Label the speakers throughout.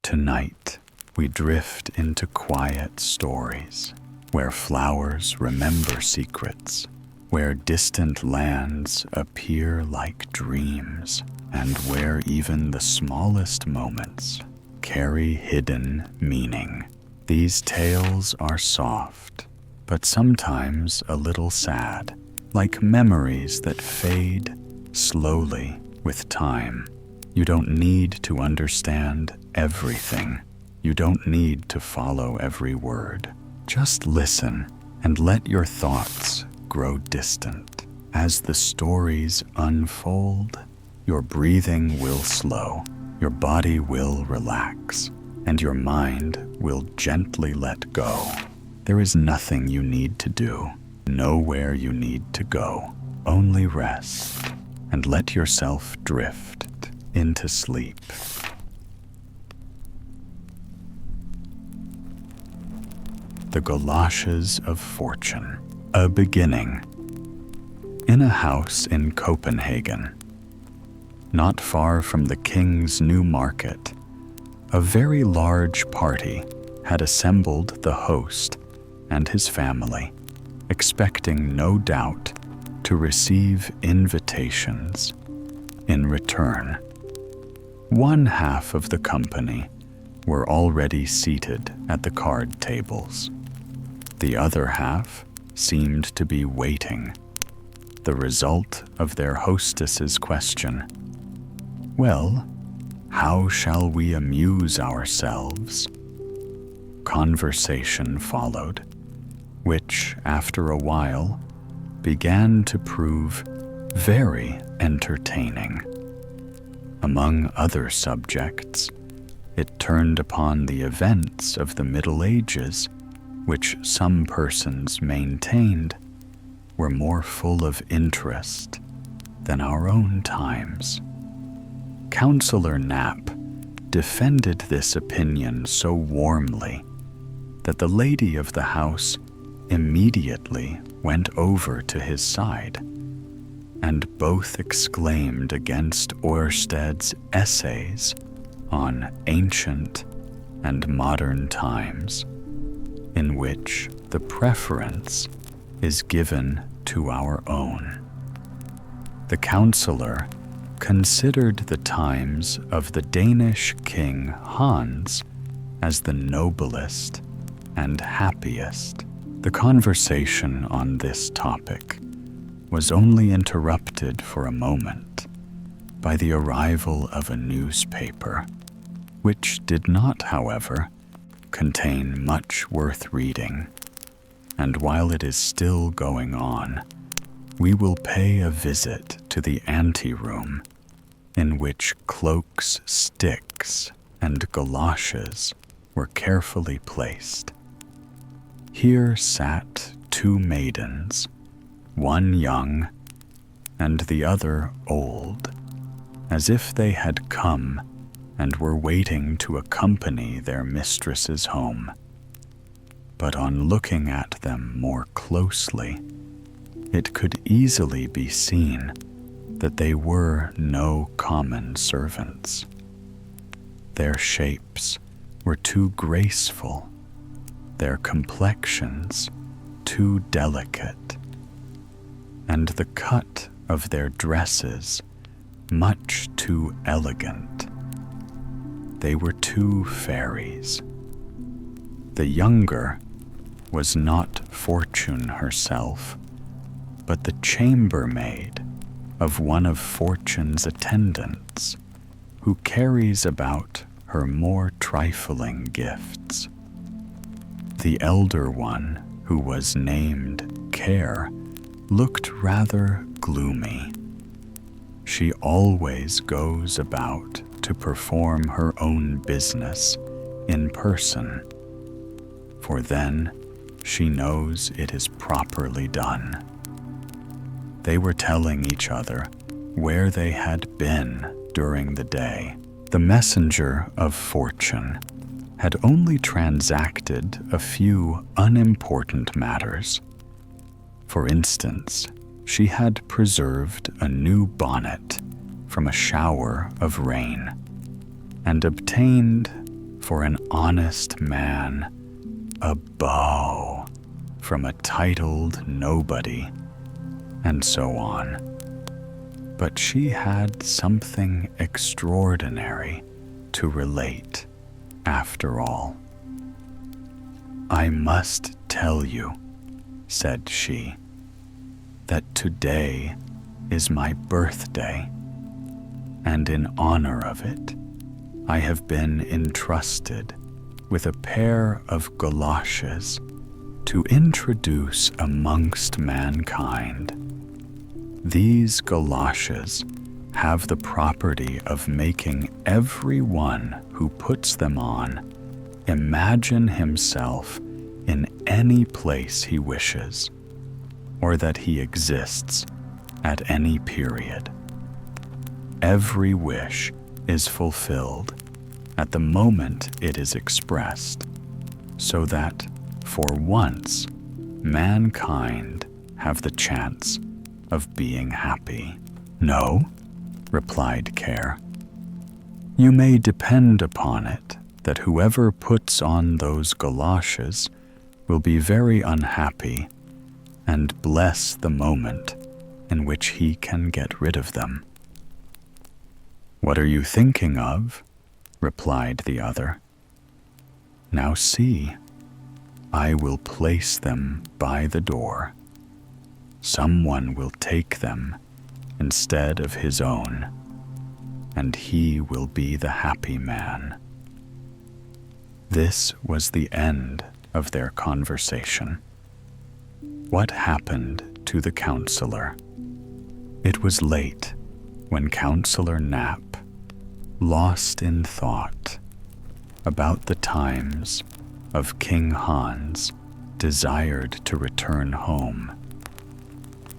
Speaker 1: Tonight, we drift into quiet stories, where flowers remember secrets, where distant lands appear like dreams, and where even the smallest moments carry hidden meaning. These tales are soft, but sometimes a little sad, like memories that fade slowly with time. You don't need to understand everything. You don't need to follow every word. Just listen and let your thoughts grow distant. As the stories unfold, your breathing will slow, your body will relax, and your mind will gently let go. There is nothing you need to do, nowhere you need to go. Only rest and let yourself drift into sleep. The Galoshes of Fortune. A beginning. In a house in Copenhagen, not far from the King's New Market, a very large party had assembled the host and his family, expecting no doubt to receive invitations in return. One half of the company were already seated at the card tables. The other half seemed to be waiting, the result of their hostess's question. Well, how shall we amuse ourselves? Conversation followed, which, after a while, began to prove very entertaining. Among other subjects, it turned upon the events of the Middle Ages, which some persons maintained were more full of interest than our own times. Councillor Knapp defended this opinion so warmly that the lady of the house immediately went over to his side, and both exclaimed against Ørsted's essays on ancient and modern times, in which the preference is given to our own. The councillor considered the times of the Danish king Hans as the noblest and happiest. The conversation on this topic was only interrupted for a moment by the arrival of a newspaper, which did not, however, contain much worth reading, and while it is still going on, we will pay a visit to the anteroom, in which cloaks, sticks, and galoshes were carefully placed. Here sat two maidens, one young and the other old, as if they had come and were waiting to accompany their mistresses home. But on looking at them more closely, it could easily be seen that they were no common servants. Their shapes were too graceful, their complexions too delicate, and the cut of their dresses much too elegant. They were two fairies. The younger was not Fortune herself, but the chambermaid of one of Fortune's attendants, who carries about her more trifling gifts. The elder one, who was named Care, looked rather gloomy. She always goes about to perform her own business in person, for then she knows it is properly done. They were telling each other where they had been during the day. The messenger of Fortune had only transacted a few unimportant matters. For instance, she had preserved a new bonnet from a shower of rain, and obtained for an honest man a bow from a titled nobody, and so on. But she had something extraordinary to relate, after all. "I must tell you," said she, "that today is my birthday, and in honor of it, I have been entrusted with a pair of goloshes to introduce amongst mankind. These goloshes have the property of making everyone who puts them on imagine himself in any place he wishes, or that he exists at any period. Every wish is fulfilled at the moment it is expressed, so that, for once, mankind have the chance of being happy." "No," replied Care. "You may depend upon it that whoever puts on those goloshes will be very unhappy and bless the moment in which he can get rid of them." "What are you thinking of?" replied the other. "Now see, I will place them by the door. Someone will take them instead of his own, and he will be the happy man." This was the end of their conversation. What happened to the counselor? It was late when Counselor Knapp, lost in thought about the times of King Hans, desired to return home,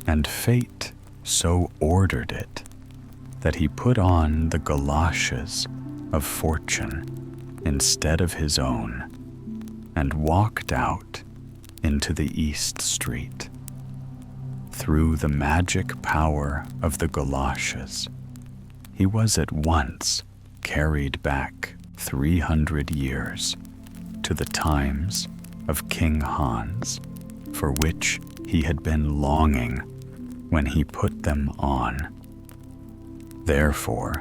Speaker 1: and fate so ordered it that he put on the goloshes of fortune instead of his own and walked out into the East Street. Through the magic power of the goloshes, he was at once carried back 300 years to the times of King Hans, for which he had been longing when he put them on. Therefore,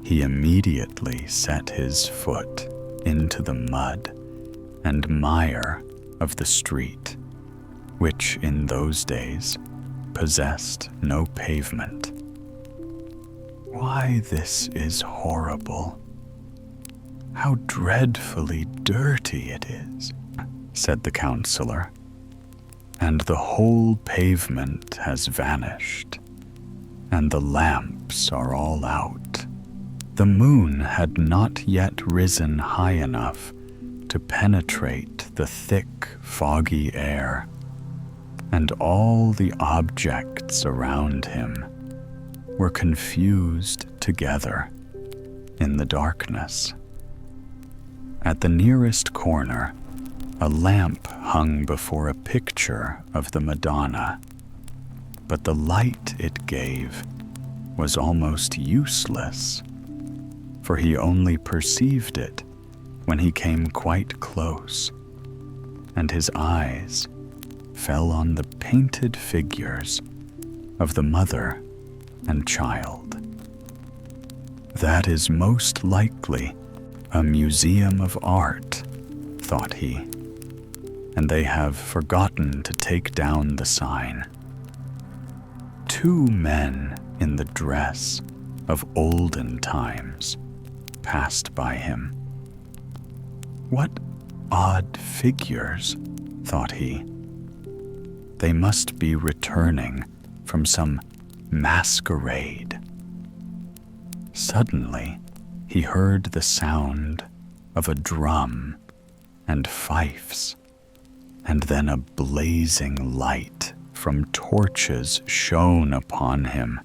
Speaker 1: he immediately set his foot into the mud and mire of the street, which in those days possessed no pavement. "Why, this is horrible! How dreadfully dirty it is," said the counselor. "And the whole pavement has vanished, and the lamps are all out." The moon had not yet risen high enough to penetrate the thick, foggy air, and all the objects around him were confused together in the darkness. At the nearest corner, a lamp hung before a picture of the Madonna, but the light it gave was almost useless, for he only perceived it when he came quite close, and his eyes fell on the painted figures of the mother and child. "That is most likely a museum of art," thought he, "and they have forgotten to take down the sign." 2 men in the dress of olden times passed by him. "What odd figures," thought he. "They must be returning from some masquerade." Suddenly, he heard the sound of a drum and fifes, and then a blazing light from torches shone upon him.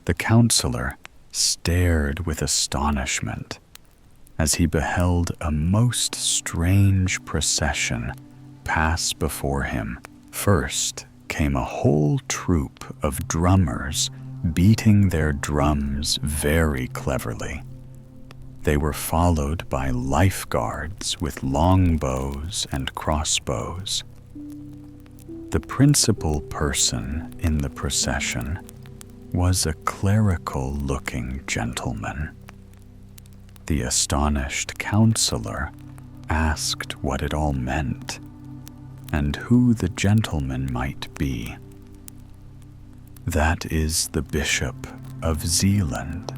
Speaker 1: The counselor stared with astonishment as he beheld a most strange procession pass before him. First came a whole troop of drummers beating their drums very cleverly. they were followed by lifeguards with longbows and crossbows. The principal person in the procession was a clerical-looking gentleman. The astonished counselor asked what it all meant and who the gentleman might be. "That is the Bishop of Zealand."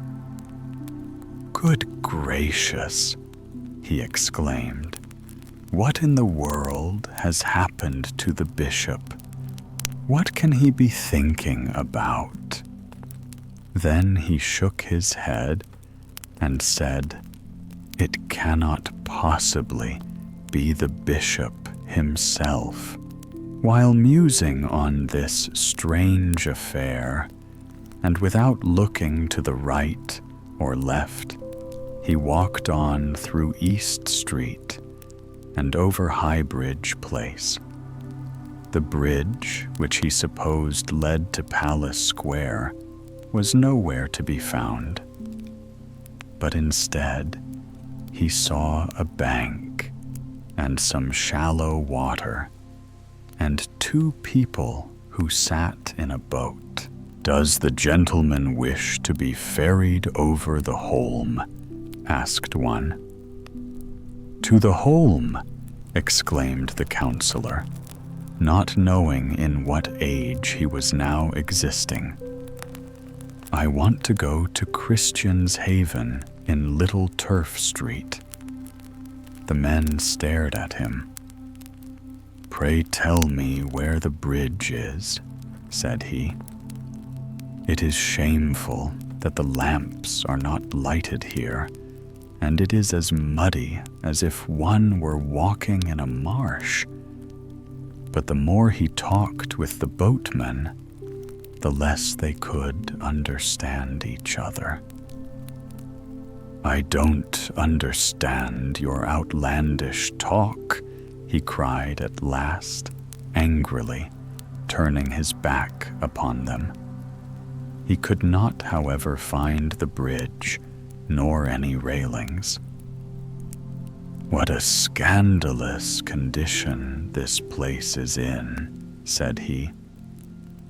Speaker 1: "Good gracious," he exclaimed. "What in the world has happened to the bishop? What can he be thinking about?" Then he shook his head and said, "It cannot possibly be the bishop himself." While musing on this strange affair, and without looking to the right or left, he walked on through East Street and over Highbridge Place. The bridge, which he supposed led to Palace Square, was nowhere to be found. But instead, he saw a bank and some shallow water, and two people who sat in a boat. "Does the gentleman wish to be ferried over the Holm?" asked one. "To the Holm!" exclaimed the counselor, not knowing in what age he was now existing. "I want to go to Christian's Haven in Little Turf Street." The men stared at him. "Pray tell me where the bridge is," said he. "It is shameful that the lamps are not lighted here, and it is as muddy as if one were walking in a marsh." But the more he talked with the boatmen, the less they could understand each other. "I don't understand your outlandish talk," he cried at last, angrily, turning his back upon them. He could not, however, find the bridge, nor any railings. "What a scandalous condition this place is in," said he.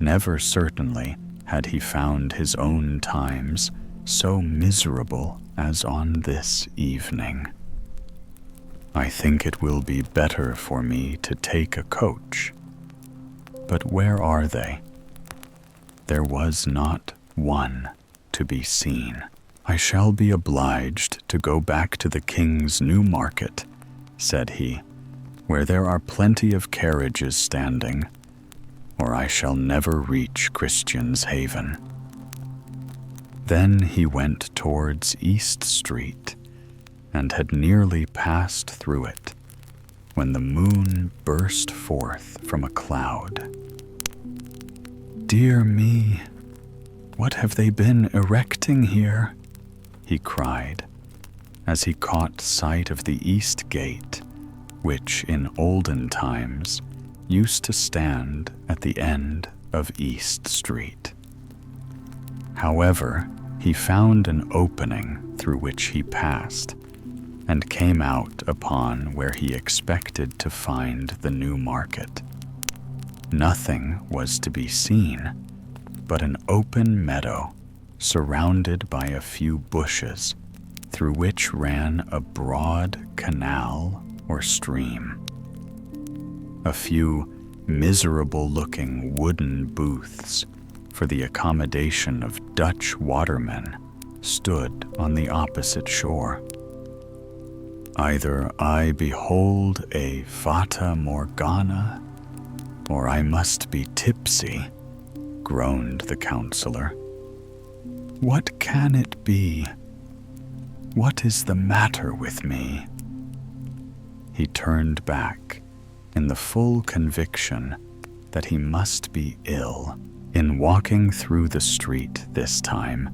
Speaker 1: Never certainly had he found his own times so miserable as on this evening. "I think it will be better for me to take a coach." But where are they? There was not one to be seen. "I shall be obliged to go back to the King's New Market," said he, "where there are plenty of carriages standing, or I shall never reach Christian's Haven." Then he went towards East Street, and had nearly passed through it, when the moon burst forth from a cloud. "Dear me, what have they been erecting here?" he cried, as he caught sight of the East Gate, which in olden times used to stand at the end of East Street. However, he found an opening through which he passed, and came out upon where he expected to find the New Market. Nothing was to be seen but an open meadow surrounded by a few bushes, through which ran a broad canal or stream. A few miserable-looking wooden booths for the accommodation of Dutch watermen stood on the opposite shore. "Either I behold a fata morgana, or I must be tipsy," groaned the counselor. "What can it be? What is the matter with me?" He turned back in the full conviction that he must be ill. In walking through the street this time,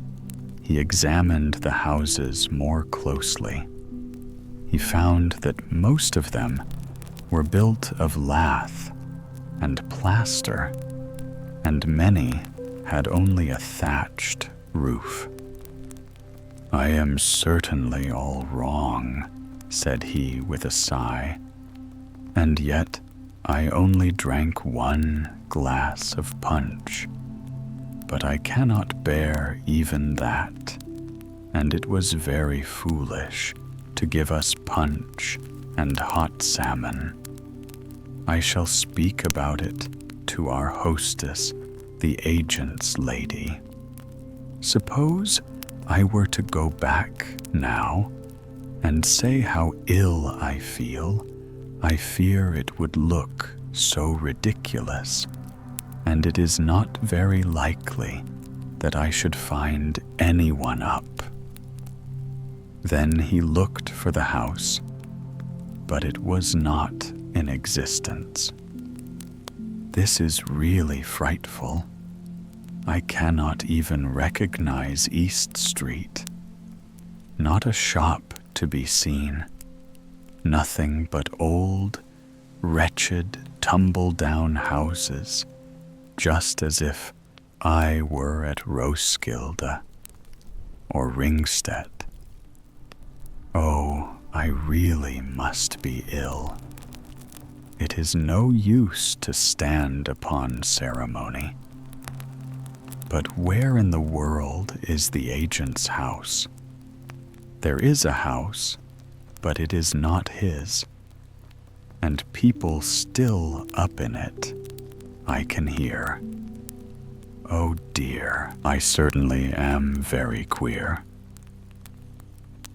Speaker 1: he examined the houses more closely. He found that most of them were built of lath and plaster, and many had only a thatched roof. I am certainly all wrong, said he with a sigh, and yet I only drank 1 glass of punch. But I cannot bear even that, and it was very foolish to give us punch and hot salmon. I shall speak about it to our hostess, the agent's lady. Suppose I were to go back now and say how ill I feel, I fear it would look so ridiculous, and it is not very likely that I should find anyone up. Then he looked for the house, but it was not in existence. This is really frightful. I cannot even recognize East Street. Not a shop to be seen. Nothing but old, wretched, tumble-down houses, just as if I were at Roskilde or Ringstedt. Oh, I really must be ill. It is no use to stand upon ceremony. But where in the world is the agent's house? There is a house, but it is not his, and people still up in it, I can hear. Oh dear, I certainly am very queer.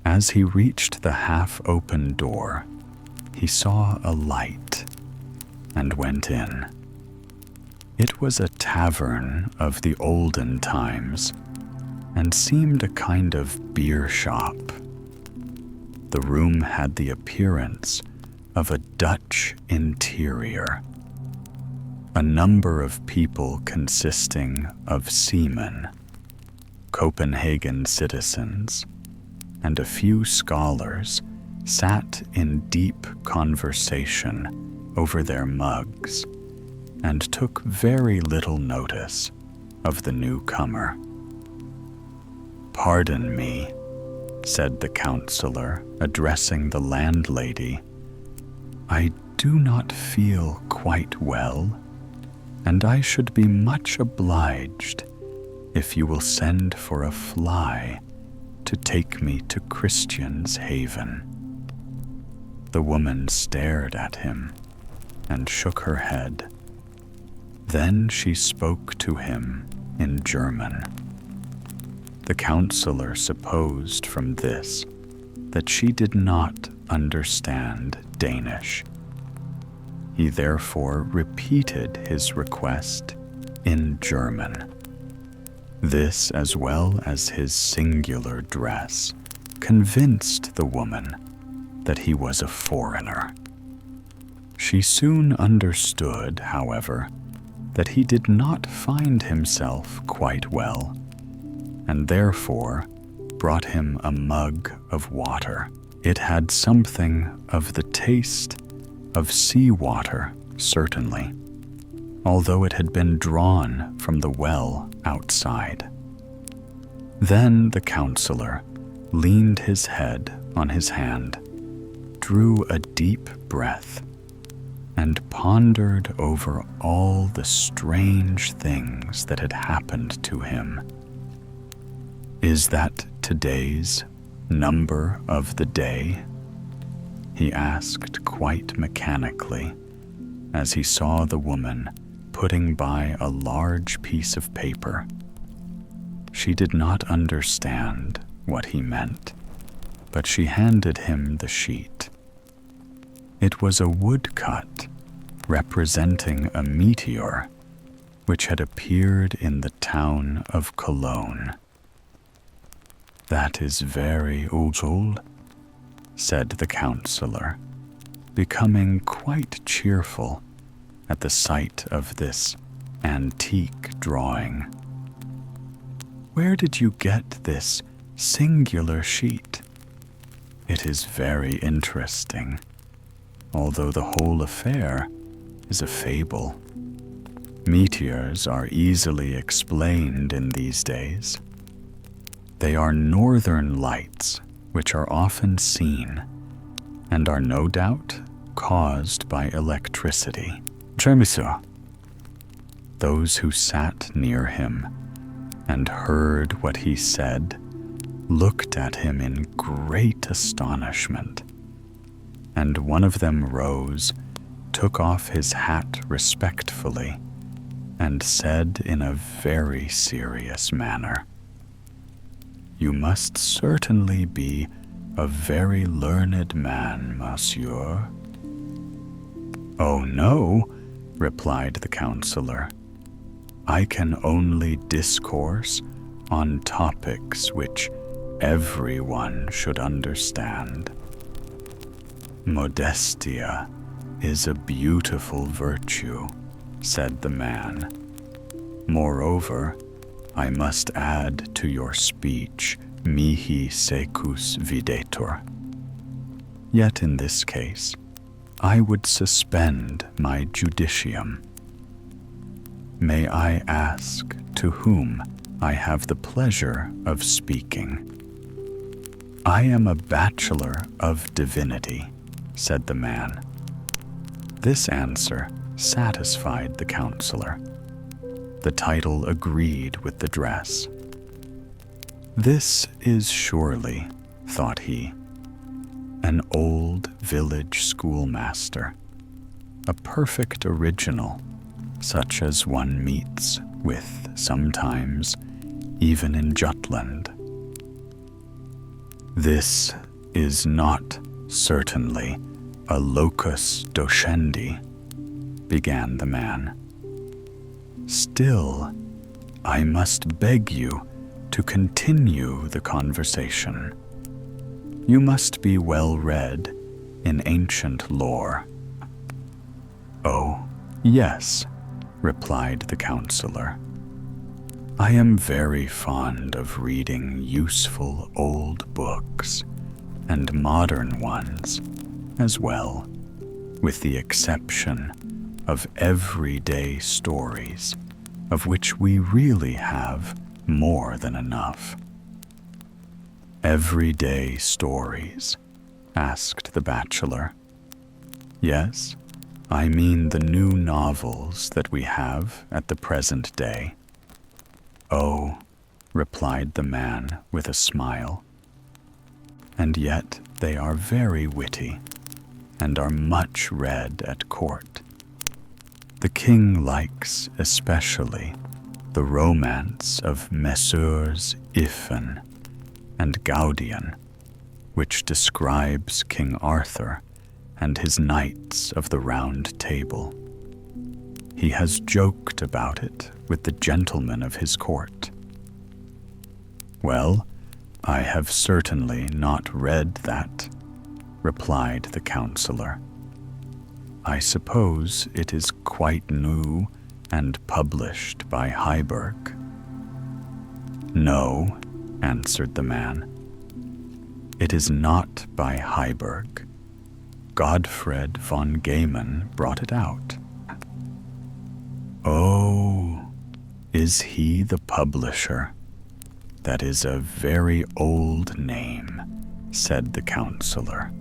Speaker 1: As he reached the half-open door, he saw a light and went in. It was a tavern of the olden times and seemed a kind of beer shop. The room had the appearance of a Dutch interior. A number of people consisting of seamen, Copenhagen citizens, and a few scholars sat in deep conversation over their mugs and took very little notice of the newcomer. "Pardon me," said the counselor, addressing the landlady. "I do not feel quite well, and I should be much obliged if you will send for a fly to take me to Christian's Haven." The woman stared at him and shook her head. Then she spoke to him in German. The counselor supposed from this that she did not understand Danish. He therefore repeated his request in German. This, as well as his singular dress, convinced the woman that he was a foreigner. She soon understood, however, that he did not find himself quite well, and therefore brought him a mug of water. It had something of the taste of sea-water, certainly, although it had been drawn from the well outside. Then the counselor leaned his head on his hand, drew a deep breath, and pondered over all the strange things that had happened to him. "Is that today's number of the day?" he asked quite mechanically as he saw the woman putting by a large piece of paper. She did not understand what he meant, but she handed him the sheet. It was a woodcut representing a meteor which had appeared in the town of Cologne. "That is very old," said the counselor, becoming quite cheerful at the sight of this antique drawing. "Where did you get this singular sheet? It is very interesting, although the whole affair is a fable. Meteors are easily explained in these days. They are northern lights which are often seen and are no doubt caused by electricity. Chemisu. Those who sat near him and heard what he said looked at him in great astonishment, and one of them rose, took off his hat respectfully, and said in a very serious manner, "You must certainly be a very learned man, monsieur." "Oh no," replied the counselor. "I can only discourse on topics which everyone should understand. Modestia is a beautiful virtue," said the man. "Moreover, I must add to your speech mihi secus videtur. Yet in this case, I would suspend my judicium. May I ask to whom I have the pleasure of speaking?" "I am a bachelor of divinity," said the man. This answer satisfied the counselor. The title agreed with the dress. "This is surely," thought he, "an old village schoolmaster, a perfect original, such as one meets with sometimes even in Jutland. This is not certainly a locus docendi," began the man. "Still, I must beg you to continue the conversation. You must be well read in ancient lore." "Oh, yes," replied the counselor. "I am very fond of reading useful old books and modern ones as well, with the exception of everyday stories, of which we really have more than enough." "Everyday stories?" asked the bachelor. "Yes, I mean the new novels that we have at the present day." "Oh," replied the man with a smile, "and yet they are very witty and are much read at court. The king likes especially the romance of Messrs. Iffen and Gaudian, which describes King Arthur and his knights of the Round Table. He has joked about it with the gentlemen of his court." "Well, I have certainly not read that," replied the counselor. "I suppose it is quite new and published by Heiberg." "No," answered the man. "It is not by Heiberg. Godfred von Gaiman brought it out." "Oh, is he the publisher? That is a very old name," said the counselor.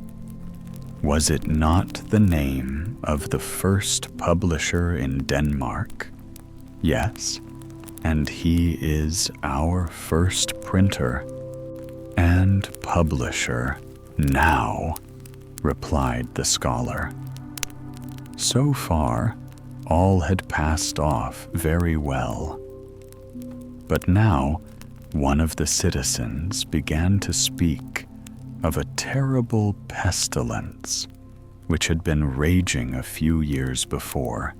Speaker 1: "Was it not the name of the first publisher in Denmark?" "Yes, and he is our first printer and publisher now," replied the scholar. So far, all had passed off very well. But now, one of the citizens began to speak of a terrible pestilence which had been raging a few years before,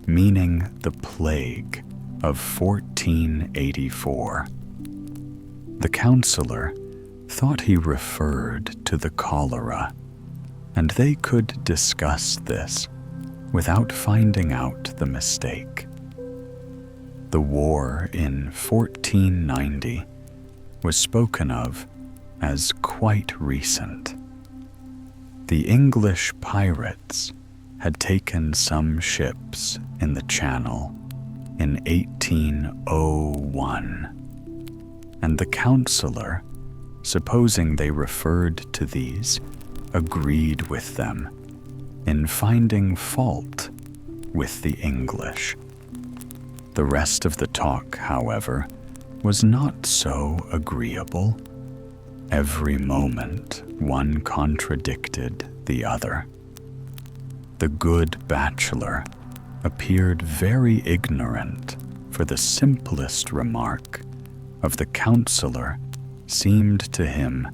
Speaker 1: meaning the plague of 1484. The counselor thought he referred to the cholera, and they could discuss this without finding out the mistake. The war in 1490 was spoken of as quite recent. The English pirates had taken some ships in the Channel in 1801. and the counselor, supposing they referred to these, agreed with them in finding fault with the English. The rest of the talk, however, was not so agreeable. Every moment one contradicted the other. The good bachelor appeared very ignorant, for the simplest remark of the counselor seemed to him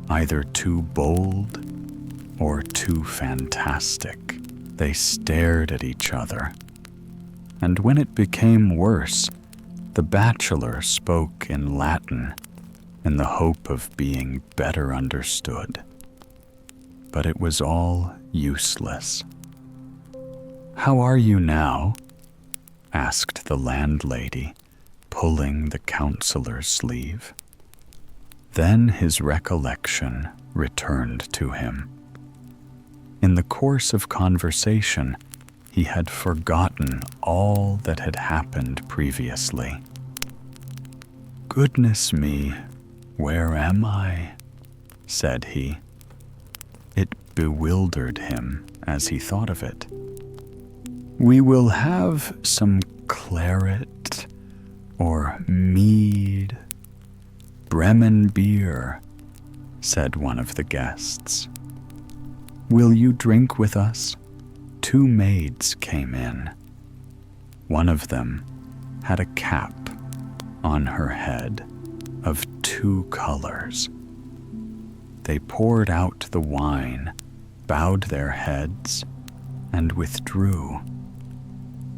Speaker 1: either too bold or too fantastic. They stared at each other, and when it became worse, the bachelor spoke in Latin in the hope of being better understood. But it was all useless. "How are you now?" asked the landlady, pulling the counselor's sleeve. Then his recollection returned to him. In the course of conversation, he had forgotten all that had happened previously. "Goodness me, where am I?" said he. It bewildered him as he thought of it. "We will have some claret or mead, Bremen beer," said one of the guests. "Will you drink with us?" 2 maids came in. One of them had a cap on her head of 2 colors. They poured out the wine, bowed their heads, and withdrew.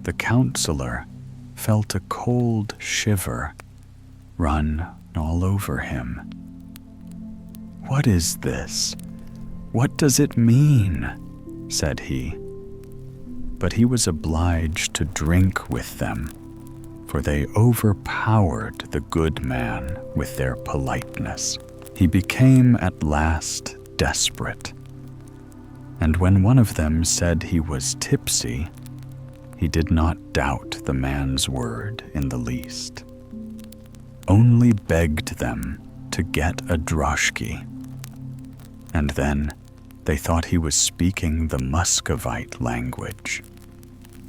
Speaker 1: The counselor felt a cold shiver run all over him. "What is this? What does it mean?" said he. But he was obliged to drink with them, for they overpowered the good man with their politeness. He became at last desperate, and when one of them said he was tipsy, he did not doubt the man's word in the least, only begged them to get a droshky, and then they thought he was speaking the Muscovite language.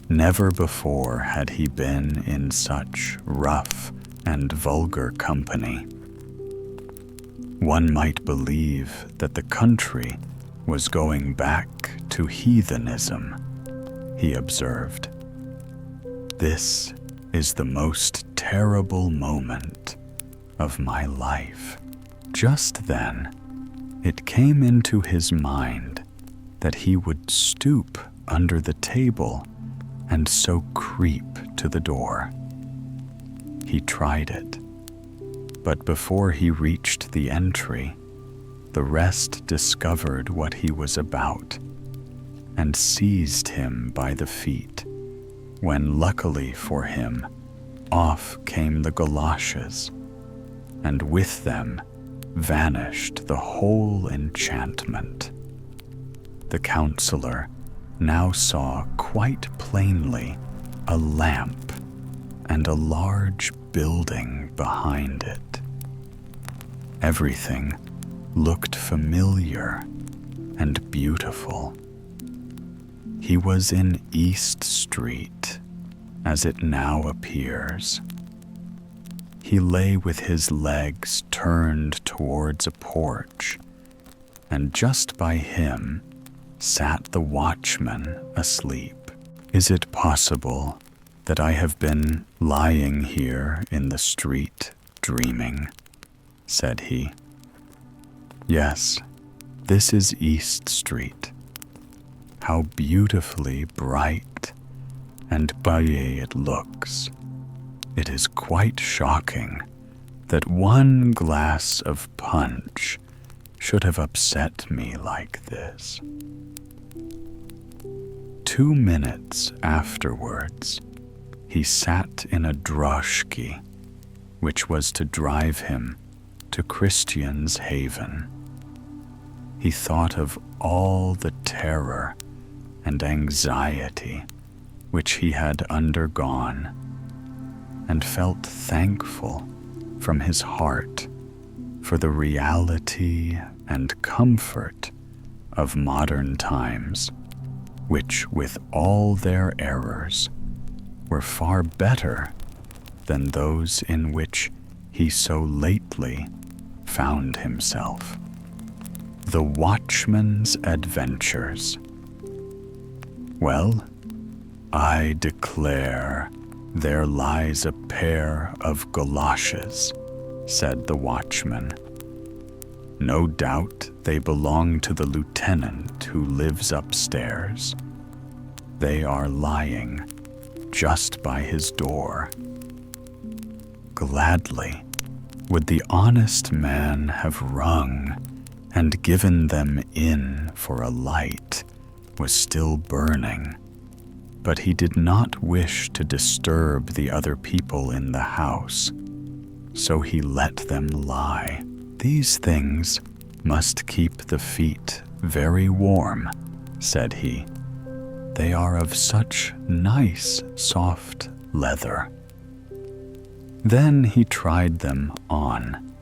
Speaker 1: Never before had he been in such rough and vulgar company. One might believe that the country was going back to heathenism, he observed. "This is the most terrible moment of my life." Just then, it came into his mind that he would stoop under the table and so creep to the door. He tried it, but before he reached the entry, the rest discovered what he was about and seized him by the feet, when luckily for him, off came the goloshes, and with them vanished the whole enchantment. The counselor now saw quite plainly a lamp and a large building behind it. Everything looked familiar and beautiful. He was in East Street, as it now appears. He lay with his legs turned towards a porch, and just by him sat the watchman asleep. "Is it possible that I have been lying here in the street dreaming?" said he. "Yes, this is East Street. How beautifully bright and baillet it looks. It is quite shocking that 1 glass of punch should have upset me like this." 2 minutes afterwards, he sat in a droshky, which was to drive him to Christian's Haven. He thought of all the terror and anxiety which he had undergone, and felt thankful from his heart for the reality and comfort of modern times, which with all their errors were far better than those in which he so lately found himself. The Watchman's Adventures. Well, I declare there lies a pair of goloshes, said the watchman. No doubt they belong to the lieutenant who lives upstairs. They are lying just by his door. Gladly would the honest man have rung and given them in, for a light was still burning, but he did not wish to disturb the other people in the house, so he let them lie. These things must keep the feet very warm, said he. They are of such nice, soft leather. Then he tried them on,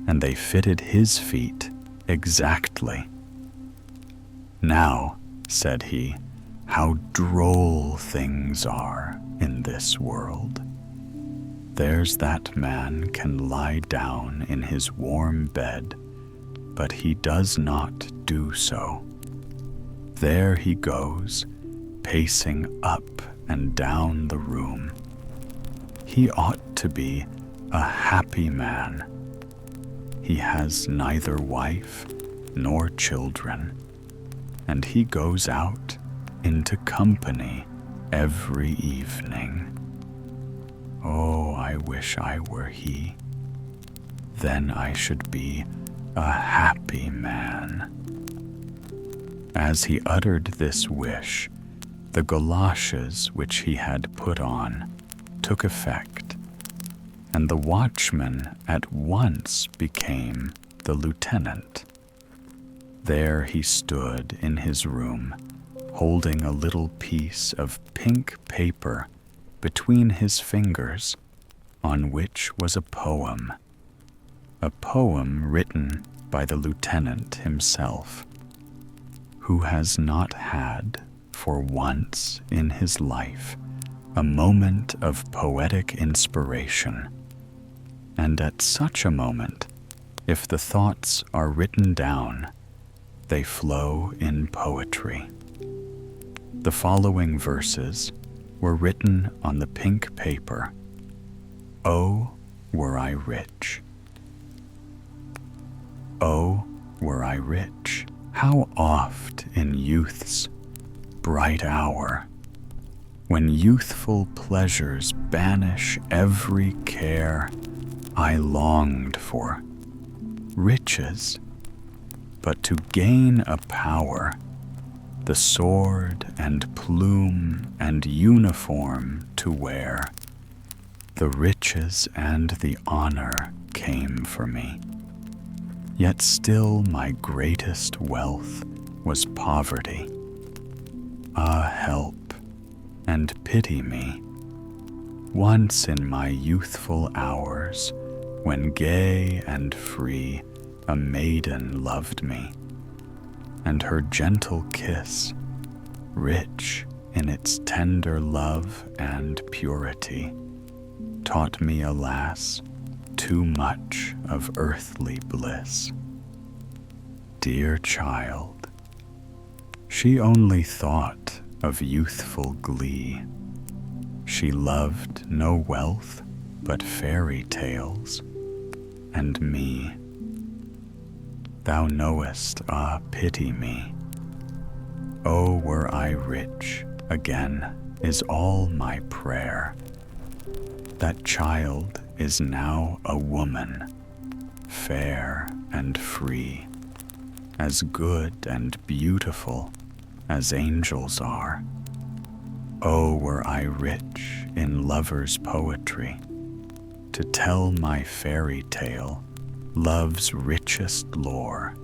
Speaker 1: and they fitted his feet exactly. Now, said he, how droll things are in this world. There's that man can lie down in his warm bed, but he does not do so. There he goes, pacing up and down the room. He ought to be a happy man. He has neither wife nor children, and he goes out into company every evening. Oh, I wish I were he. Then I should be a happy man. As he uttered this wish, the goloshes which he had put on took effect, and the watchman at once became the lieutenant. There he stood in his room, holding a little piece of pink paper between his fingers, on which was a poem written by the lieutenant himself, who has not had, for once in his life, a moment of poetic inspiration. And at such a moment, if the thoughts are written down, they flow in poetry. The following verses were written on the pink paper. Oh, were I rich. Oh, were I rich, how oft in youth's bright hour, when youthful pleasures banish every care, I longed for riches, but to gain a power, the sword and plume and uniform to wear, the riches and the honor came for me. Yet still my greatest wealth was poverty. Ah, help and pity me. Once in my youthful hours, when gay and free a maiden loved me, and her gentle kiss, rich in its tender love and purity, taught me, alas, too much of earthly bliss. Dear child, she only thought of youthful glee. She loved no wealth but fairy tales, and me. Thou knowest, ah, pity me. Oh, were I rich, again is all my prayer. That child is now a woman, fair and free, as good and beautiful as angels are. Oh, were I rich in lovers' poetry, to tell my fairy tale, love's richest lore.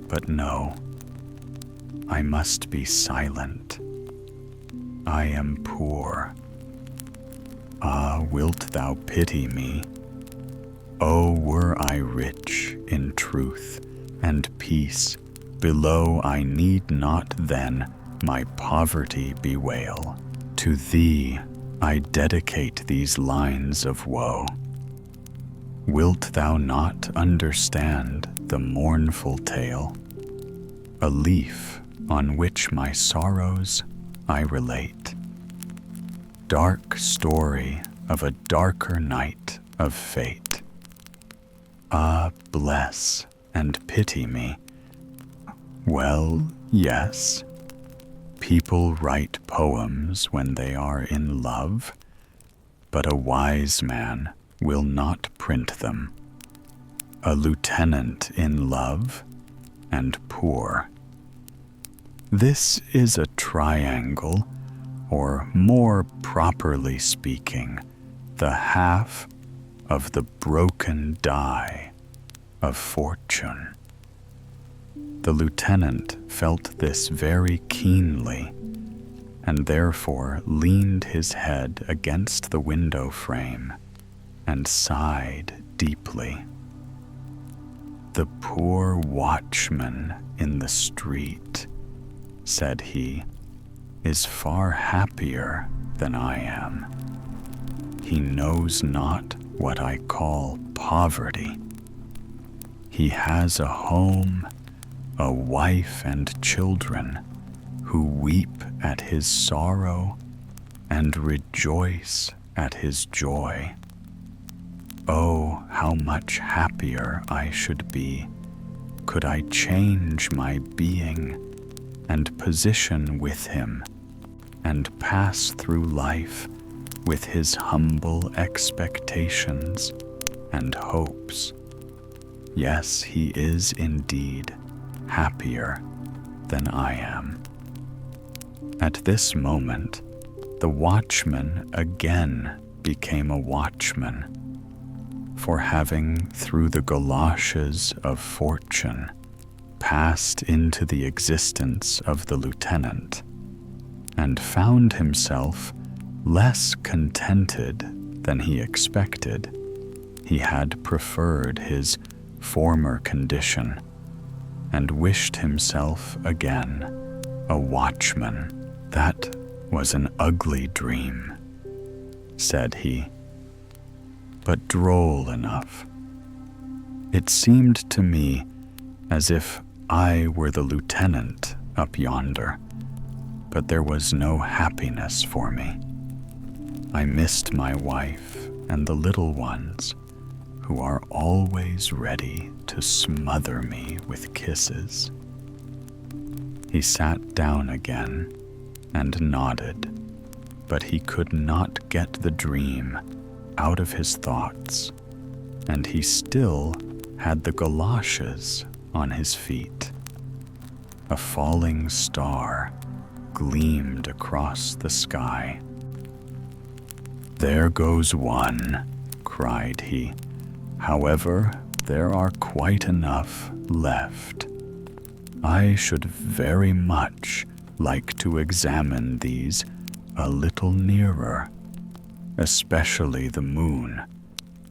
Speaker 1: But no, I must be silent. I am poor. Ah, wilt thou pity me, Oh, were I rich in truth and peace, below I need not then my poverty bewail. To thee I dedicate these lines of woe. Wilt thou not understand the mournful tale? A leaf on which my sorrows I relate. Dark story of a darker night of fate. Ah, bless and pity me. Well, yes, people write poems when they are in love, but a wise man will not print them. A lieutenant in love and poor. This is a triangle, or more properly speaking, the half of the broken die of fortune. The lieutenant felt this very keenly, and therefore leaned his head against the window frame and sighed deeply. The poor watchman in the street, said he, is far happier than I am. He knows not what I call poverty. He has a home, a wife and children who weep at his sorrow and rejoice at his joy. Oh, how much happier I should be could I change my being and position with him and pass through life with his humble expectations and hopes. Yes, he is indeed happier than I am. At this moment, the watchman again became a watchman, for having through the goloshes of fortune passed into the existence of the lieutenant, and found himself less contented than he expected. He had preferred his former condition, and wished himself again a watchman. That was an ugly dream, said he, but droll enough. It seemed to me as if I were the lieutenant up yonder, but there was no happiness for me. I missed my wife and the little ones, who are always ready to smother me with kisses. He sat down again and nodded, but he could not get the dream out of his thoughts, and he still had the galoshes on his feet. A falling star gleamed across the sky. There goes one, cried he. However, there are quite enough left. I should very much like to examine these a little nearer, especially the moon,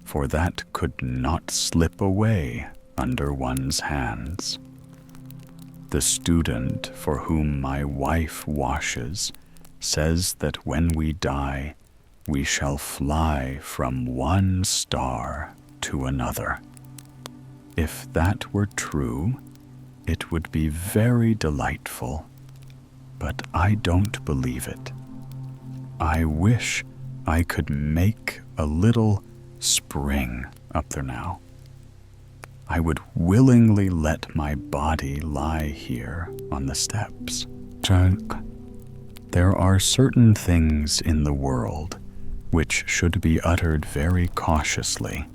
Speaker 1: for that could not slip away under one's hands. The student for whom my wife washes says that when we die, we shall fly from one star to another. If that were true, it would be very delightful, but I don't believe it. I wish I could make a little spring up there now. I would willingly let my body lie here on the steps. There are certain things in the world which should be uttered very cautiously,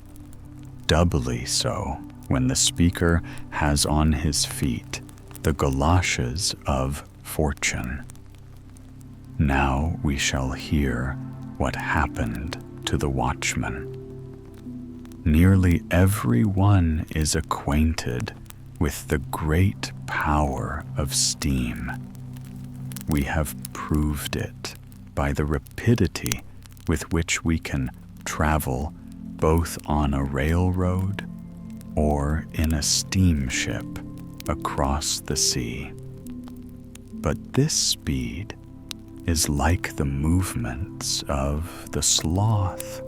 Speaker 1: doubly so when the speaker has on his feet the galoshes of fortune. Now we shall hear what happened to the watchman. Nearly everyone is acquainted with the great power of steam. We have proved it by the rapidity with which we can travel both on a railroad or in a steamship across the sea. But this speed is like the movements of the sloth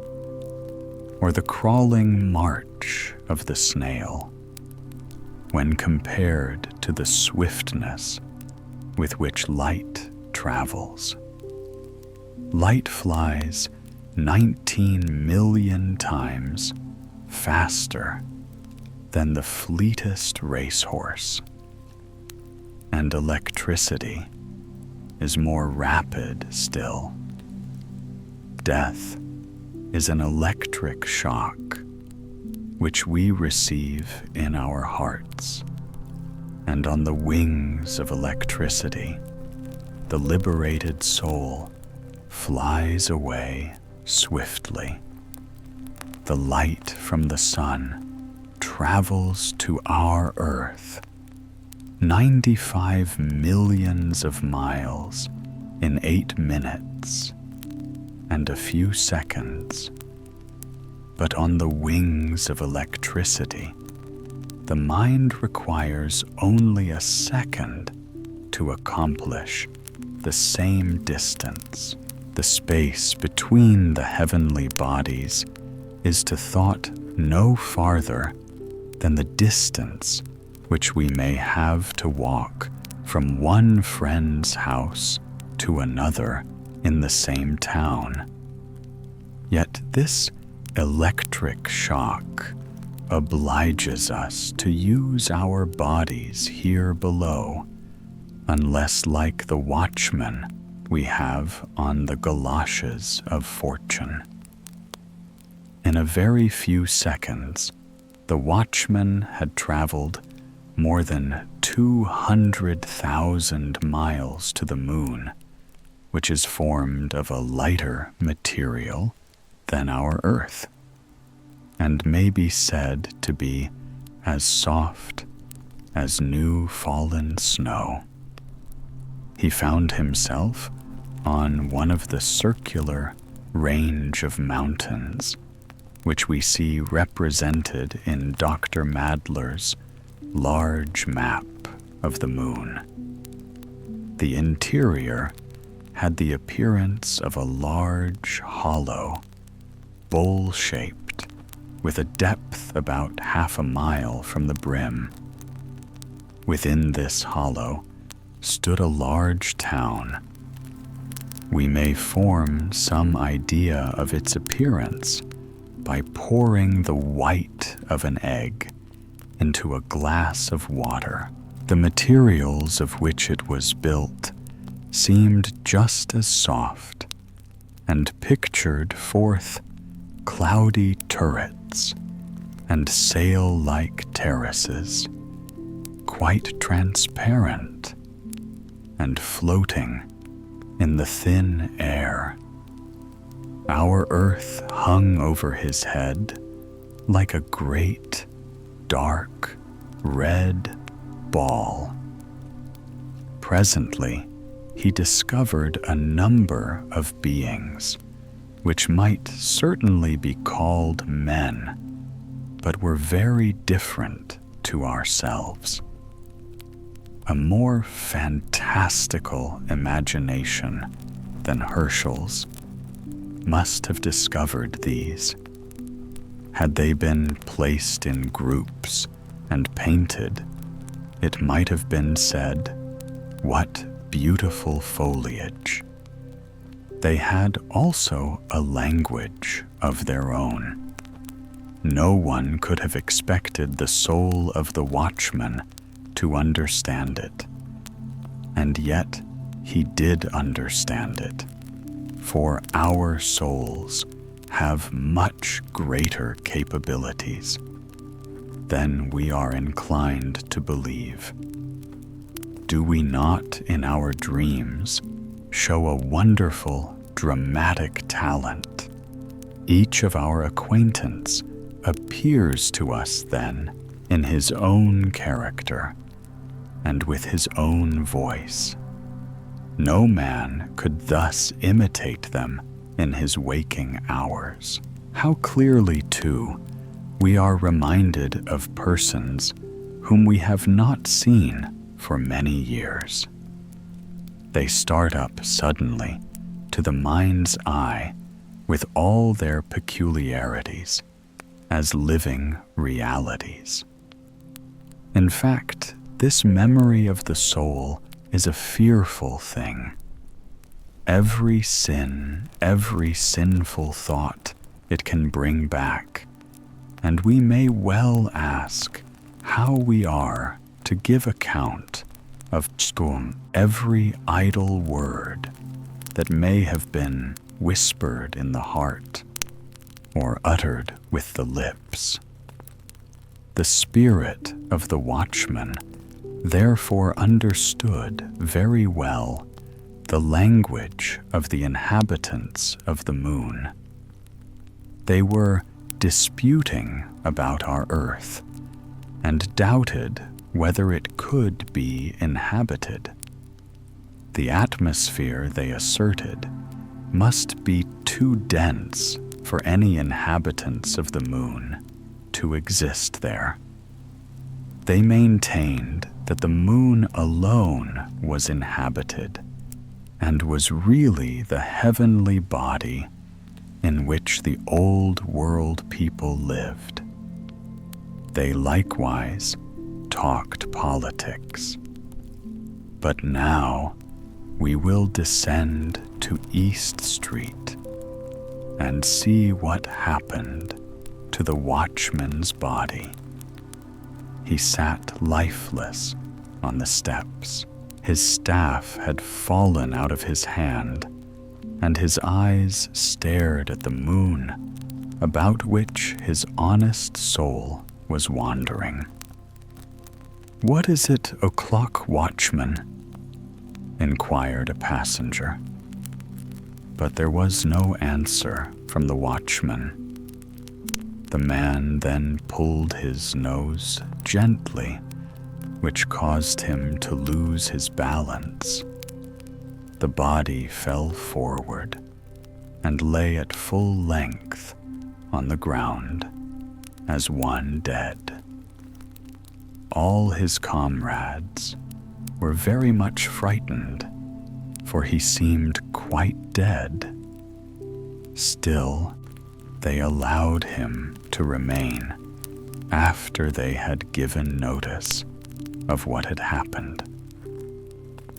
Speaker 1: or the crawling march of the snail when compared to the swiftness with which light travels. Light flies 19 million times faster than the fleetest racehorse, and electricity is more rapid still. Death is an electric shock which we receive in our hearts, and on the wings of electricity, the liberated soul flies away swiftly. The light from the sun travels to our earth 95 millions of miles in 8 minutes and a few seconds. But on the wings of electricity, the mind requires only a second to accomplish the same distance. The space between the heavenly bodies is to thought no farther than the distance which we may have to walk from one friend's house to another in the same town. Yet this electric shock obliges us to use our bodies here below, unless like the Watchman we have on the Galoshes of fortune. In a very few seconds, the Watchman had traveled more than 200,000 miles to the moon, which is formed of a lighter material than our Earth, and may be said to be as soft as new fallen snow. He found himself on one of the circular range of mountains, which we see represented in Dr. Madler's large map of the moon. The interior had the appearance of a large hollow, bowl-shaped, with a depth about half a mile from the brim. Within this hollow stood a large town. We may form some idea of its appearance by pouring the white of an egg into a glass of water. The materials of which it was built seemed just as soft, and pictured forth cloudy turrets and sail-like terraces, quite transparent and floating in the thin air. Our earth hung over his head like a great, dark, red ball. Presently, he discovered a number of beings, which might certainly be called men, but were very different to ourselves. A more fantastical imagination than Herschel's must have discovered these. Had they been placed in groups and painted, it might have been said, "What beautiful foliage." They had also a language of their own. No one could have expected the soul of the Watchman to understand it, and yet he did understand it, for our souls have much greater capabilities than we are inclined to believe. Do we not in our dreams show a wonderful dramatic talent? Each of our acquaintance appears to us then in his own character and with his own voice. No man could thus imitate them in his waking hours. How clearly, too, we are reminded of persons whom we have not seen for many years. They start up suddenly to the mind's eye with all their peculiarities as living realities. In fact, this memory of the soul is a fearful thing. Every sin, every sinful thought it can bring back, and we may well ask how we are to give account of every idle word that may have been whispered in the heart or uttered with the lips. The spirit of the watchman therefore understood very well the language of the inhabitants of the moon. They were disputing about our earth and doubted whether it could be inhabited. The atmosphere, they asserted, must be too dense for any inhabitants of the moon to exist there. They maintained that the moon alone was inhabited and was really the heavenly body in which the old world people lived. They likewise talked politics. But now we will descend to East Street and see what happened to the watchman's body. He sat lifeless on the steps. His staff had fallen out of his hand, and his eyes stared at the moon, about which his honest soul was wandering. "What is it o'clock, watchman?" inquired a passenger. But there was no answer from the watchman. The man then pulled his nose gently, which caused him to lose his balance. The body fell forward and lay at full length on the ground as one dead. All his comrades were very much frightened, for he seemed quite dead. Still, they allowed him to remain after they had given notice of what had happened.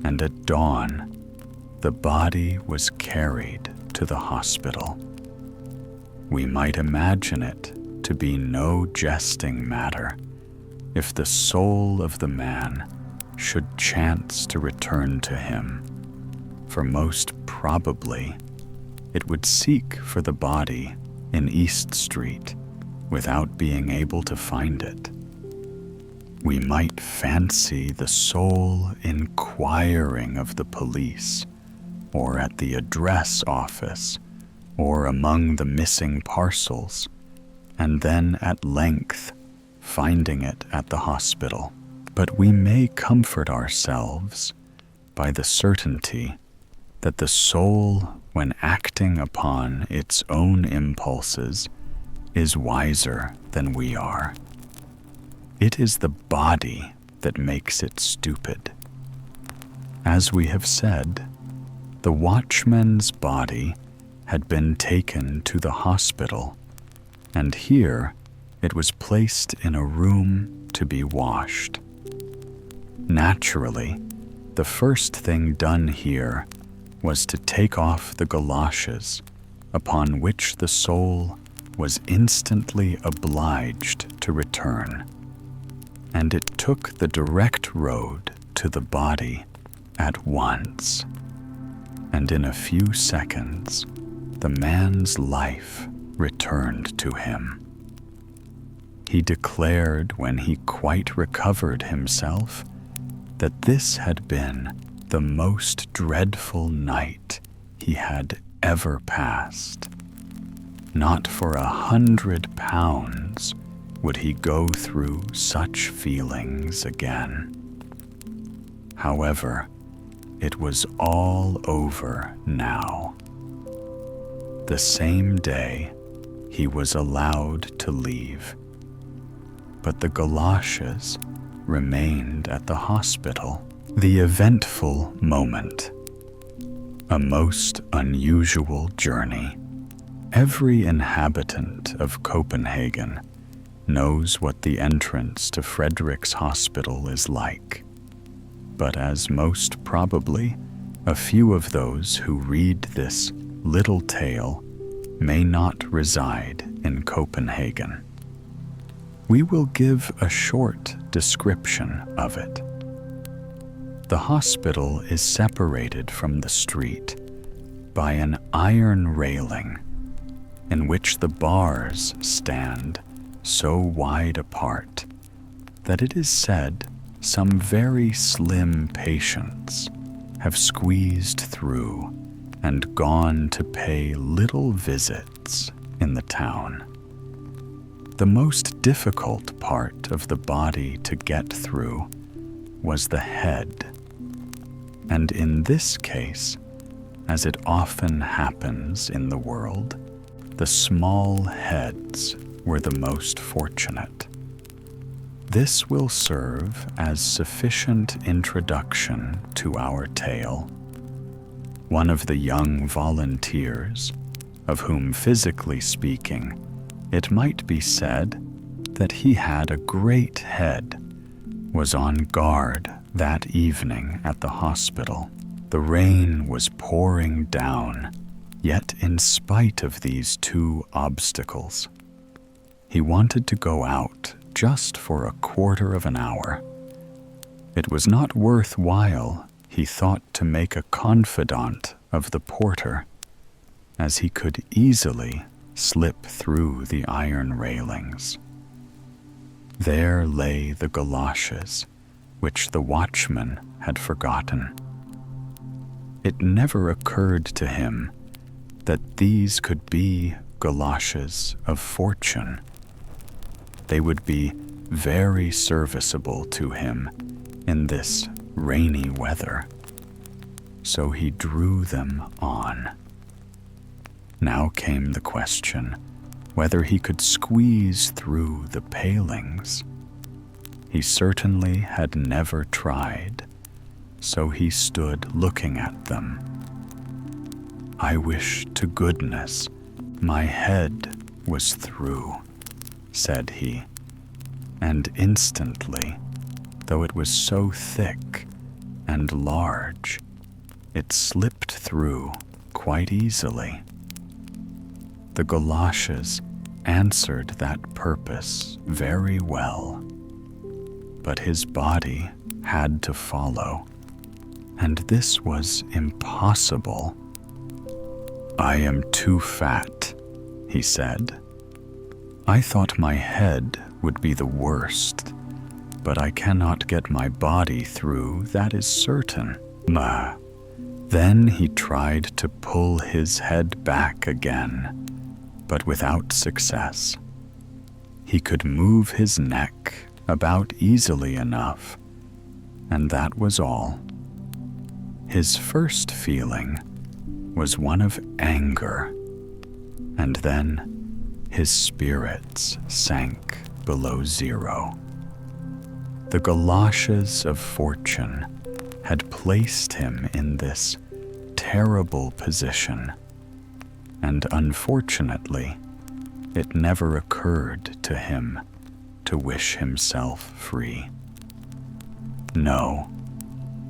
Speaker 1: And at dawn, the body was carried to the hospital. We might imagine it to be no jesting matter if the soul of the man should chance to return to him, for most probably it would seek for the body in East Street without being able to find it. We might fancy the soul inquiring of the police, or at the address office, or among the missing parcels, and then at length finding it at the hospital. But we may comfort ourselves by the certainty that the soul, when acting upon its own impulses, is wiser than we are. It is the body that makes it stupid. As we have said, the watchman's body had been taken to the hospital, and here it was placed in a room to be washed. Naturally, the first thing done here was to take off the goloshes, upon which the soul was instantly obliged to return, and it took the direct road to the body at once, and in a few seconds the man's life returned to him. He declared when he quite recovered himself that this had been the most dreadful night he had ever passed. Not for £100 would he go through such feelings again. However, it was all over now. The same day, he was allowed to leave. But the Galoshes remained at the hospital. The eventful moment. A most unusual journey. Every inhabitant of Copenhagen knows what the entrance to Frederick's hospital is like. But as most probably, a few of those who read this little tale may not reside in Copenhagen. We will give a short description of it. The hospital is separated from the street by an iron railing in which the bars stand so wide apart that it is said some very slim patients have squeezed through and gone to pay little visits in the town. The most difficult part of the body to get through was the head, and in this case, as it often happens in the world, the small heads were the most fortunate. This will serve as sufficient introduction to our tale. One of the young volunteers, of whom physically speaking, it might be said that he had a great head, was on guard that evening at the hospital. The rain was pouring down, yet in spite of these two obstacles, he wanted to go out just for a quarter of an hour. It was not worthwhile, he thought, to make a confidant of the porter, as he could easily slip through the iron railings. There lay the goloshes, which the watchman had forgotten. It never occurred to him that these could be goloshes of fortune. They would be very serviceable to him in this rainy weather. So he drew them on. Now came the question whether he could squeeze through the palings. He certainly had never tried, so he stood looking at them. I wish to goodness my head was through, said he, and instantly, though it was so thick and large, it slipped through quite easily. The goloshes answered that purpose very well, but his body had to follow, and this was impossible. I am too fat, he said. I thought my head would be the worst, but I cannot get my body through, that is certain. Then he tried to pull his head back again, but without success. He could move his neck about easily enough, and that was all. His first feeling was one of anger, and then his spirits sank below zero. The galoshes of fortune had placed him in this terrible position, and unfortunately, it never occurred to him to wish himself free. No,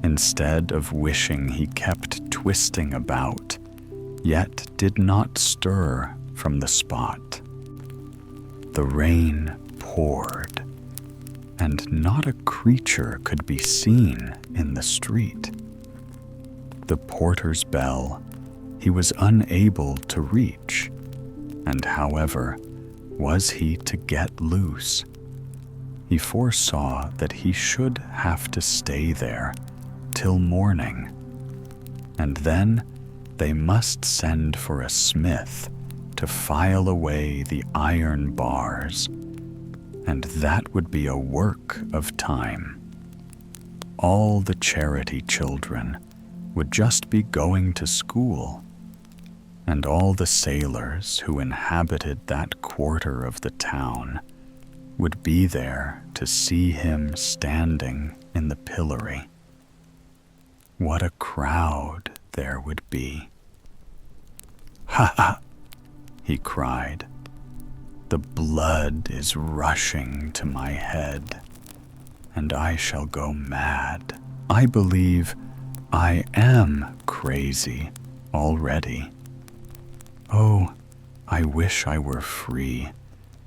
Speaker 1: instead of wishing, he kept twisting about, yet did not stir from the spot. The rain poured, and not a creature could be seen in the street. The porter's bell he was unable to reach, and however was he to get loose? He foresaw that he should have to stay there till morning, and then they must send for a smith to file away the iron bars, and that would be a work of time. All the charity children would just be going to school, and all the sailors who inhabited that quarter of the town would be there to see him standing in the pillory. What a crowd there would be. "Ha ha!" he cried. "The blood is rushing to my head, and I shall go mad. I believe I am crazy already. Oh, I wish I were free.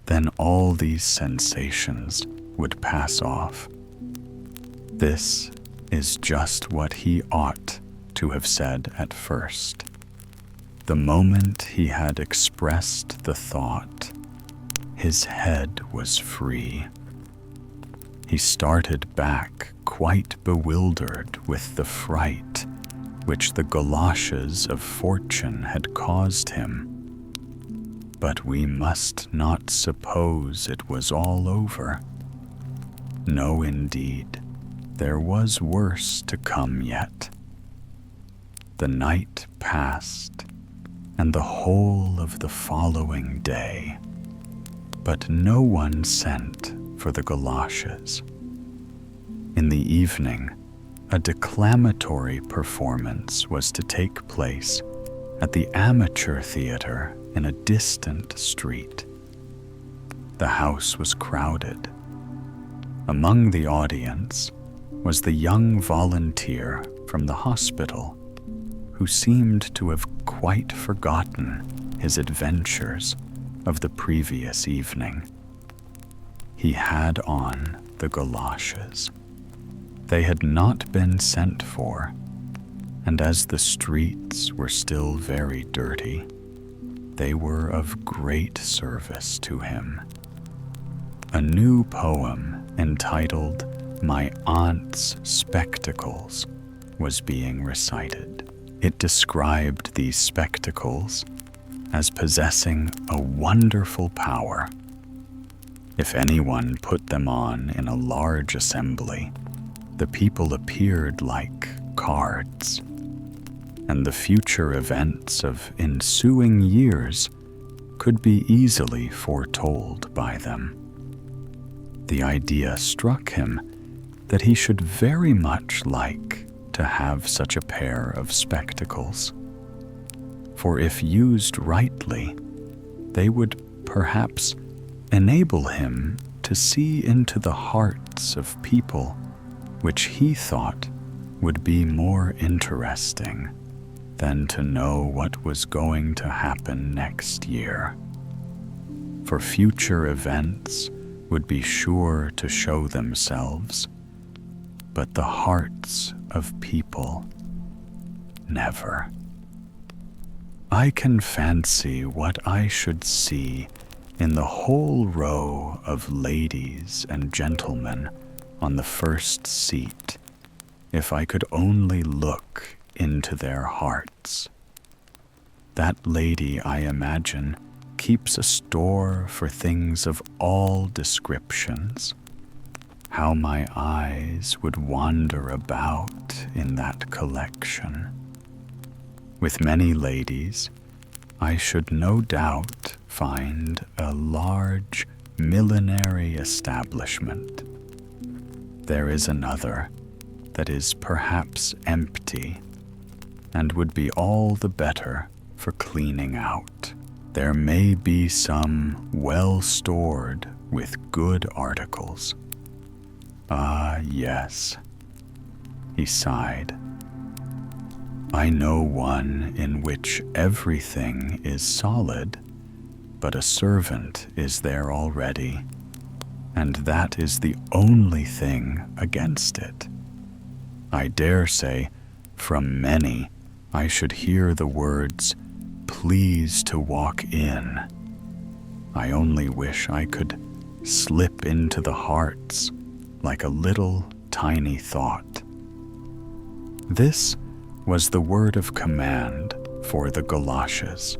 Speaker 1: Then all these sensations would pass off." This is just what he ought to have said at first. The moment he had expressed the thought, his head was free. He started back quite bewildered with the fright which the goloshes of fortune had caused him. But we must not suppose it was all over. No, indeed, there was worse to come yet. The night passed, and the whole of the following day, but no one sent for the goloshes. In the evening, a declamatory performance was to take place at the amateur theater in a distant street. The house was crowded. Among the audience was the young volunteer from the hospital, who seemed to have quite forgotten his adventures of the previous evening. He had on the goloshes. They had not been sent for, and as the streets were still very dirty, they were of great service to him. A new poem entitled "My Aunt's Spectacles" was being recited. It described these spectacles as possessing a wonderful power. If anyone put them on in a large assembly, the people appeared like cards, and the future events of ensuing years could be easily foretold by them. The idea struck him that he should very much like to have such a pair of spectacles, for if used rightly, they would perhaps enable him to see into the hearts of people, which he thought would be more interesting than to know what was going to happen next year. For future events would be sure to show themselves, but the hearts of people never. I can fancy what I should see in the whole row of ladies and gentlemen on the first seat, if I could only look into their hearts. That lady, I imagine, keeps a store for things of all descriptions. How my eyes would wander about in that collection. With many ladies, I should no doubt find a large millinery establishment. There is another that is perhaps empty and would be all the better for cleaning out. There may be some well stored with good articles. Ah, yes, he sighed. I know one in which everything is solid, but a servant is there already, and that is the only thing against it. I dare say, from many, I should hear the words, "Please to walk in." I only wish I could slip into the hearts like a little tiny thought. This was the word of command for the goloshes.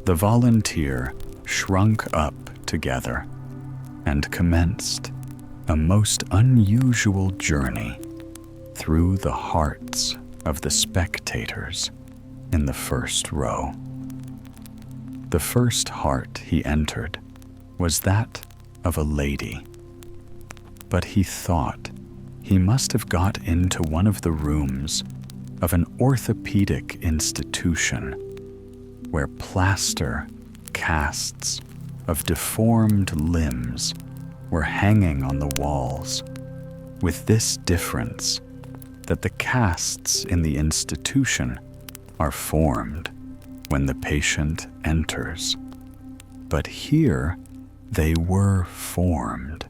Speaker 1: The volunteer shrunk up together and commenced a most unusual journey through the hearts of the spectators in the first row. The first heart he entered was that of a lady, but he thought he must have got into one of the rooms of an orthopedic institution where plaster casts of deformed limbs were hanging on the walls, with this difference that the casts in the institution are formed when the patient enters, but here they were formed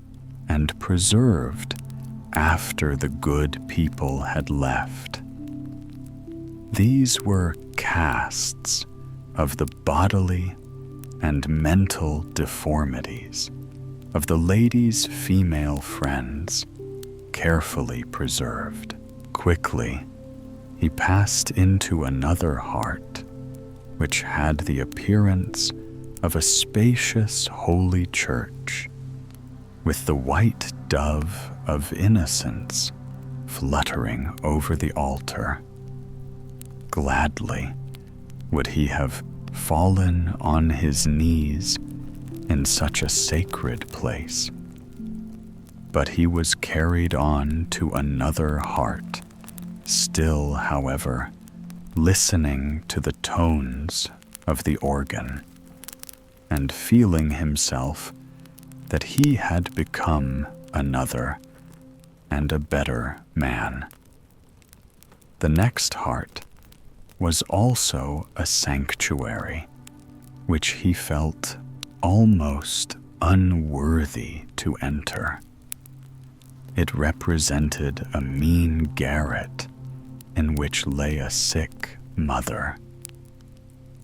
Speaker 1: and preserved after the good people had left. These were casts of the bodily and mental deformities of the lady's female friends, carefully preserved. Quickly, he passed into another heart, which had the appearance of a spacious holy church, with the white dove of innocence fluttering over the altar. Gladly would he have fallen on his knees in such a sacred place, but he was carried on to another heart, still, however, listening to the tones of the organ, and feeling himself that he had become another and a better man. The next heart was also a sanctuary, which he felt almost unworthy to enter. It represented a mean garret in which lay a sick mother,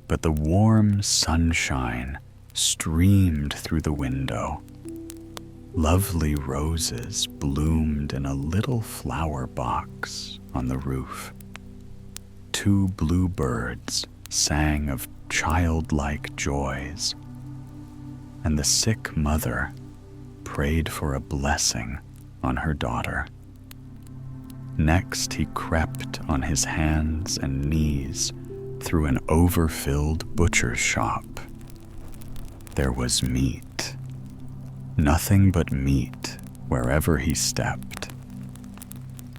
Speaker 1: but the warm sunshine streamed through the window. Lovely roses bloomed in a little flower box on the roof. 2 blue birds sang of childlike joys, and the sick mother prayed for a blessing on her daughter. Next, he crept on his hands and knees through an overfilled butcher's shop. There was meat, nothing but meat wherever he stepped.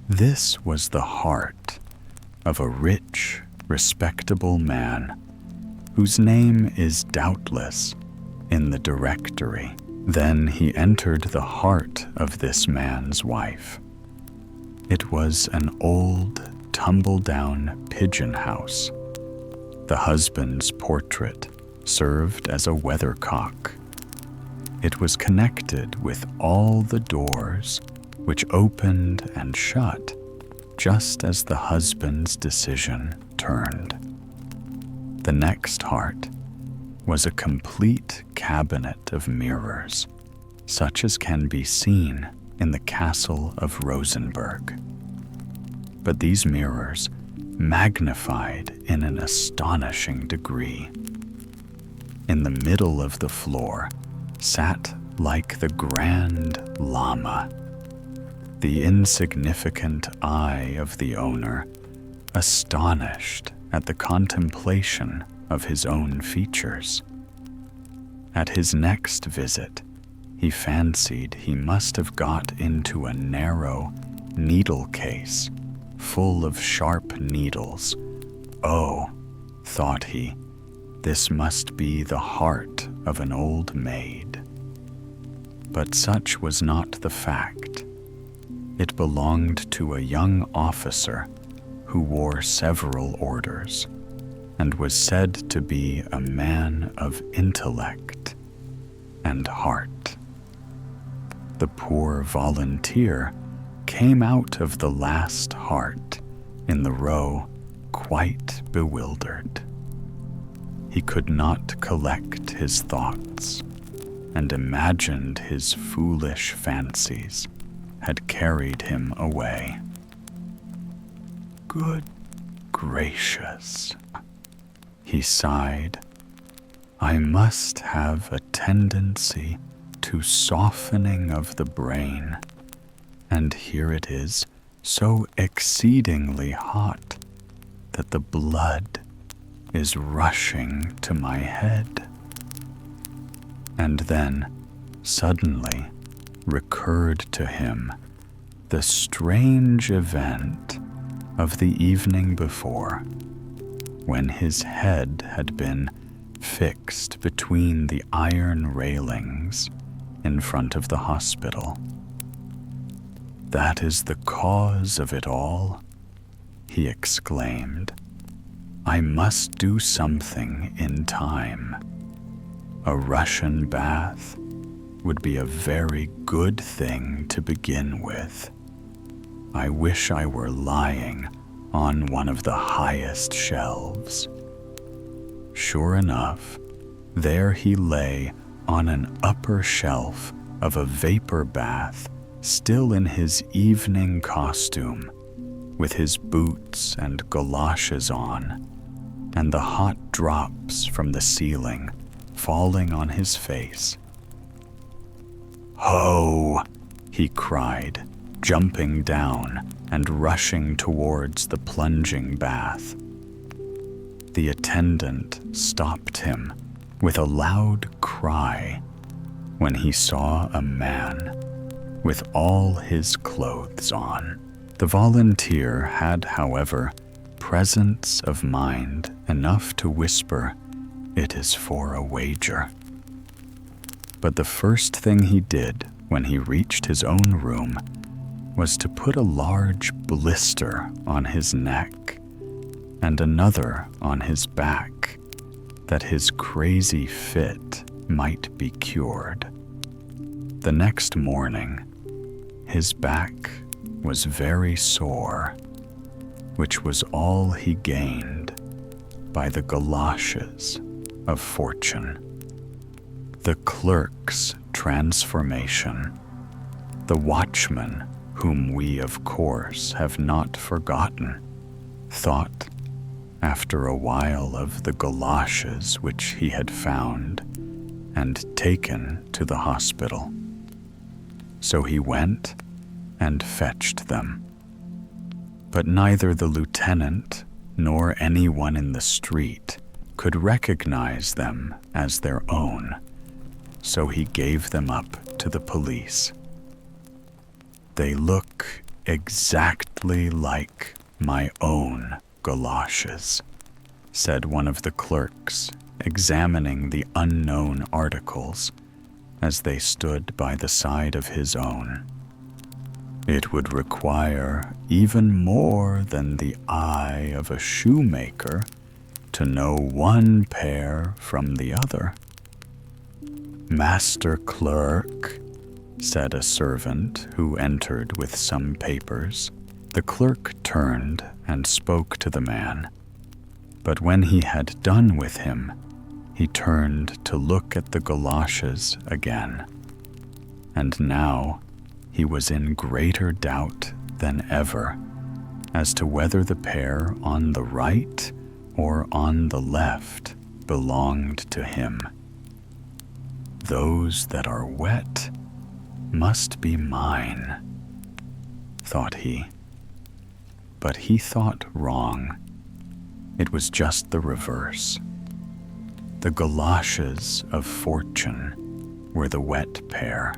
Speaker 1: This was the heart of a rich, respectable man, whose name is doubtless in the directory. Then he entered the heart of this man's wife. It was an old, tumble-down pigeon house. The husband's portrait served as a weathercock. It was connected with all the doors, which opened and shut just as the husband's decision turned. The next heart was a complete cabinet of mirrors, such as can be seen in the castle of Rosenberg. But these mirrors magnified in an astonishing degree. In the middle of the floor sat like the Grand Lama, the insignificant eye of the owner, astonished at the contemplation of his own features. At his next visit, he fancied he must have got into a narrow needle case full of sharp needles. Oh, thought he, this must be the heart of an old maid. But such was not the fact. It belonged to a young officer who wore several orders and was said to be a man of intellect and heart. The poor volunteer came out of the last heart in the row quite bewildered. He could not collect his thoughts and imagined his foolish fancies had carried him away. Good gracious, he sighed. I must have a tendency to softening of the brain, and here it is so exceedingly hot that the blood is rushing to my head. And then, suddenly, recurred to him the strange event of the evening before, when his head had been fixed between the iron railings in front of the hospital. "That is the cause of it all," he exclaimed. "I must do something in time. A Russian bath would be a very good thing to begin with. I wish I were lying on one of the highest shelves." Sure enough, there he lay on an upper shelf of a vapor bath, still in his evening costume, with his boots and goloshes on, and the hot drops from the ceiling falling on his face. "Ho!" he cried, jumping down and rushing towards the plunging bath. The attendant stopped him with a loud cry when he saw a man with all his clothes on. The volunteer had, however, presence of mind enough to whisper, "It is for a wager." But the first thing he did when he reached his own room was to put a large blister on his neck and another on his back, that his crazy fit might be cured. The next morning, his back was very sore, which was all he gained by the galoshes of fortune. The clerk's transformation, the watchman, whom we of course have not forgotten, thought, after a while, of the galoshes which he had found and taken to the hospital. So he went and fetched them. But neither the lieutenant nor anyone in the street could recognize them as their own, so he gave them up to the police. "They look exactly like my own goloshes," said one of the clerks, examining the unknown articles as they stood by the side of his own. "It would require even more than the eye of a shoemaker to know one pair from the other." "Master Clerk," said a servant who entered with some papers. The clerk turned and spoke to the man, but when he had done with him, he turned to look at the galoshes again, and now he was in greater doubt than ever as to whether the pair on the right or on the left belonged to him. "Those that are wet must be mine," thought he. But he thought wrong. It was just the reverse. The galoshes of fortune were the wet pair.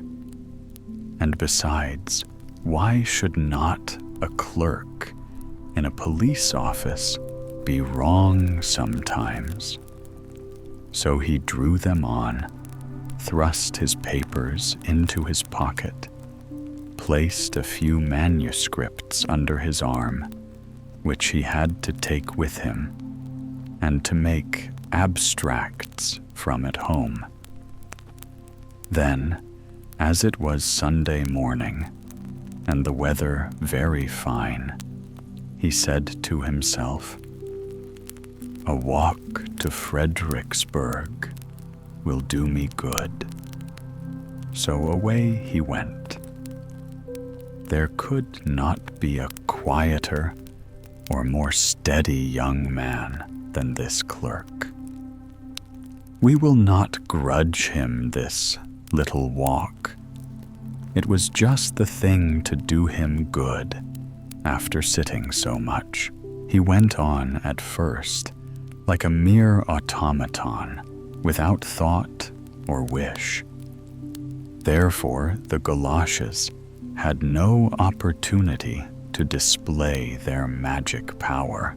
Speaker 1: And besides, why should not a clerk in a police office be wrong sometimes? So he drew them on, thrust his papers into his pocket, placed a few manuscripts under his arm, which he had to take with him, and to make abstracts from at home. Then, as it was Sunday morning, and the weather very fine, he said to himself, "A walk to Fredericksburg will do me good." So away he went. There could not be a quieter or more steady young man than this clerk. We will not grudge him this little walk. It was just the thing to do him good after sitting so much. He went on at first like a mere automaton, without thought or wish. Therefore, the Galoshes had no opportunity to display their magic power.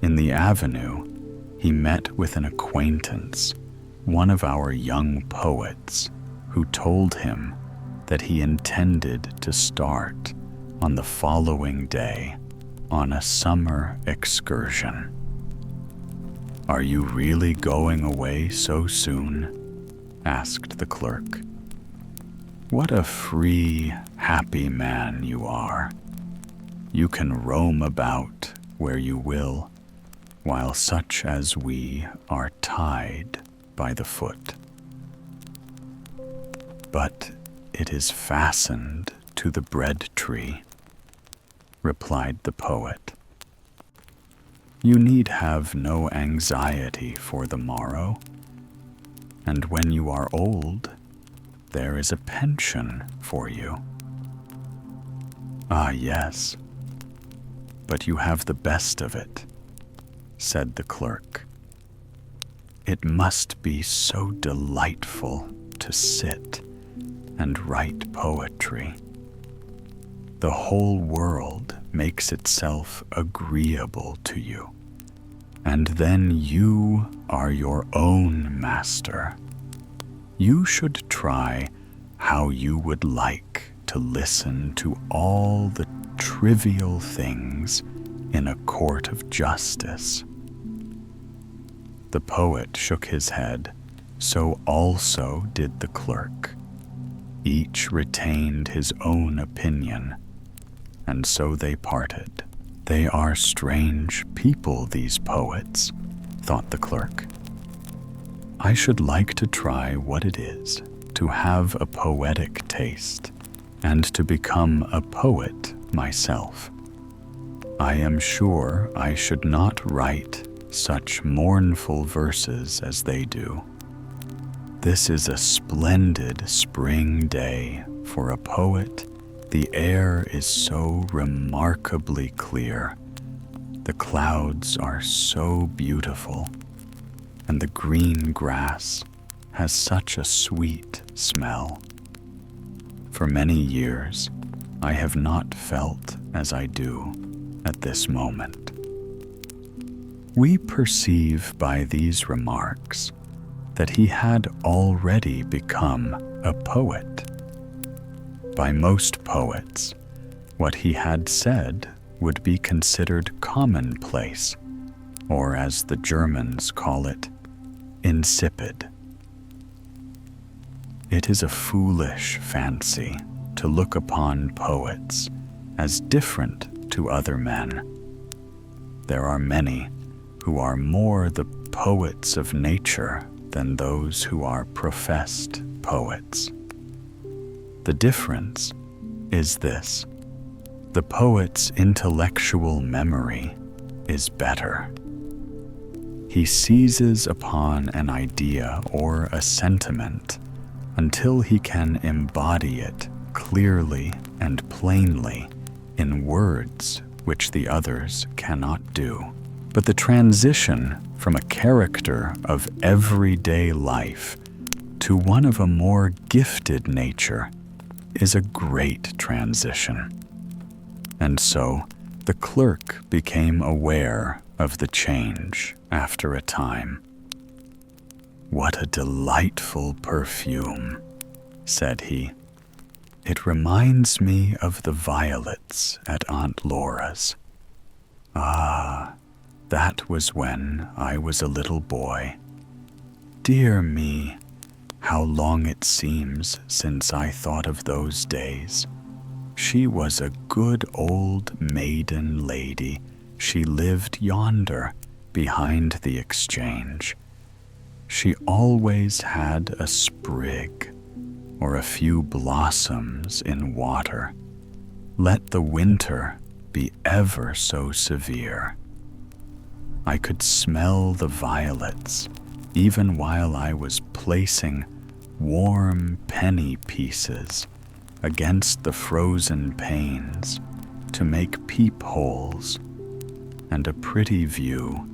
Speaker 1: In the avenue, he met with an acquaintance, one of our young poets, who told him that he intended to start on the following day on a summer excursion. "Are you really going away so soon?" asked the clerk. "What a free, happy man you are. You can roam about where you will, while such as we are tied by the foot." "But it is fastened to the bread tree," replied the poet. "You need have no anxiety for the morrow, and when you are old, there is a pension for you." "Ah, yes, but you have the best of it," said the clerk. "It must be so delightful to sit and write poetry. The whole world makes itself agreeable to you, and then you are your own master. You should try how you would like to listen to all the trivial things in a court of justice." The poet shook his head, so also did the clerk. Each retained his own opinion, and so they parted. "They are strange people, these poets," thought the clerk. "I should like to try what it is to have a poetic taste and to become a poet myself. I am sure I should not write such mournful verses as they do. This is a splendid spring day for a poet. The air is so remarkably clear. The clouds are so beautiful, and the green grass has such a sweet smell. For many years, I have not felt as I do at this moment." We perceive by these remarks that he had already become a poet. By most poets, what he had said would be considered commonplace, or as the Germans call it, insipid. It is a foolish fancy to look upon poets as different to other men. There are many who are more the poets of nature than those who are professed poets. The difference is this: the poet's intellectual memory is better. He seizes upon an idea or a sentiment until he can embody it clearly and plainly in words which the others cannot do. But the transition from a character of everyday life to one of a more gifted nature is a great transition. And so the clerk became aware of the change after a time. "What a delightful perfume," said he. "It reminds me of the violets at Aunt Laura's. Ah, that was when I was a little boy. Dear me, how long it seems since I thought of those days. She was a good old maiden lady. She lived yonder, behind the exchange. She always had a sprig or a few blossoms in water. Let the winter be ever so severe. I could smell the violets even while I was placing warm penny pieces against the frozen panes to make peepholes, and a pretty view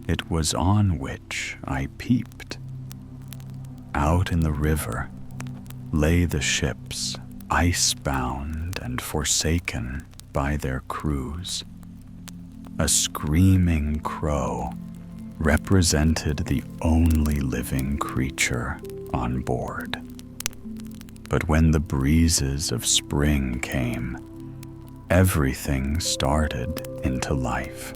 Speaker 1: it was on which I peeped. out in the river lay the ships, ice-bound and forsaken by their crews. A screaming crow represented the only living creature on board. But when the breezes of spring came, everything started into life.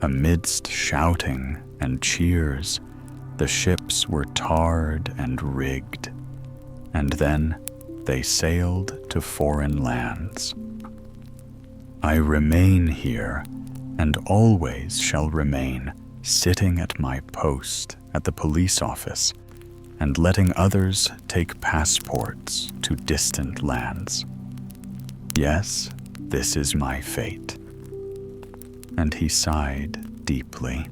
Speaker 1: Amidst shouting and cheers, the ships were tarred and rigged, and then they sailed to foreign lands. I remain here, and always shall remain, sitting at my post at the police office and letting others take passports to distant lands. Yes, this is my fate. And he sighed deeply.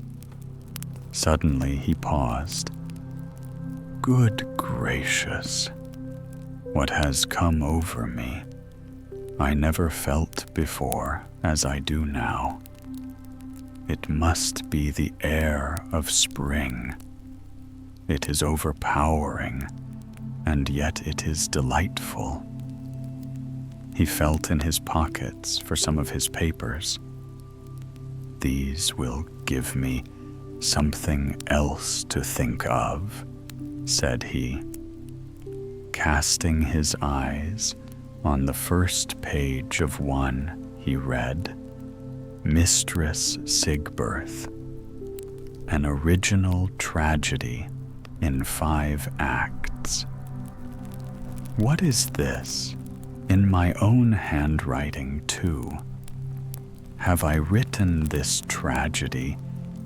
Speaker 1: Suddenly he paused. Good gracious, what has come over me? I never felt before as I do now. It must be the air of spring. It is overpowering, and yet it is delightful. He felt in his pockets for some of his papers. These will give me something else to think of, said he, casting his eyes on the first page of one he read, Mistress Sigbirth, an original tragedy in 5 acts. What is this? In my own handwriting, too. Have I written this tragedy?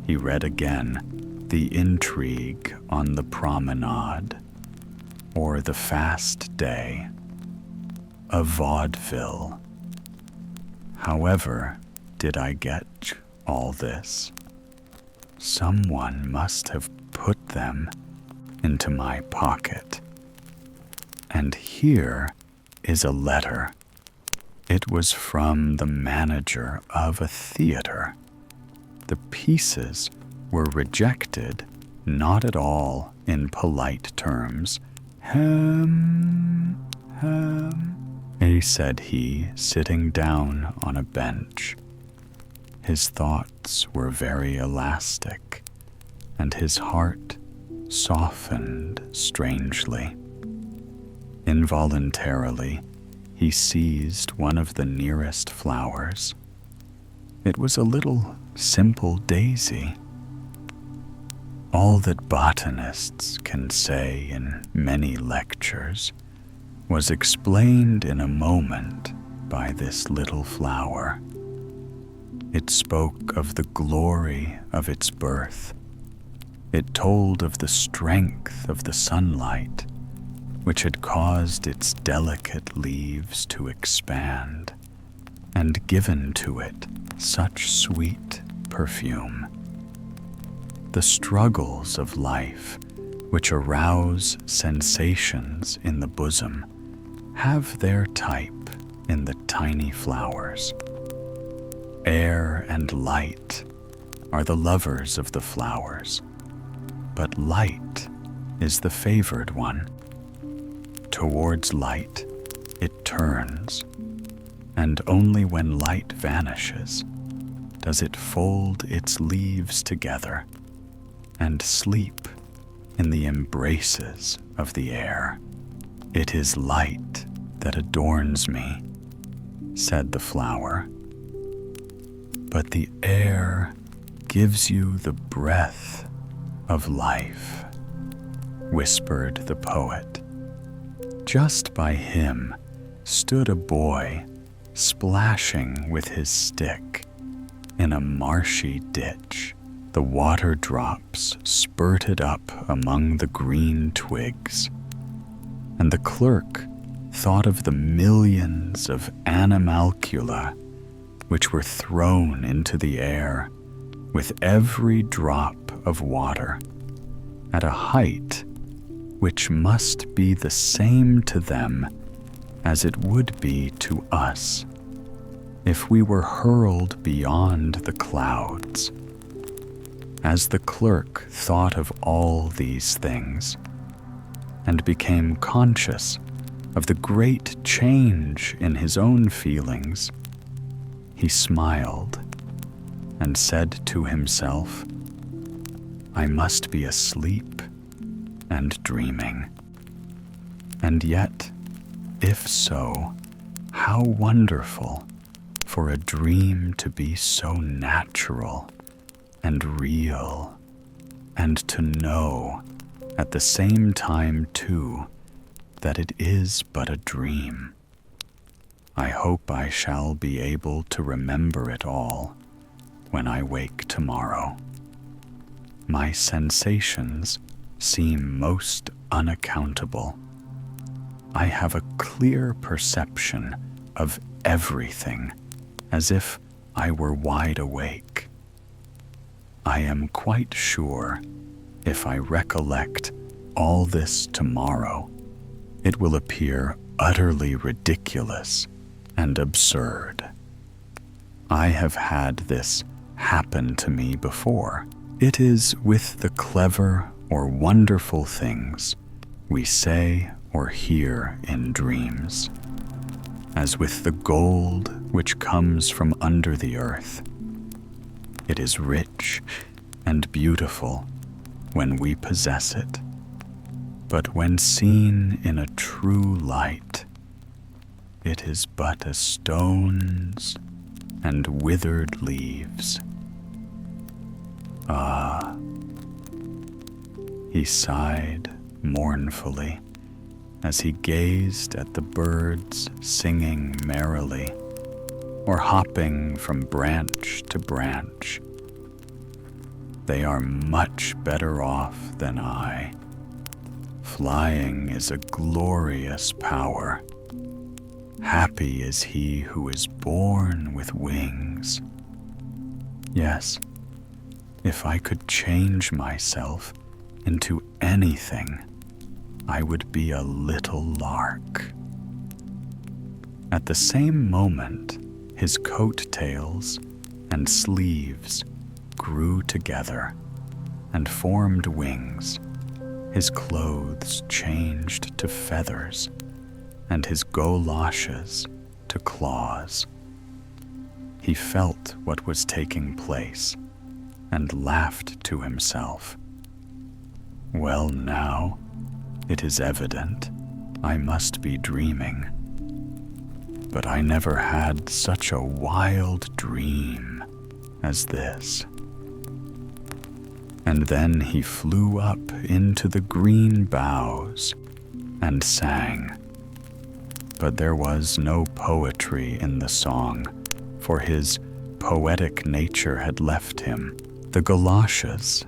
Speaker 1: He read again, The Intrigue on the Promenade, or The Fast Day, a vaudeville. However did I get all this? Someone must have put them into my pocket. And here is a letter. It was from the manager of a theater. The pieces were rejected, not at all in polite terms. Said he, sitting down on a bench. His thoughts were very elastic, and his heart softened strangely. Involuntarily, he seized one of the nearest flowers. It was a little simple daisy. All that botanists can say in many lectures was explained in a moment by this little flower. It spoke of the glory of its birth. It told of the strength of the sunlight, which had caused its delicate leaves to expand and given to it such sweet perfume. The struggles of life, which arouse sensations in the bosom, have their type in the tiny flowers. Air and light are the lovers of the flowers, but light is the favored one. Towards light it turns, and only when light vanishes does it fold its leaves together and sleep in the embraces of the air. It is light that adorns me, said the flower. But the air gives you the breath of life, whispered the poet. Just by him stood a boy splashing with his stick in a marshy ditch. The water drops spurted up among the green twigs, and the clerk thought of the millions of animalcula which were thrown into the air with every drop of water at a height which must be the same to them as it would be to us if we were hurled beyond the clouds. As the clerk thought of all these things, and became conscious of the great change in his own feelings, he smiled and said to himself, "I must be asleep and dreaming. And yet, if so, how wonderful for a dream to be so natural and real, and to know at the same time, too, that it is but a dream. I hope I shall be able to remember it all when I wake tomorrow. My sensations seem most unaccountable. I have a clear perception of everything, as if I were wide awake. I am quite sure if I recollect all this tomorrow, it will appear utterly ridiculous and absurd. I have had this happen to me before. It is with the clever or wonderful things we say or hear in dreams, as with the gold which comes from under the earth. It is rich and beautiful when we possess it, but when seen in a true light, it is but as stones and withered leaves. Ah," he sighed mournfully as he gazed at the birds singing merrily or hopping from branch to branch. "They are much better off than I. Flying is a glorious power. Happy is he who is born with wings. Yes, if I could change myself into anything, I would be a little lark." At the same moment, his coat tails and sleeves grew together and formed wings. His clothes changed to feathers, and his goloshes to claws. He felt what was taking place and laughed to himself. "Well, now, it is evident I must be dreaming. But I never had such a wild dream as this." And then he flew up into the green boughs and sang. But there was no poetry in the song, for his poetic nature had left him. The galoshes,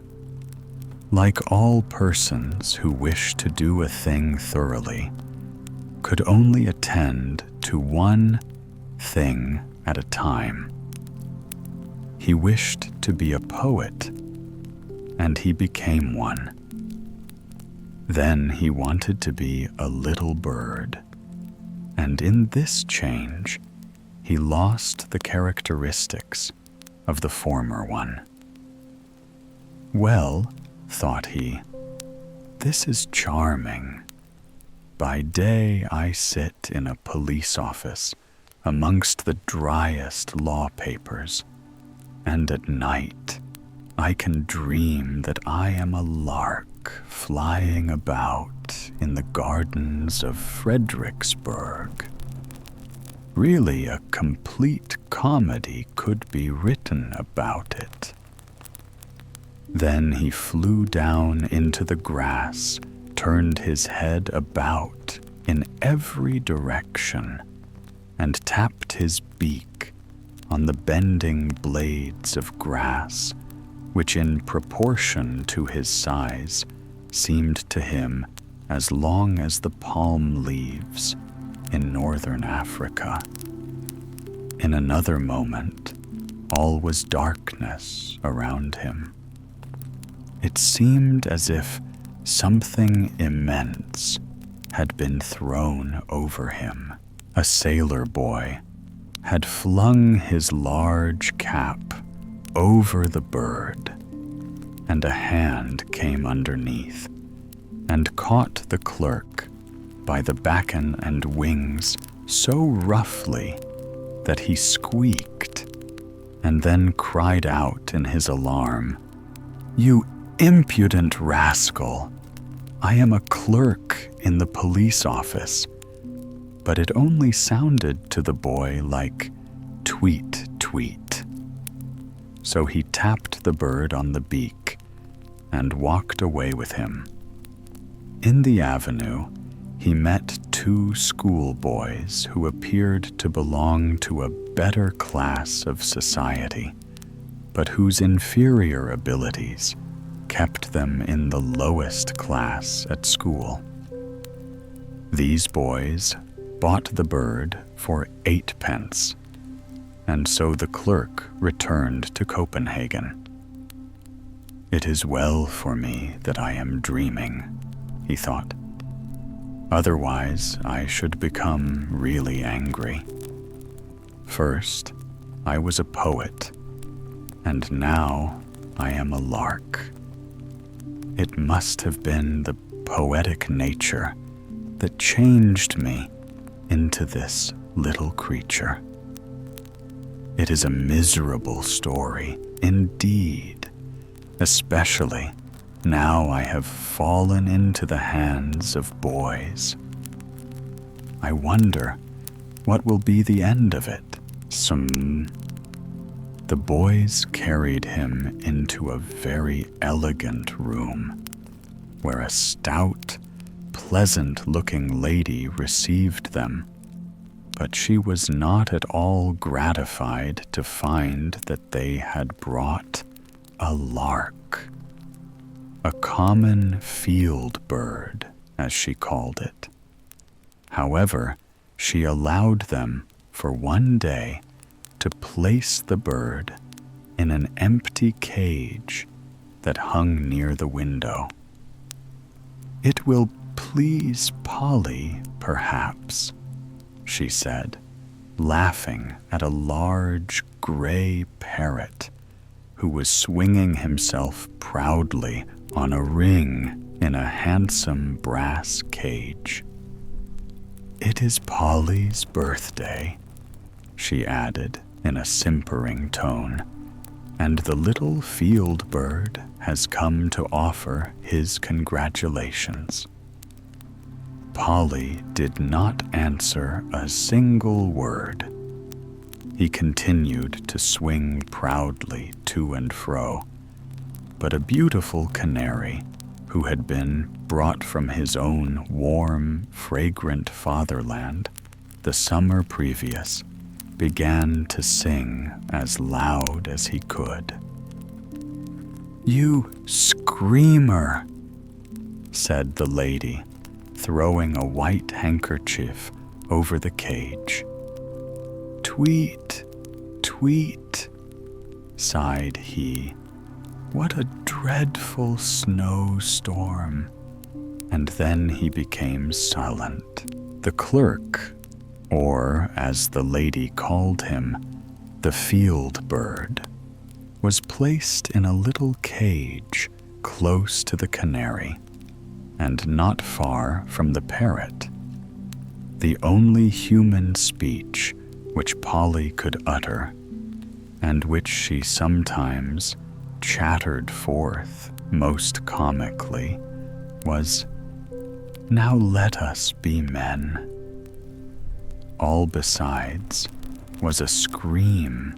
Speaker 1: like all persons who wish to do a thing thoroughly, could only attend to one thing at a time. He wished to be a poet, and he became one. Then he wanted to be a little bird, and in this change, he lost the characteristics of the former one. "Well," thought he, "this is charming. By day I sit in a police office amongst the driest law papers, and at night I can dream that I am a lark flying about in the gardens of Fredericksburg. Really, a complete comedy could be written about it." Then he flew down into the grass, turned his head about in every direction, and tapped his beak on the bending blades of grass, which in proportion to his size seemed to him as long as the palm leaves in northern Africa. In another moment, all was darkness around him. It seemed as if something immense had been thrown over him. A sailor boy had flung his large cap over the bird, and a hand came underneath and caught the clerk by the backen and wings so roughly that he squeaked, and then cried out in his alarm, "You impudent rascal! I am a clerk in the police office." But it only sounded to the boy like tweet, tweet. So he tapped the bird on the beak and walked away with him. In the avenue, he met two schoolboys who appeared to belong to a better class of society, but whose inferior abilities kept them in the lowest class at school. These boys bought the bird for 8 pence, and so the clerk returned to Copenhagen. "It is well for me that I am dreaming," he thought. "Otherwise, I should become really angry. First, I was a poet, and now I am a lark. It must have been the poetic nature that changed me into this little creature. It is a miserable story, indeed, especially now I have fallen into the hands of boys. I wonder what will be the end of it." The boys carried him into a very elegant room, where a stout, pleasant-looking lady received them, but she was not at all gratified to find that they had brought a lark, a common field bird, as she called it. However, she allowed them for one day to place the bird in an empty cage that hung near the window. "It will please Polly, perhaps," she said, laughing at a large gray parrot who was swinging himself proudly on a ring in a handsome brass cage. "It is Polly's birthday," she added in a simpering tone, "and the little field bird has come to offer his congratulations." Polly did not answer a single word. He continued to swing proudly to and fro, but a beautiful canary, who had been brought from his own warm, fragrant fatherland the summer previous, began to sing as loud as he could. "You screamer," said the lady, throwing a white handkerchief over the cage. "Tweet, tweet," sighed he. "What a dreadful snowstorm." And then he became silent. The clerk, or as the lady called him, the field bird, was placed in a little cage close to the canary, and not far from the parrot. The only human speech which Polly could utter, and which she sometimes chattered forth most comically, was, "Now let us be men." All besides was a scream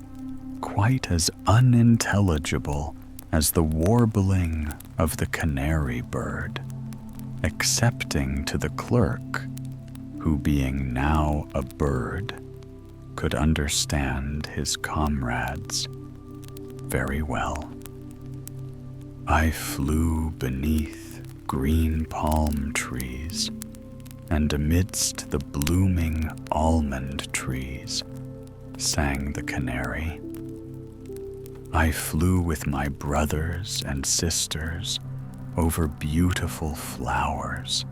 Speaker 1: quite as unintelligible as the warbling of the canary bird, excepting to the clerk, who, being now a bird, could understand his comrades very well. "I flew beneath green palm trees and amidst the blooming almond trees," sang the canary. "I flew with my brothers and sisters over beautiful flowers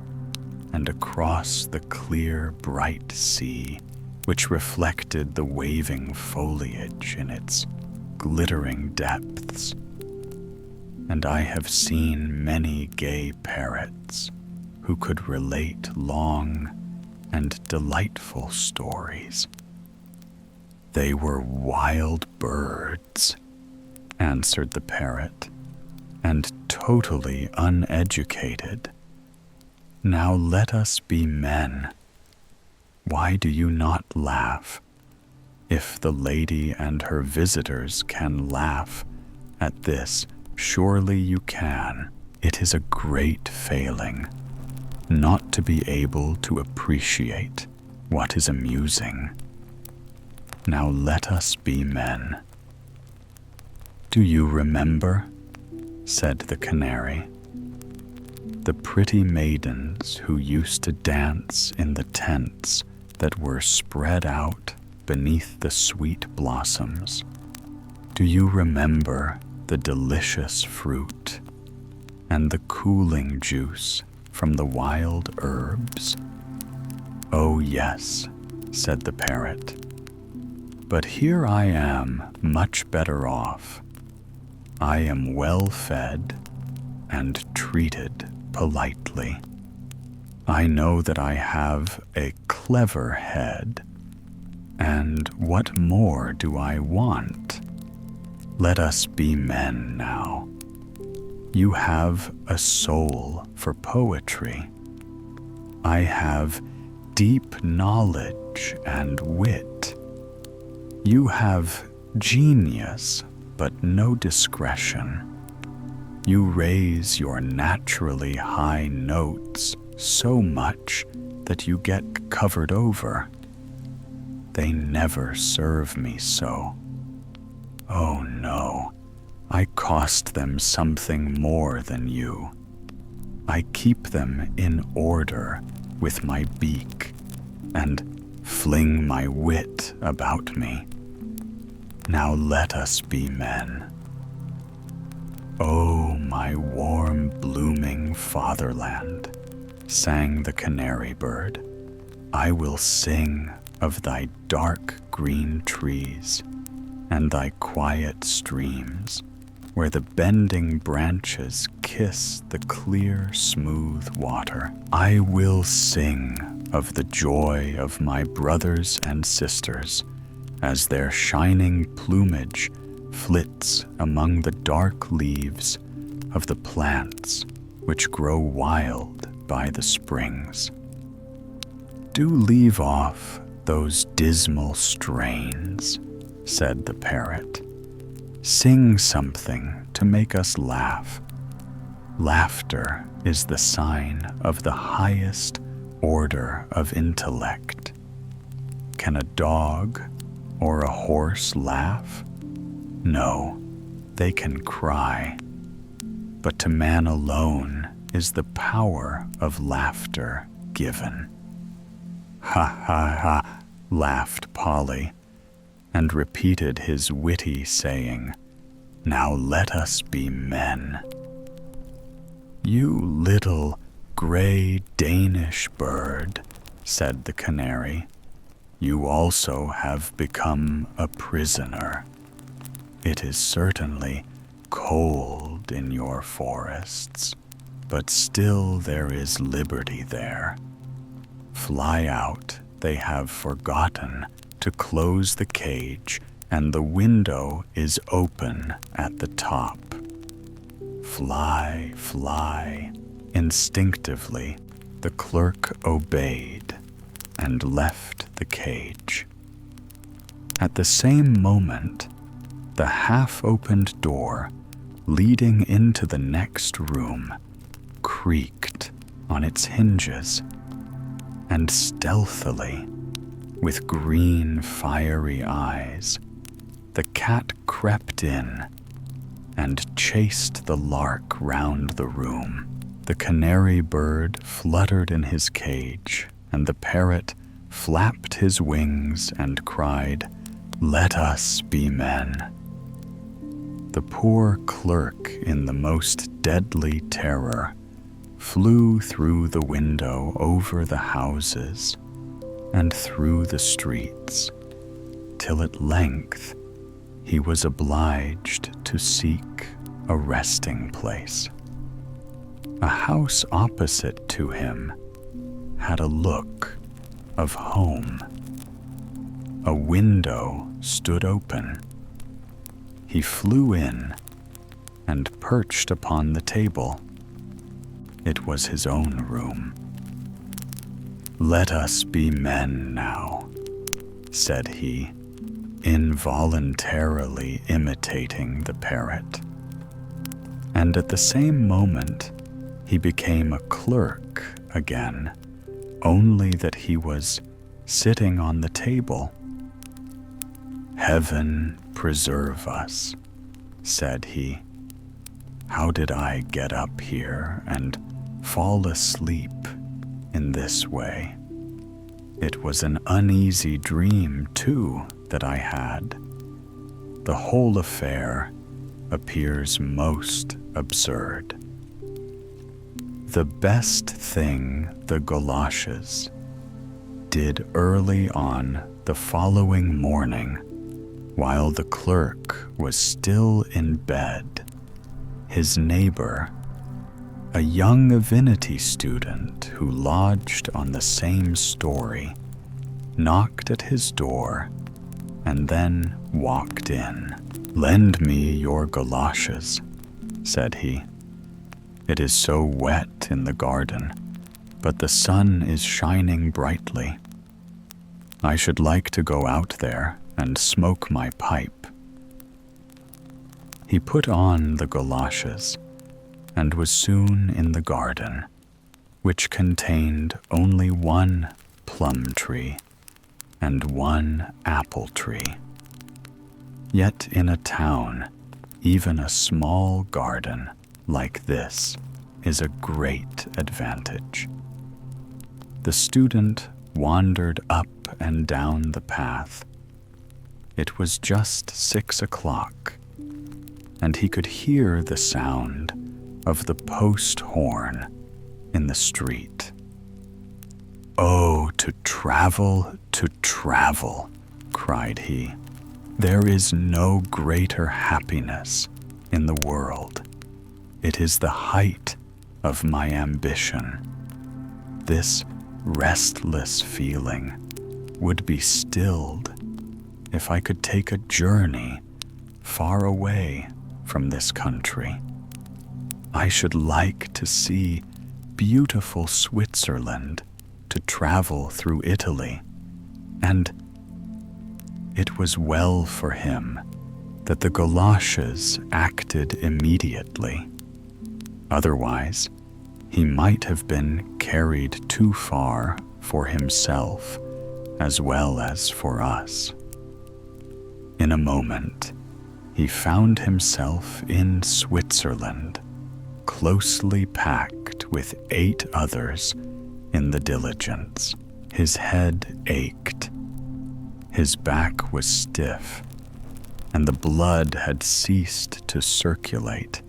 Speaker 1: and across the clear, bright sea, which reflected the waving foliage in its glittering depths. And I have seen many gay parrots who could relate long and delightful stories. They were wild birds, answered the parrot, and totally uneducated. Now let us be men. Why do you not laugh? If the lady and her visitors can laugh at this, surely you can. It is a great failing not to be able to appreciate what is amusing. Now let us be men. Do you remember, said the canary, the pretty maidens who used to dance in the tents that were spread out beneath the sweet blossoms? Do you remember the delicious fruit and the cooling juice from the wild herbs? Oh yes, said the parrot. But here I am much better off. I am well fed and treated politely. I know that I have a clever head, and what more do I want? Let us be men now. You have a soul for poetry. I have deep knowledge and wit. You have genius, but no discretion. You raise your naturally high notes so much that you get covered over. They never serve me so. Oh no, I cost them something more than you. I keep them in order with my beak and fling my wit about me. Now let us be men. Oh, my warm, blooming fatherland, sang the canary bird, I will sing of thy dark green trees and thy quiet streams, where the bending branches kiss the clear, smooth water. I will sing of the joy of my brothers and sisters as their shining plumage flits among the dark leaves of the plants which grow wild by the springs. Do leave off those dismal strains, said the parrot. Sing something to make us laugh. Laughter is the sign of the highest order of intellect. Can a dog or a horse laugh? No, they can cry. But to man alone is the power of laughter given. Ha ha ha, laughed Polly, and repeated his witty saying, Now let us be men. You little gray Danish bird, said the canary, you also have become a prisoner. It is certainly cold in your forests, but still there is liberty there. Fly out, they have forgotten to close the cage, and the window is open at the top. Fly, fly. Instinctively, the clerk obeyed and left the cage. At the same moment, the half-opened door leading into the next room creaked on its hinges, and stealthily, with green fiery eyes, the cat crept in and chased the lark round the room. The canary bird fluttered in his cage, and the parrot flapped his wings and cried, Let us be men. The poor clerk, in the most deadly terror, flew through the window over the houses and through the streets, till at length he was obliged to seek a resting place. A house opposite to him had a look of home. A window stood open. He flew in and perched upon the table. It was his own room. "Let us be men now," said he, involuntarily imitating the parrot. And at the same moment, he became a clerk again, only that he was sitting on the table. "Heaven preserve us," said he. "How did I get up here and fall asleep in this way? It was an uneasy dream, too, that I had. The whole affair appears most absurd." The best thing the Galoshes did early on the following morning, while the clerk was still in bed, his neighbor, a young divinity student who lodged on the same story, knocked at his door and then walked in. "Lend me your goloshes," said he. "It is so wet in the garden, but the sun is shining brightly. I should like to go out there and smoke my pipe." He put on the goloshes and was soon in the garden, which contained only one plum tree and one apple tree. Yet in a town, even a small garden like this is a great advantage. The student wandered up and down the path. It was just 6 o'clock, and he could hear the sound of the post horn in the street. "Oh, to travel, cried he. "There is no greater happiness in the world. It is the height of my ambition. This restless feeling would be stilled if I could take a journey far away from this country. I should like to see beautiful Switzerland, to travel through Italy, and it was well for him that the Galoshes acted immediately. Otherwise, he might have been carried too far for himself as well as for us. In a moment, he found himself in Switzerland, closely packed with 8 others in the diligence. His head ached, his back was stiff, and the blood had ceased to circulate,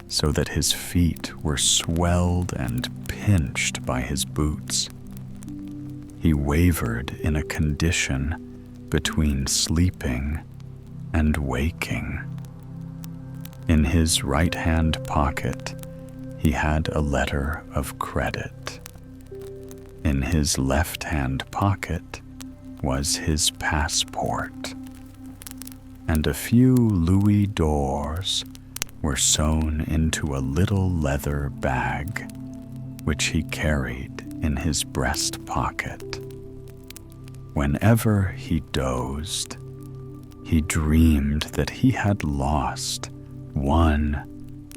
Speaker 1: so that his feet were swelled and pinched by his boots. He wavered in a condition between sleeping and waking. In his right-hand pocket, he had a letter of credit. In his left-hand pocket was his passport, and a few louis d'ors were sewn into a little leather bag, which he carried in his breast pocket. Whenever he dozed, he dreamed that he had lost one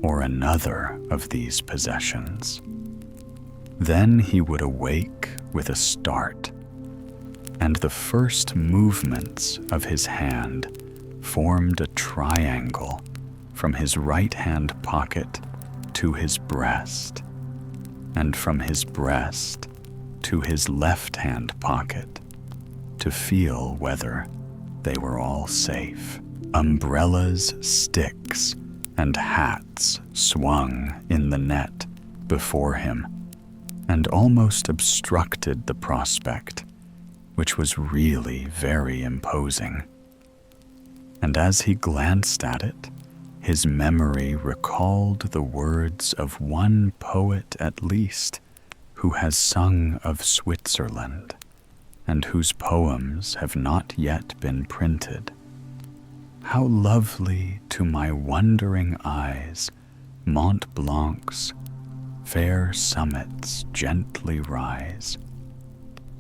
Speaker 1: or another of these possessions. Then he would awake with a start, and the first movements of his hand formed a triangle from his right-hand pocket to his breast, and from his breast to his left-hand pocket, to feel whether they were all safe. Umbrellas, sticks, and hats swung in the net before him, and almost obstructed the prospect, which was really very imposing. And as he glanced at it, his memory recalled the words of one poet at least who has sung of Switzerland, and whose poems have not yet been printed. How lovely to my wondering eyes Mont Blanc's fair summits gently rise.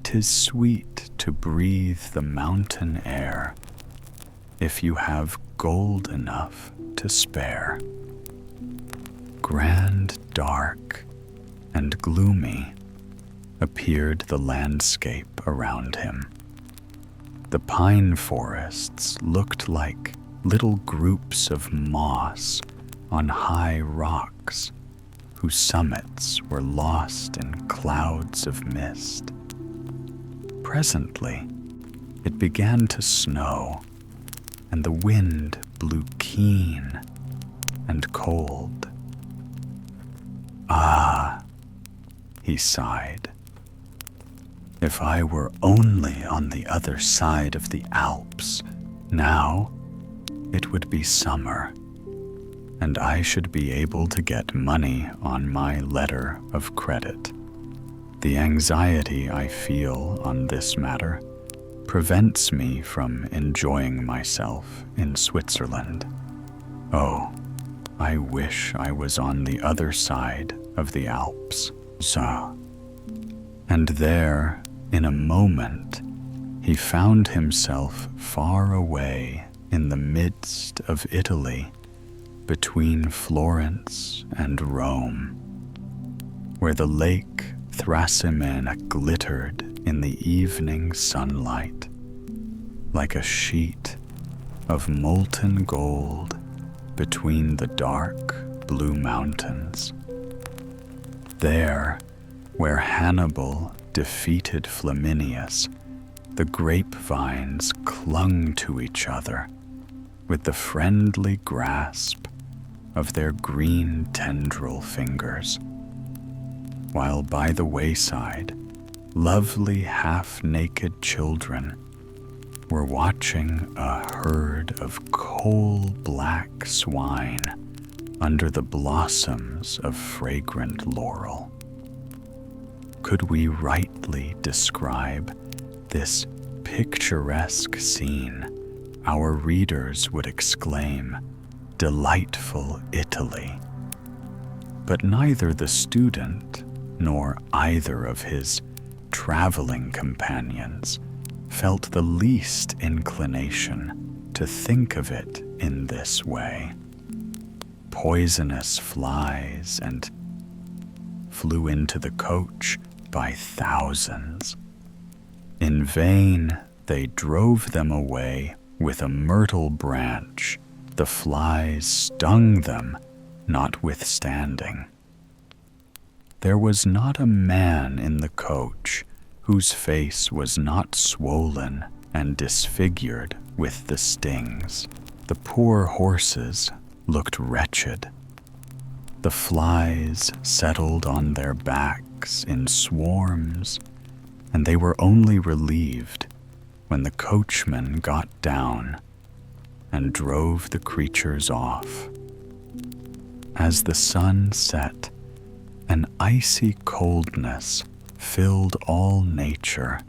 Speaker 1: 'Tis sweet to breathe the mountain air, if you have gold enough to spare. Grand, dark, and gloomy appeared the landscape around him. The pine forests looked like little groups of moss on high rocks, whose summits were lost in clouds of mist. Presently, it began to snow, and the wind blew keen and cold. Ah, he sighed. If I were only on the other side of the Alps, now it would be summer, and I should be able to get money on my letter of credit. The anxiety I feel on this matter prevents me from enjoying myself in Switzerland. Oh, I wish I was on the other side of the Alps. And there, in a moment, he found himself far away in the midst of Italy, between Florence and Rome, where the lake Trasimene glittered in the evening sunlight like a sheet of molten gold between the dark blue mountains. There, where Hannibal defeated Flaminius, the grapevines clung to each other with the friendly grasp of their green tendril fingers, while by the wayside, lovely half-naked children were watching a herd of coal-black swine under the blossoms of fragrant laurel. Could we rightly describe this picturesque scene, our readers would exclaim, "Delightful Italy." But neither the student nor either of his traveling companions felt the least inclination to think of it in this way. Poisonous flies and flew into the coach by thousands. In vain they drove them away with a myrtle branch. The flies stung them notwithstanding. There was not a man in the coach whose face was not swollen and disfigured with the stings. The poor horses looked wretched. The flies settled on their backs in swarms, and they were only relieved when the coachman got down and drove the creatures off. As the sun set, an icy coldness filled all nature,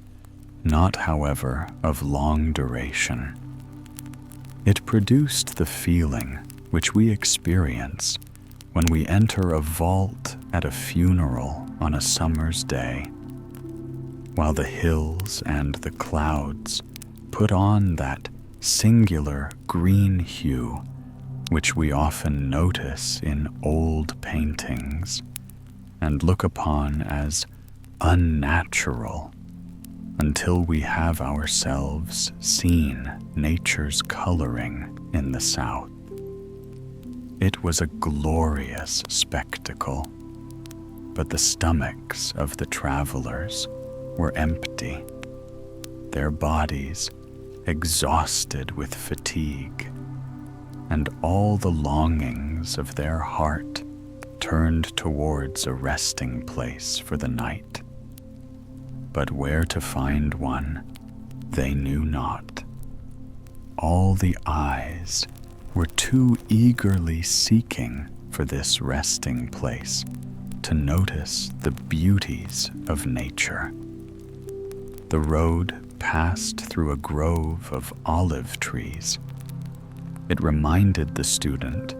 Speaker 1: not, however, of long duration. It produced the feeling which we experience when we enter a vault at a funeral on a summer's day, while the hills and the clouds put on that singular green hue which we often notice in old paintings and look upon as unnatural until we have ourselves seen nature's coloring in the south. It was a glorious spectacle, but the stomachs of the travelers were empty, their bodies exhausted with fatigue, and all the longings of their heart turned towards a resting place for the night. But where to find one, they knew not. All the eyes were too eagerly seeking for this resting place to notice the beauties of nature. The road passed through a grove of olive trees. It reminded the student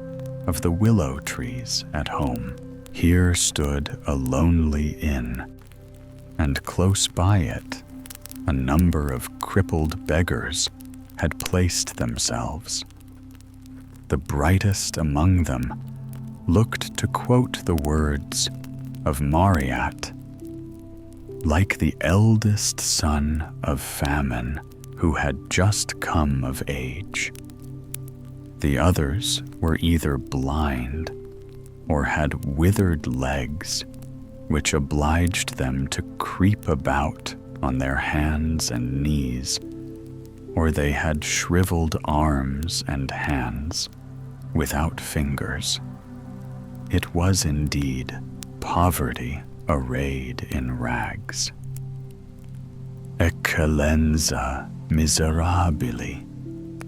Speaker 1: of the willow trees at home. Here stood a lonely inn, and close by it, a number of crippled beggars had placed themselves. The brightest among them looked to quote the words of Mariat, like the eldest son of famine who had just come of age. The others were either blind or had withered legs, which obliged them to creep about on their hands and knees, or they had shriveled arms and hands without fingers. It was indeed poverty arrayed in rags. Eccellenza miserabili,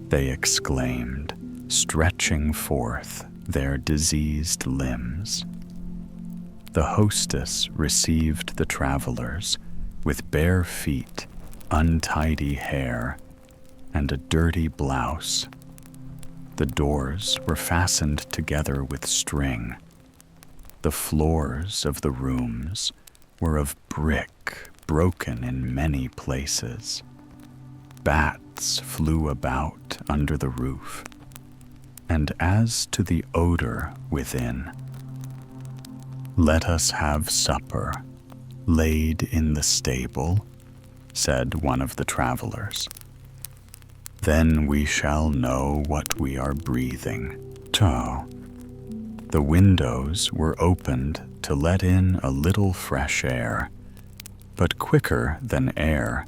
Speaker 1: they exclaimed, stretching forth their diseased limbs. The hostess received the travelers with bare feet, untidy hair, and a dirty blouse. The doors were fastened together with string. The floors of the rooms were of brick, broken in many places. Bats flew about under the roof. And as to the odor within, "Let us have supper, laid in the stable," said one of the travelers. "Then we shall know what we are breathing." The windows were opened to let in a little fresh air, but quicker than air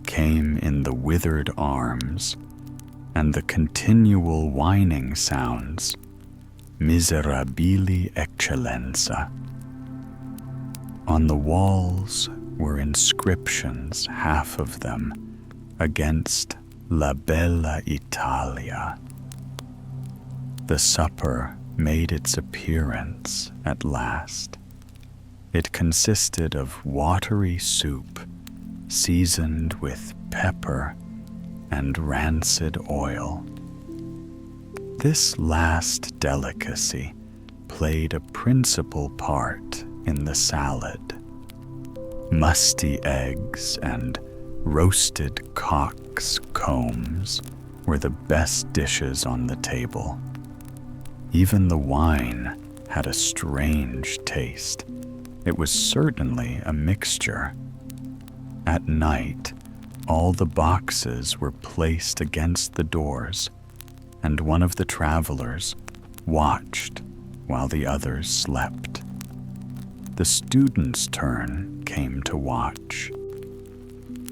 Speaker 1: came in the withered arms and the continual whining sounds, miserabili eccellenza. On the walls were inscriptions, half of them, against La Bella Italia. The supper made its appearance at last. It consisted of watery soup, seasoned with pepper and rancid oil. This last delicacy played a principal part in the salad. Musty eggs and roasted cock's combs were the best dishes on the table. Even the wine had a strange taste. It was certainly a mixture. At night, all the boxes were placed against the doors, and one of the travelers watched while the others slept. The student's turn came to watch.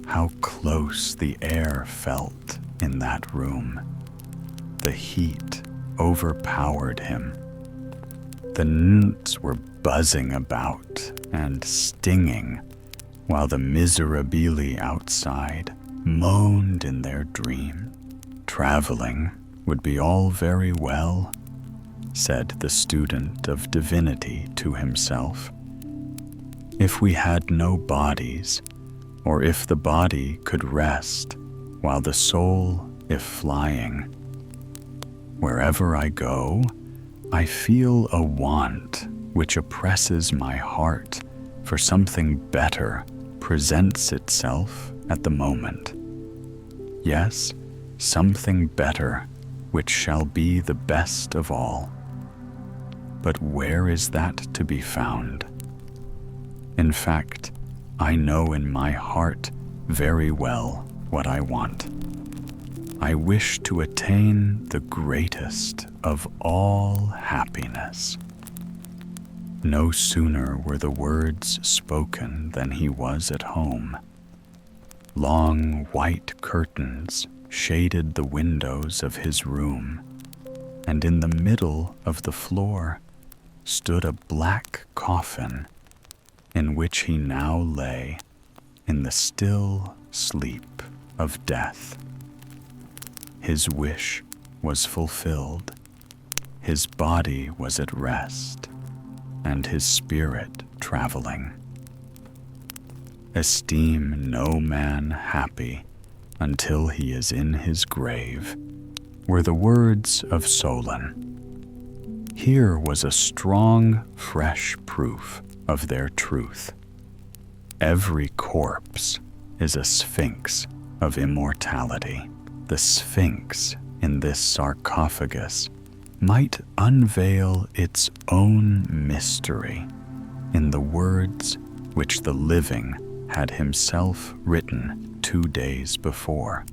Speaker 1: How close the air felt in that room. The heat overpowered him. The newts were buzzing about and stinging, while the miserabili outside moaned in their dream. Traveling would be all very well, said the student of divinity to himself, if we had no bodies, or if the body could rest while the soul, if flying. Wherever I go, I feel a want which oppresses my heart, for something better presents itself at the moment. Yes, something better which shall be the best of all. But where is that to be found? In fact, I know in my heart very well what I want. I wish to attain the greatest of all happiness. No sooner were the words spoken than he was at home. Long white curtains shaded the windows of his room, and in the middle of the floor stood a black coffin in which he now lay in the still sleep of death. His wish was fulfilled. his body was at rest, and his spirit traveling. Esteem no man happy until he is in his grave, were the words of Solon. Here was a strong, fresh proof of their truth. Every corpse is a sphinx of immortality. The sphinx in this sarcophagus might unveil its own mystery in the words which the living had himself written 2 days before.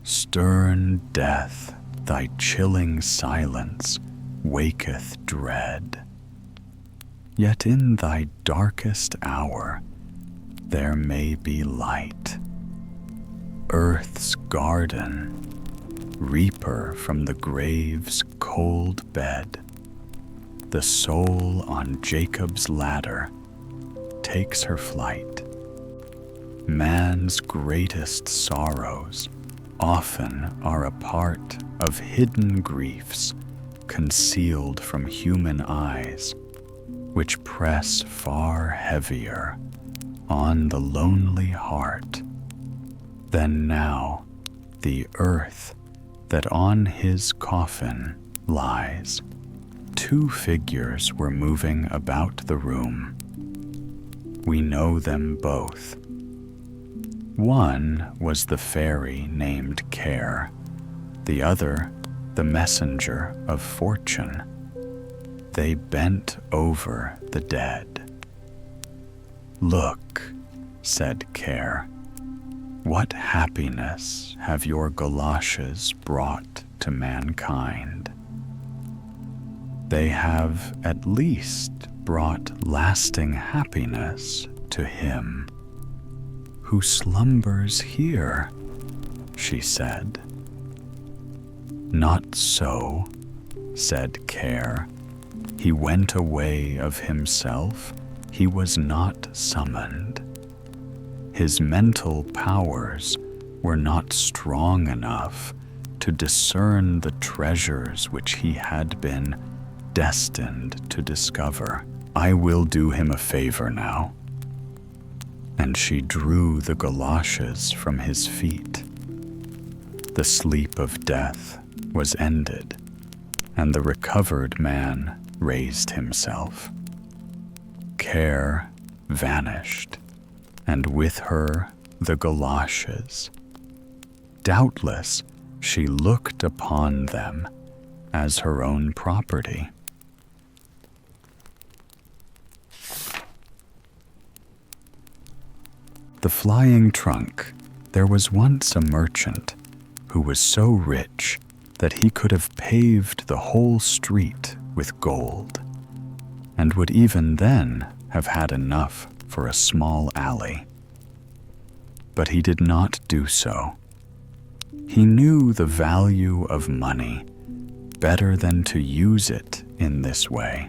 Speaker 1: Stern death, thy chilling silence waketh dread. Yet in thy darkest hour there may be light. Earth's garden, reaper from the grave's cold bed, the soul on Jacob's ladder takes her flight. Man's greatest sorrows often are a part of hidden griefs concealed from human eyes, which press far heavier on the lonely heart than now the earth that on his coffin lies. 2 figures were moving about the room. We know them both. One was the fairy named Care, the other the messenger of Fortune. They bent over the dead. Look, said Care, what happiness have your galoshes brought to mankind? They have at least brought lasting happiness to him who slumbers here, she said. Not so, said Care. He went away of himself, he was not summoned. His mental powers were not strong enough to discern the treasures which he had been destined to discover. I will do him a favor now. And she drew the galoshes from his feet. The sleep of death was ended, and the recovered man raised himself. Care vanished, and with her the galoshes. Doubtless she looked upon them as her own property. The flying trunk. There was once a merchant who was so rich that he could have paved the whole street with gold, and would even then have had enough for a small alley. But he did not do so. He knew the value of money better than to use it in this way.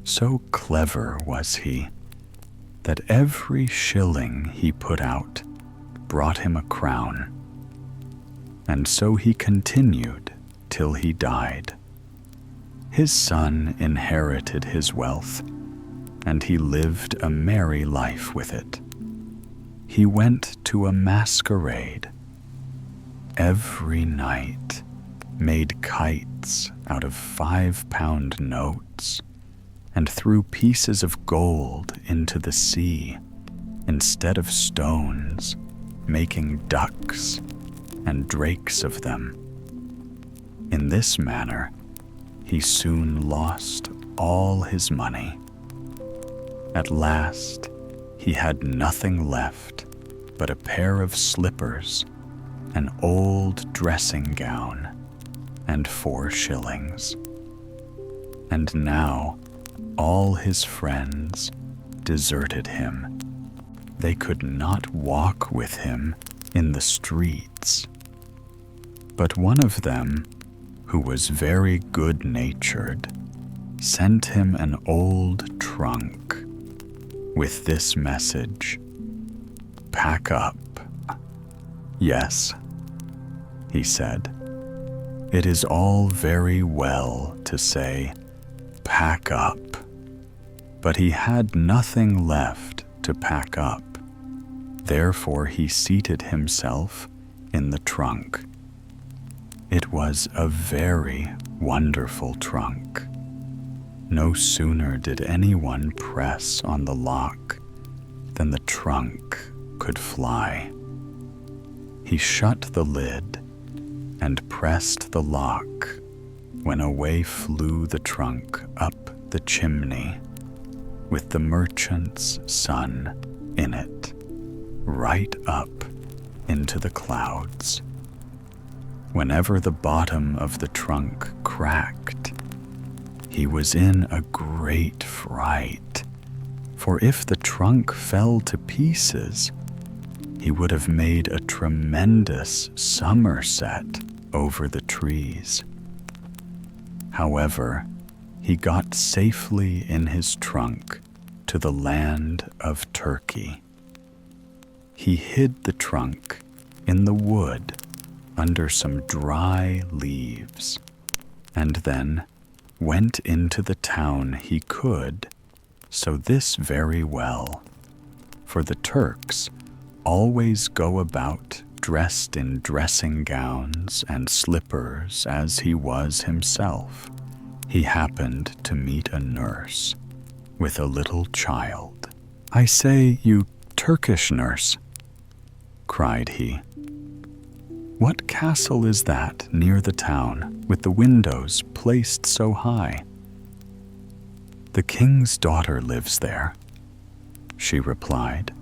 Speaker 1: So clever was he that every shilling he put out brought him a crown. And so he continued till he died. His son inherited his wealth, and he lived a merry life with it. He went to a masquerade every night, made kites out of 5-pound notes, and threw pieces of gold into the sea instead of stones, making ducks and drakes of them. In this manner, he soon lost all his money. At last, he had nothing left but a pair of slippers, an old dressing gown, and 4 shillings. And now, all his friends deserted him. They could not walk with him in the streets. But one of them, who was very good-natured, sent him an old trunk with this message: "Pack up." "Yes," he said, It is all very well to say, "Pack up," but he had nothing left to pack up. Therefore he seated himself in the trunk. It was a very wonderful trunk. No sooner did anyone press on the lock than the trunk could fly. He shut the lid and pressed the lock when away flew the trunk up the chimney with the merchant's son in it, right up into the clouds. Whenever the bottom of the trunk cracked, he was in a great fright, for if the trunk fell to pieces, he would have made a tremendous somerset over the trees. However, he got safely in his trunk to the land of Turkey. He hid the trunk in the wood under some dry leaves, and then went into the town he could, so this very well, for the Turks always go about dressed in dressing gowns and slippers as he was himself. He happened to meet a nurse with a little child. "I say, you Turkish nurse," cried he, "what castle is that near the town with the windows placed so high?" "The king's daughter lives there," she replied.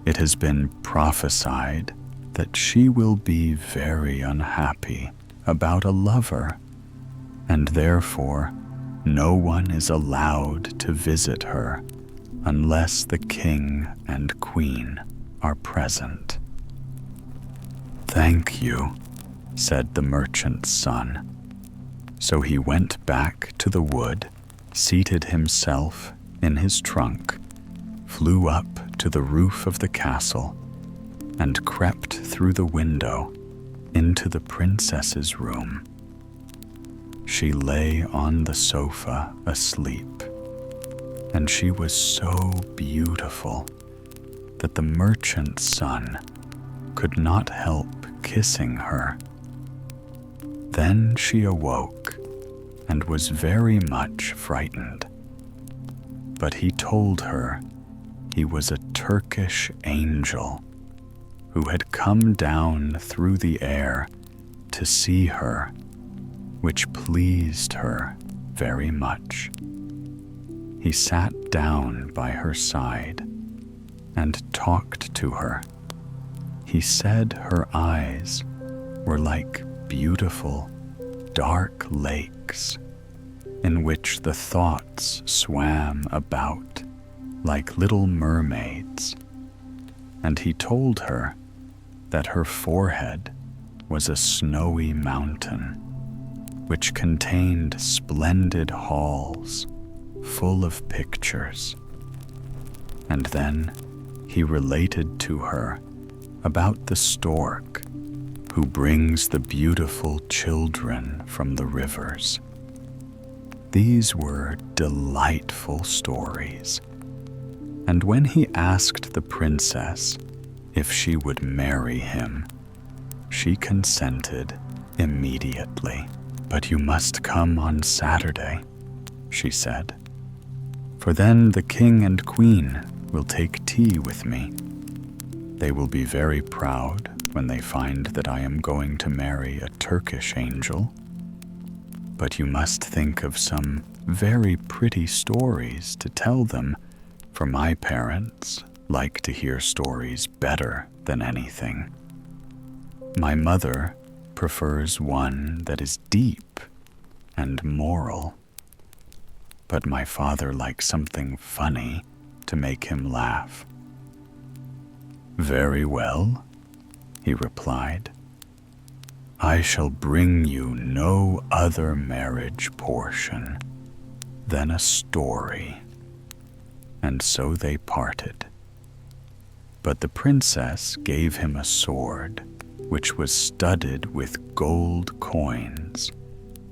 Speaker 1: "It has been prophesied that she will be very unhappy about a lover, and therefore no one is allowed to visit her unless the king and queen are present." "Thank you," said the merchant's son. So he went back to the wood, seated himself in his trunk, flew up to the roof of the castle, and crept through the window into the princess's room. She lay on the sofa asleep, and she was so beautiful that the merchant's son could not help kissing her. Then she awoke and was very much frightened, but he told her he was a Turkish angel who had come down through the air to see her, which pleased her very much. He sat down by her side and talked to her. He said her eyes were like beautiful, dark lakes in which the thoughts swam about like little mermaids, and he told her that her forehead was a snowy mountain which contained splendid halls full of pictures. And then he related to her about the stork who brings the beautiful children from the rivers. These were delightful stories, and when he asked the princess if she would marry him, she consented immediately. "But you must come on Saturday," she said, "for then the king and queen will take tea with me. They will be very proud when they find that I am going to marry a Turkish angel. But you must think of some very pretty stories to tell them, for my parents like to hear stories better than anything. My mother prefers one that is deep and moral, but my father likes something funny to make him laugh." "Very well," he replied. "I shall bring you no other marriage portion than a story." And so they parted. But the princess gave him a sword which was studded with gold coins,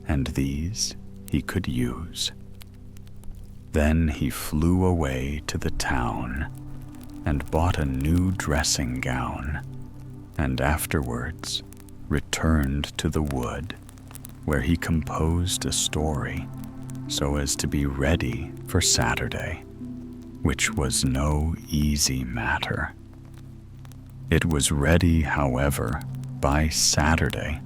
Speaker 1: and these he could use. Then he flew away to the town and bought a new dressing gown, and afterwards returned to the wood, where he composed a story so as to be ready for Saturday, which was no easy matter. It was ready, however, by Saturday,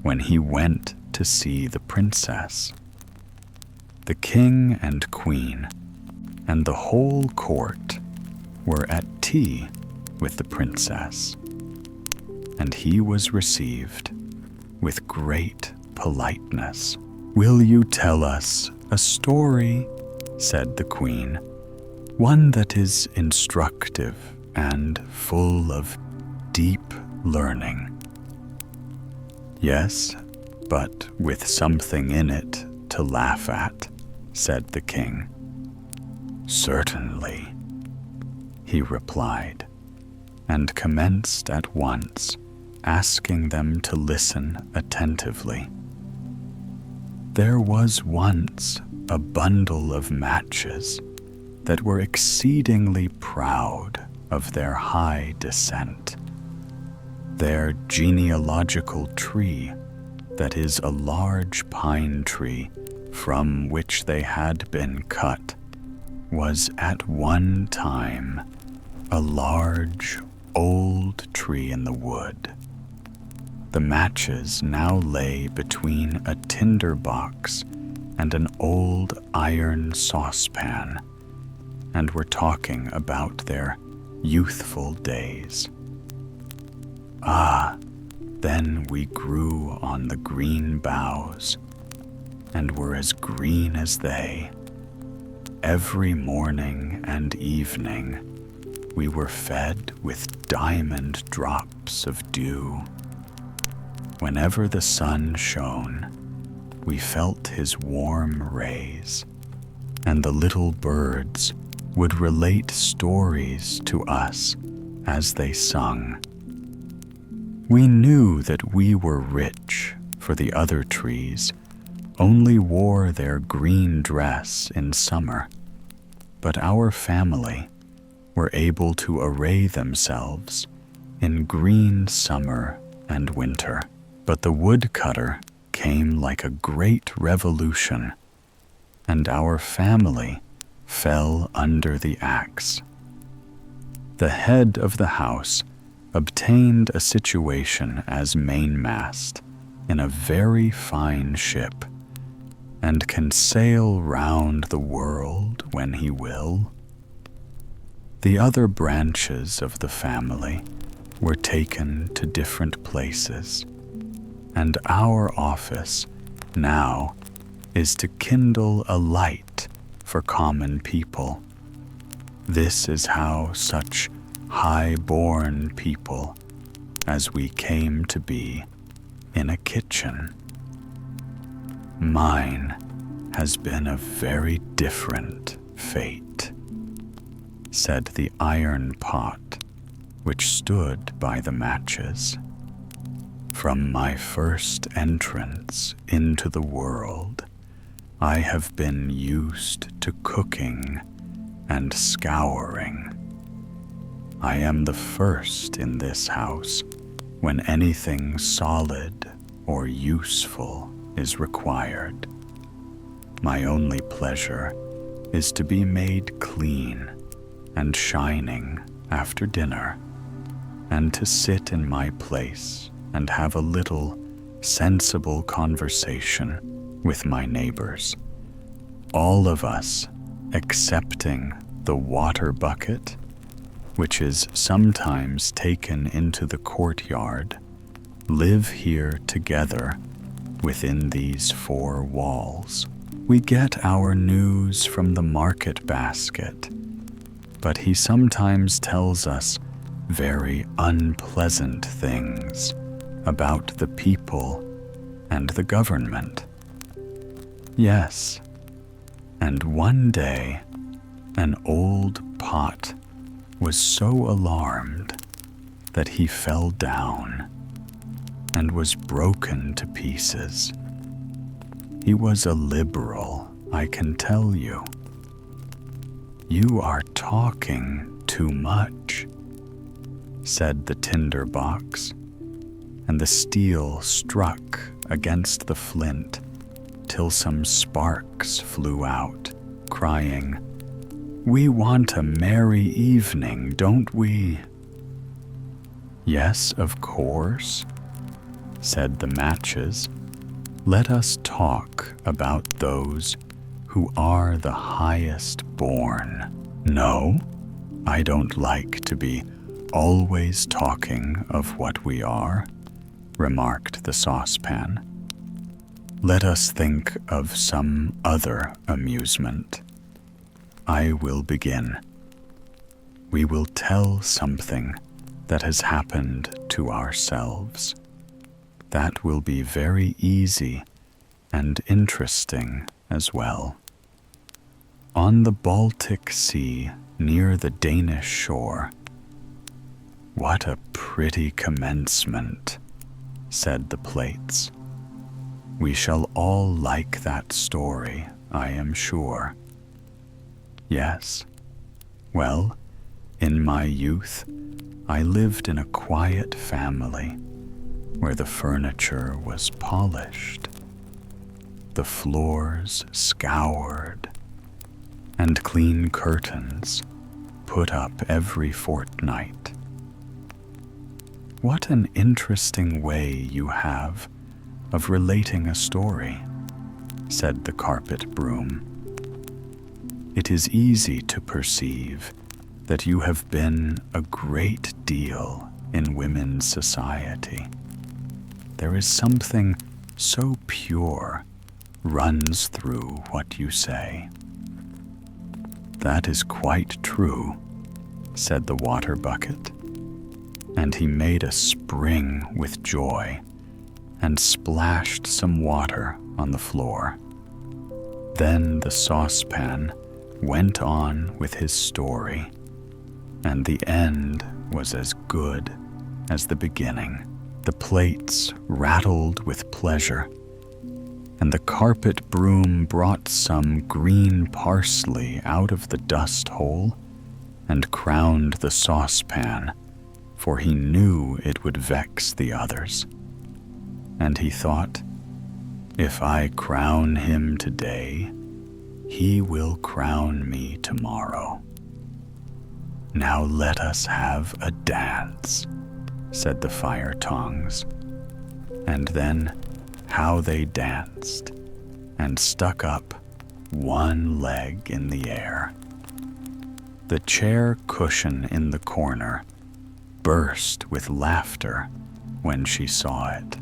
Speaker 1: when he went to see the princess. The king and queen and the whole court were at tea with the princess, and he was received with great politeness. "Will you tell us a story?" said the queen, "one that is instructive and full of deep learning." "Yes, but with something in it to laugh at," said the king. "Certainly," he replied, and commenced at once, asking them to listen attentively. There was once a bundle of matches that were exceedingly proud of their high descent. Their genealogical tree, that is a large pine tree from which they had been cut, was at one time a large old tree in the wood. The matches now lay between a tinder box and an old iron saucepan, and were talking about their youthful days. "Ah, then we grew on the green boughs, and were as green as they. Every morning and evening we were fed with diamond drops of dew. Whenever the sun shone, we felt his warm rays, and the little birds would relate stories to us as they sung. We knew that we were rich, for the other trees only wore their green dress in summer, but our family were able to array themselves in green summer and winter. But the woodcutter came like a great revolution, and our family fell under the axe. The head of the house obtained a situation as mainmast in a very fine ship, and can sail round the world when he will. The other branches of the family were taken to different places, and our office now is to kindle a light for common people. This is how such high-born people as we came to be in a kitchen. Mine has been a very different fate," said the iron pot which stood by the matches. "From my first entrance into the world, I have been used to cooking and scouring. I am the first in this house when anything solid or useful is required. My only pleasure is to be made clean and shining after dinner, and to sit in my place and have a little sensible conversation with my neighbors, all of us excepting the water bucket, which is sometimes taken into the courtyard, live here together within these four walls. We get our news from the market basket, but he sometimes tells us very unpleasant things about the people and the government. Yes, and one day an old pot was so alarmed that he fell down and was broken to pieces. He was a liberal, I can tell you. You are talking too much, said the tinder box, and the steel struck against the flint till some sparks flew out, crying, "We want a merry evening, don't we?" "Yes, of course," said the matches. "Let us talk about those who are the highest born." "No, I don't like to be always talking of what we are," remarked the saucepan. "Let us think of some other amusement. I will begin. We will tell something that has happened to ourselves. That will be very easy and interesting as well. On the Baltic Sea, near the Danish shore. What a pretty commencement, said the plates. We shall all like that story, I am sure. Yes. Well, in my youth, I lived in a quiet family where the furniture was polished, the floors scoured, and clean curtains put up every fortnight. What an interesting way you have of relating a story, said the carpet broom. It is easy to perceive that you have been a great deal in women's society. There is something so pure runs through what you say. That is quite true, said the water bucket, and he made a spring with joy and splashed some water on the floor. Then the saucepan went on with his story, and the end was as good as the beginning. The plates rattled with pleasure, and the carpet broom brought some green parsley out of the dust hole and crowned the saucepan, for he knew it would vex the others. And he thought, if I crown him today, he will crown me tomorrow. Now let us have a dance, said the fire tongs. And then how they danced and stuck up one leg in the air. The chair cushion in the corner burst with laughter when she saw it.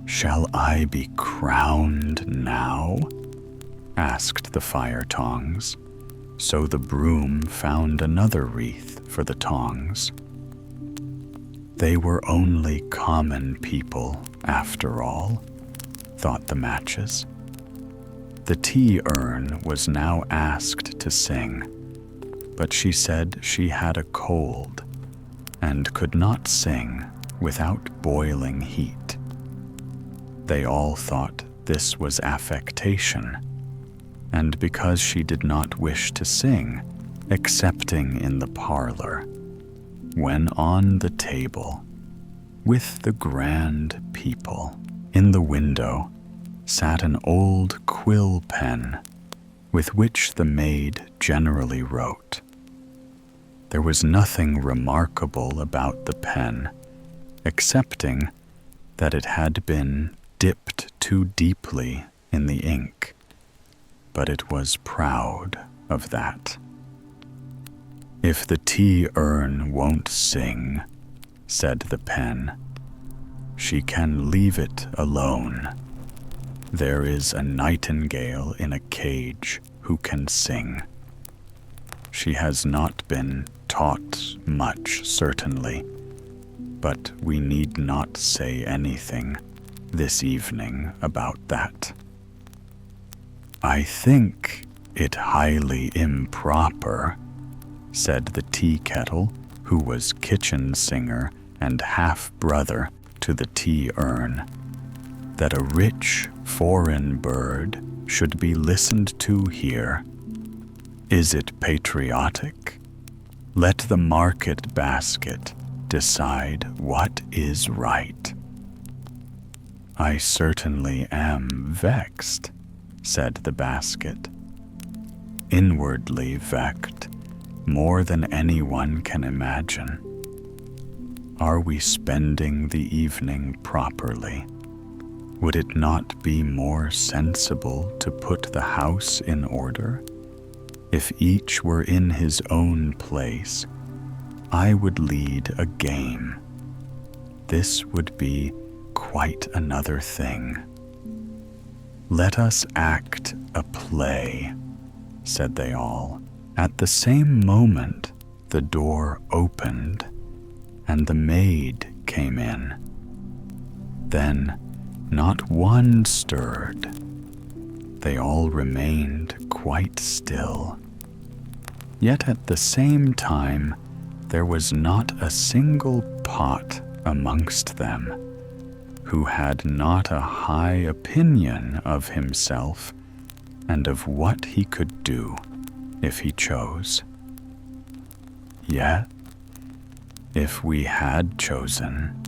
Speaker 1: Shall I be crowned now? Asked the fire tongs. So the broom found another wreath for the tongs. They were only common people, after all, thought the matches. The tea urn was now asked to sing, but she said she had a cold and could not sing without boiling heat. They all thought this was affectation, and because she did not wish to sing, excepting in the parlor, when on the table, with the grand people, in the window sat an old quill pen with which the maid generally wrote. There was nothing remarkable about the pen, excepting that it had been dipped too deeply in the ink, but it was proud of that. If the tea urn won't sing, said the pen, she can leave it alone. There is a nightingale in a cage who can sing. She has not been taught much, certainly, but we need not say anything this evening about that. I think it highly improper, said the tea kettle, who was kitchen singer and half-brother to the tea urn, that a rich foreign bird should be listened to here. Is it patriotic? Let the market basket decide what is right. I certainly am vexed, said the basket. Inwardly vexed, more than anyone can imagine. Are we spending the evening properly? Would it not be more sensible to put the house in order? If each were in his own place, I would lead a game. This would be quite another thing. Let us act a play, said they all. At the same moment, the door opened, and the maid came in. Then not one stirred. They all remained quite still. Yet at the same time, there was not a single pot amongst them who had not a high opinion of himself and of what he could do if he chose. Yet, if we had chosen,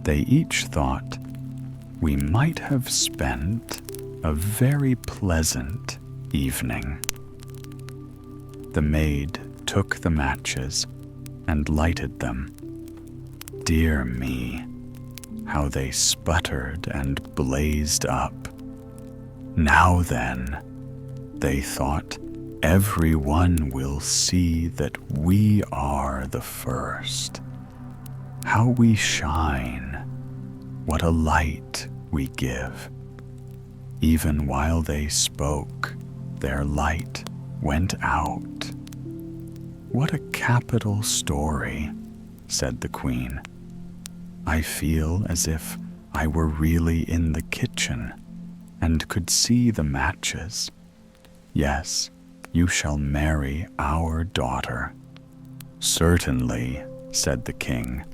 Speaker 1: they each thought we might have spent a very pleasant evening. The maid took the matches and lighted them. Dear me, how they sputtered and blazed up. Now then, they thought, everyone will see that we are the first. How we shine, what a light we give. Even while they spoke, their light went out. What a capital story, said the Queen. I feel as if I were really in the kitchen and could see the matches. Yes, you shall marry our daughter. Certainly, said the King,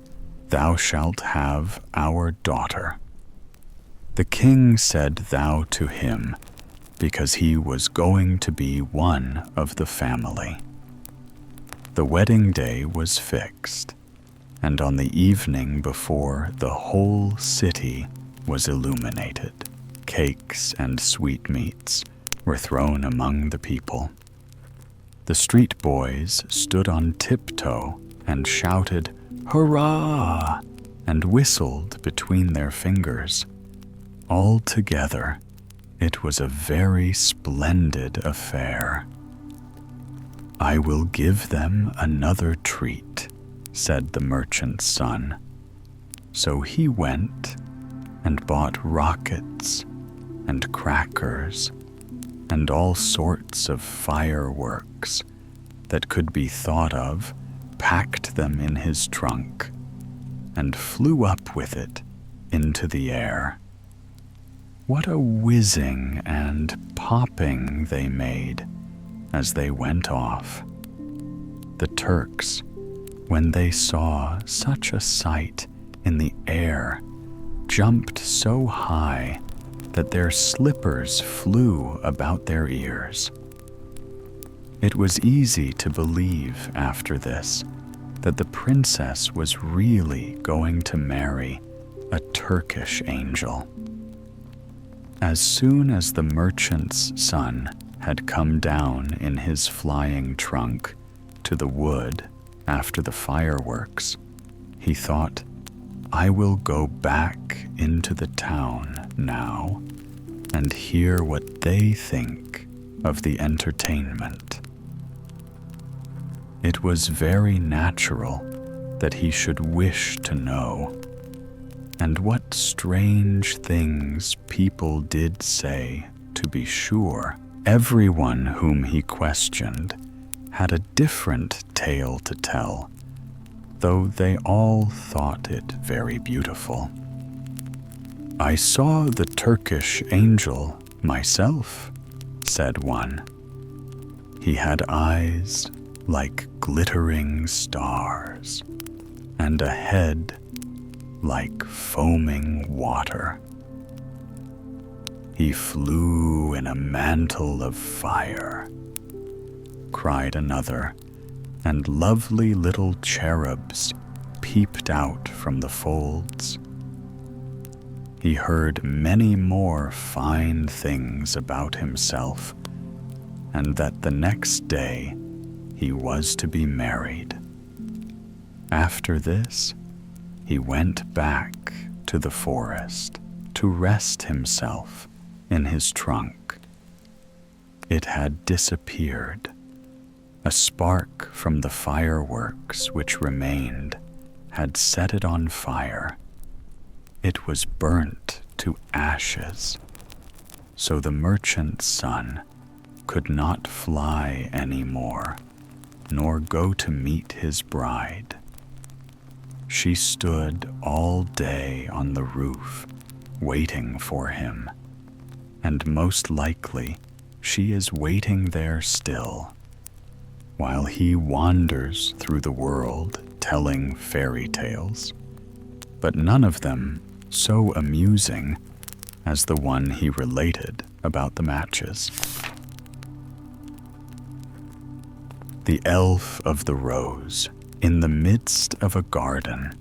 Speaker 1: thou shalt have our daughter. The King said thou to him, because he was going to be one of the family. The wedding day was fixed, and on the evening before, the whole city was illuminated. Cakes and sweetmeats were thrown among the people. The street boys stood on tiptoe and shouted, "Hurrah!" and whistled between their fingers. Altogether, it was a very splendid affair. I will give them another treat, said the merchant's son. So he went and bought rockets and crackers and all sorts of fireworks that could be thought of, packed them in his trunk, and flew up with it into the air. What a whizzing and popping they made as they went off. The Turks, when they saw such a sight in the air, jumped so high that their slippers flew about their ears. It was easy to believe after this that the princess was really going to marry a Turkish angel. As soon as the merchant's son had come down in his flying trunk to the wood after the fireworks, he thought, I will go back into the town now and hear what they think of the entertainment. It was very natural that he should wish to know. And what strange things people did say, to be sure. Everyone whom he questioned had a different tale to tell, though they all thought it very beautiful. I saw the Turkish angel myself, said one. He had eyes like glittering stars, and a head like foaming water. He flew in a mantle of fire, cried another, and lovely little cherubs peeped out from the folds. He heard many more fine things about himself, and that the next day he was to be married. After this, he went back to the forest to rest himself in his trunk. It had disappeared. A spark from the fireworks which remained had set it on fire. It was burnt to ashes, so the merchant's son could not fly any more, nor go to meet his bride. She stood all day on the roof, waiting for him, and most likely she is waiting there still, while he wanders through the world telling fairy tales, but none of them so amusing as the one he related about the matches. The elf of the rose, in the midst of a garden,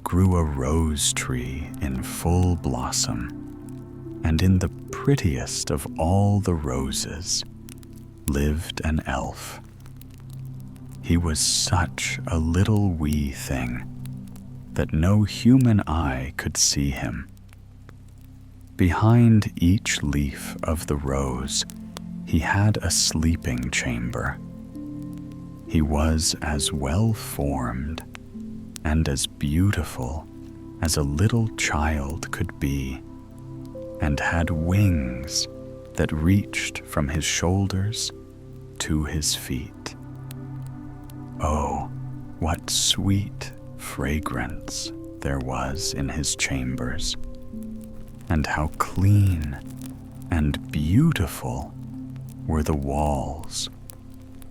Speaker 1: grew a rose tree in full blossom, and in the prettiest of all the roses lived an elf. He was such a little wee thing that no human eye could see him. Behind each leaf of the rose, he had a sleeping chamber. He was as well formed and as beautiful as a little child could be, and had wings that reached from his shoulders to his feet. Oh, what sweet fragrance there was in his chambers, and how clean and beautiful were the walls,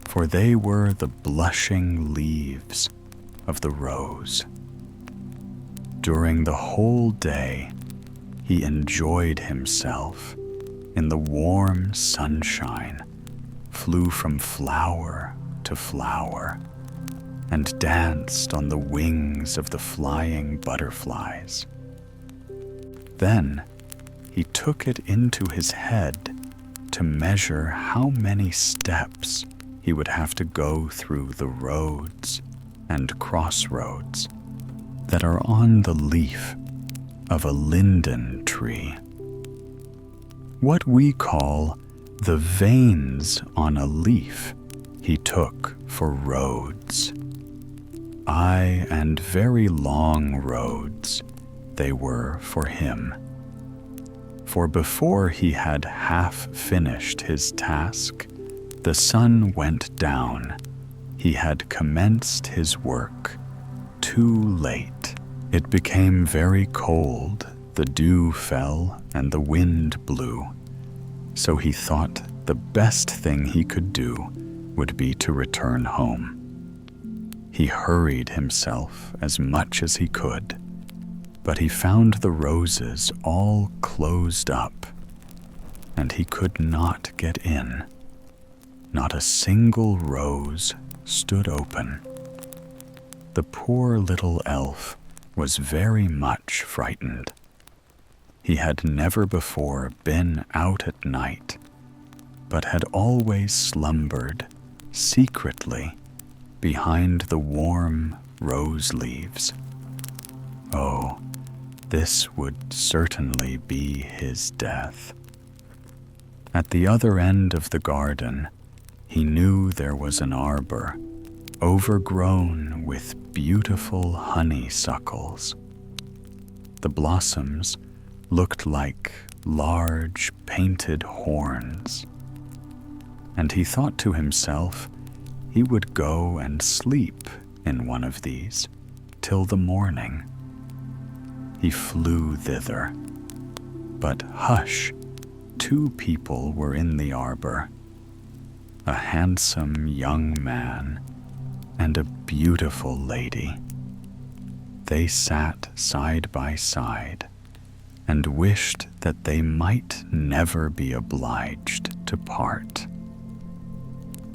Speaker 1: for they were the blushing leaves of the rose. During the whole day, he enjoyed himself in the warm sunshine, flew from flower to flower, and danced on the wings of the flying butterflies. Then he took it into his head to measure how many steps he would have to go through the roads and crossroads that are on the leaf of a linden tree. What we call the veins on a leaf he took for roads. Aye, and very long roads they were for him. For before he had half finished his task, the sun went down. He had commenced his work too late. It became very cold, the dew fell, and the wind blew. So he thought the best thing he could do would be to return home. He hurried himself as much as he could, but he found the roses all closed up, and he could not get in. Not a single rose stood open. The poor little elf was very much frightened. He had never before been out at night, but had always slumbered secretly behind the warm rose leaves. Oh, this would certainly be his death. At the other end of the garden, he knew there was an arbor, overgrown with beautiful honeysuckles. The blossoms looked like large painted horns, and he thought to himself he would go and sleep in one of these till the morning. He flew thither, but hush, two people were in the arbor, a handsome young man and a beautiful lady. They sat side by side and wished that they might never be obliged to part.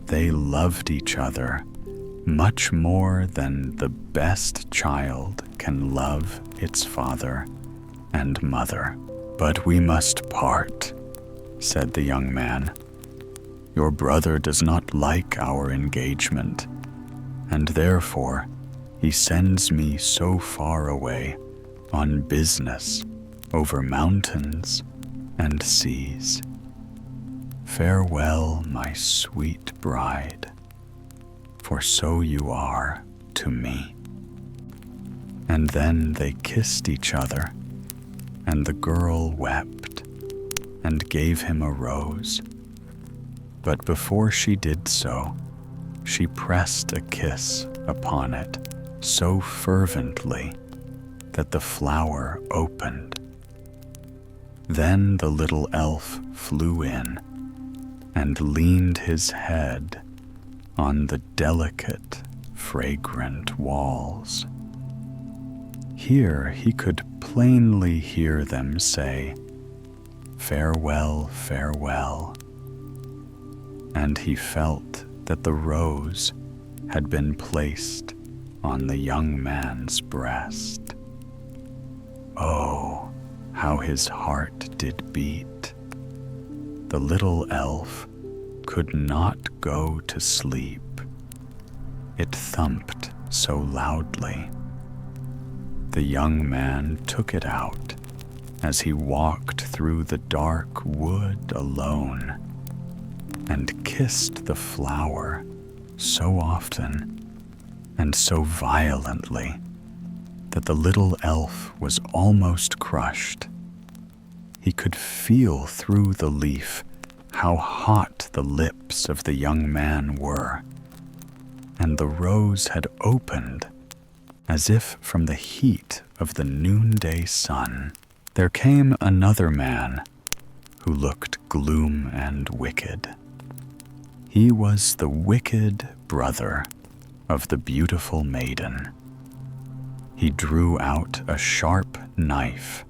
Speaker 1: They loved each other much more than the best child can love its father and mother. "But we must part," said the young man. "Your brother does not like our engagement, and therefore he sends me so far away on business over mountains and seas. Farewell, my sweet bride, for so you are to me." And then they kissed each other, and the girl wept and gave him a rose. But before she did so, she pressed a kiss upon it so fervently that the flower opened. Then the little elf flew in and leaned his head on the delicate, fragrant walls. Here he could plainly hear them say, "Farewell, farewell," and he felt that the rose had been placed on the young man's breast. Oh, how his heart did beat! The little elf could not go to sleep. It thumped so loudly. The young man took it out as he walked through the dark wood alone, and kissed the flower so often and so violently that the little elf was almost crushed. He could feel through the leaf how hot the lips of the young man were, and the rose had opened as if from the heat of the noonday sun. There came another man who looked gloom and wicked. He was the wicked brother of the beautiful maiden. He drew out a sharp knife,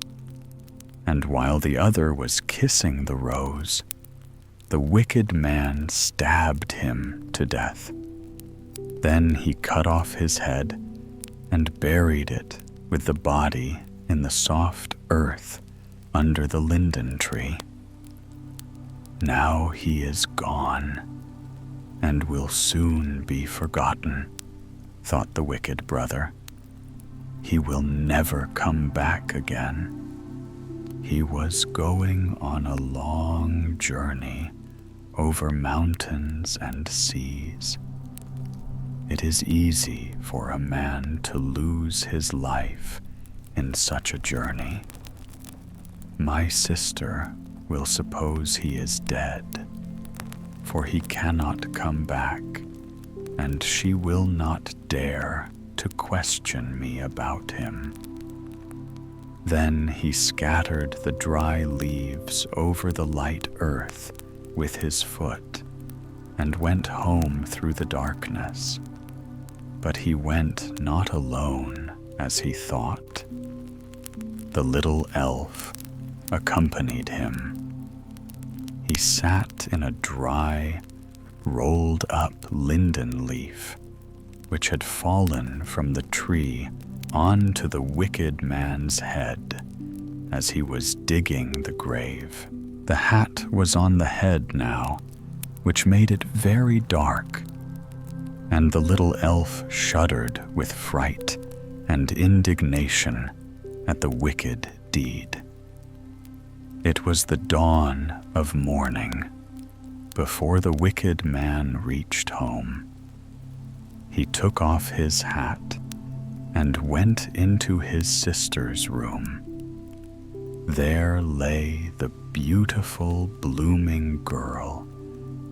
Speaker 1: and while the other was kissing the rose, the wicked man stabbed him to death. Then he cut off his head and buried it with the body in the soft earth under the linden tree. Now he is gone, and will soon be forgotten, thought the wicked brother. He will never come back again. He was going on a long journey over mountains and seas. It is easy for a man to lose his life in such a journey. My sister will suppose he is dead, for he cannot come back, and she will not dare to question me about him. Then he scattered the dry leaves over the light earth with his foot and went home through the darkness. But he went not alone, as he thought. The little elf accompanied him. He sat in a dry, rolled-up linden leaf, which had fallen from the tree onto the wicked man's head as he was digging the grave. The hat was on the head now, which made it very dark, and the little elf shuddered with fright and indignation at the wicked deed. It was the dawn of morning before the wicked man reached home. He took off his hat and went into his sister's room. There lay the beautiful, blooming girl,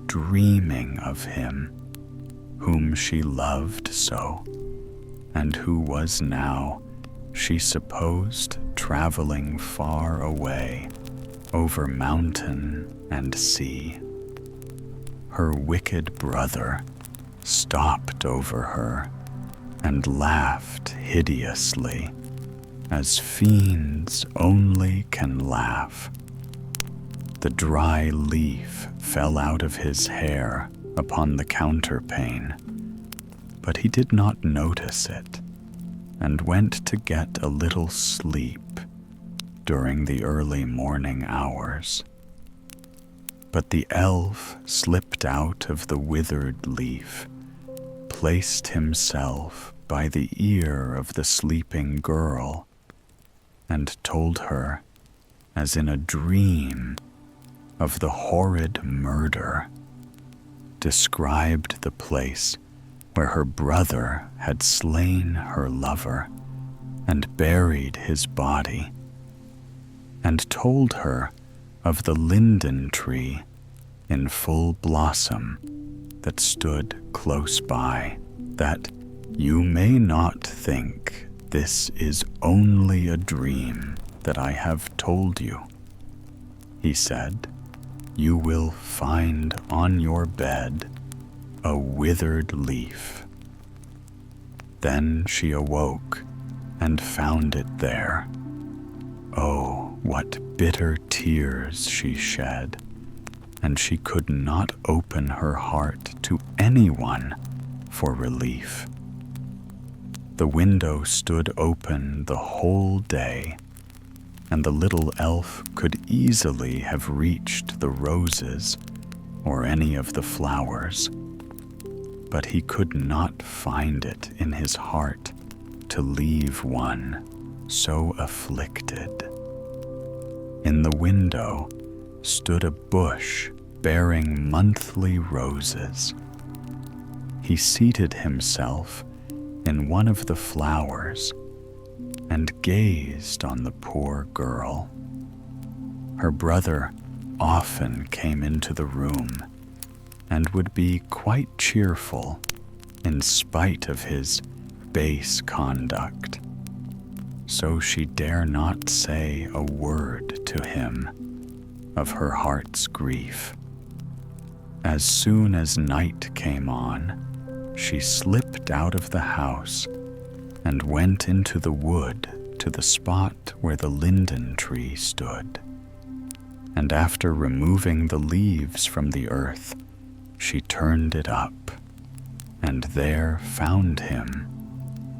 Speaker 1: dreaming of him whom she loved so, and who was now, she supposed, traveling far away over mountain and sea. Her wicked brother stopped over her and laughed hideously, as fiends only can laugh. The dry leaf fell out of his hair upon the counterpane, but he did not notice it, and went to get a little sleep during the early morning hours. But the elf slipped out of the withered leaf, placed himself by the ear of the sleeping girl, and told her, as in a dream, of the horrid murder, described the place where her brother had slain her lover and buried his body, and told her of the linden tree in full blossom that stood close by, that you may not think this is only a dream that I have told you. He said, you will find on your bed a withered leaf. Then she awoke and found it there. Oh, what bitter tears she shed, and she could not open her heart to anyone for relief. The window stood open the whole day, and the little elf could easily have reached the roses or any of the flowers, but he could not find it in his heart to leave one so afflicted. In the window stood a bush bearing monthly roses. He seated himself in one of the flowers and gazed on the poor girl. Her brother often came into the room and would be quite cheerful in spite of his base conduct, so she dare not say a word to him of her heart's grief. As soon as night came on, she slipped out of the house and went into the wood to the spot where the linden tree stood. And after removing the leaves from the earth, she turned it up, and there found him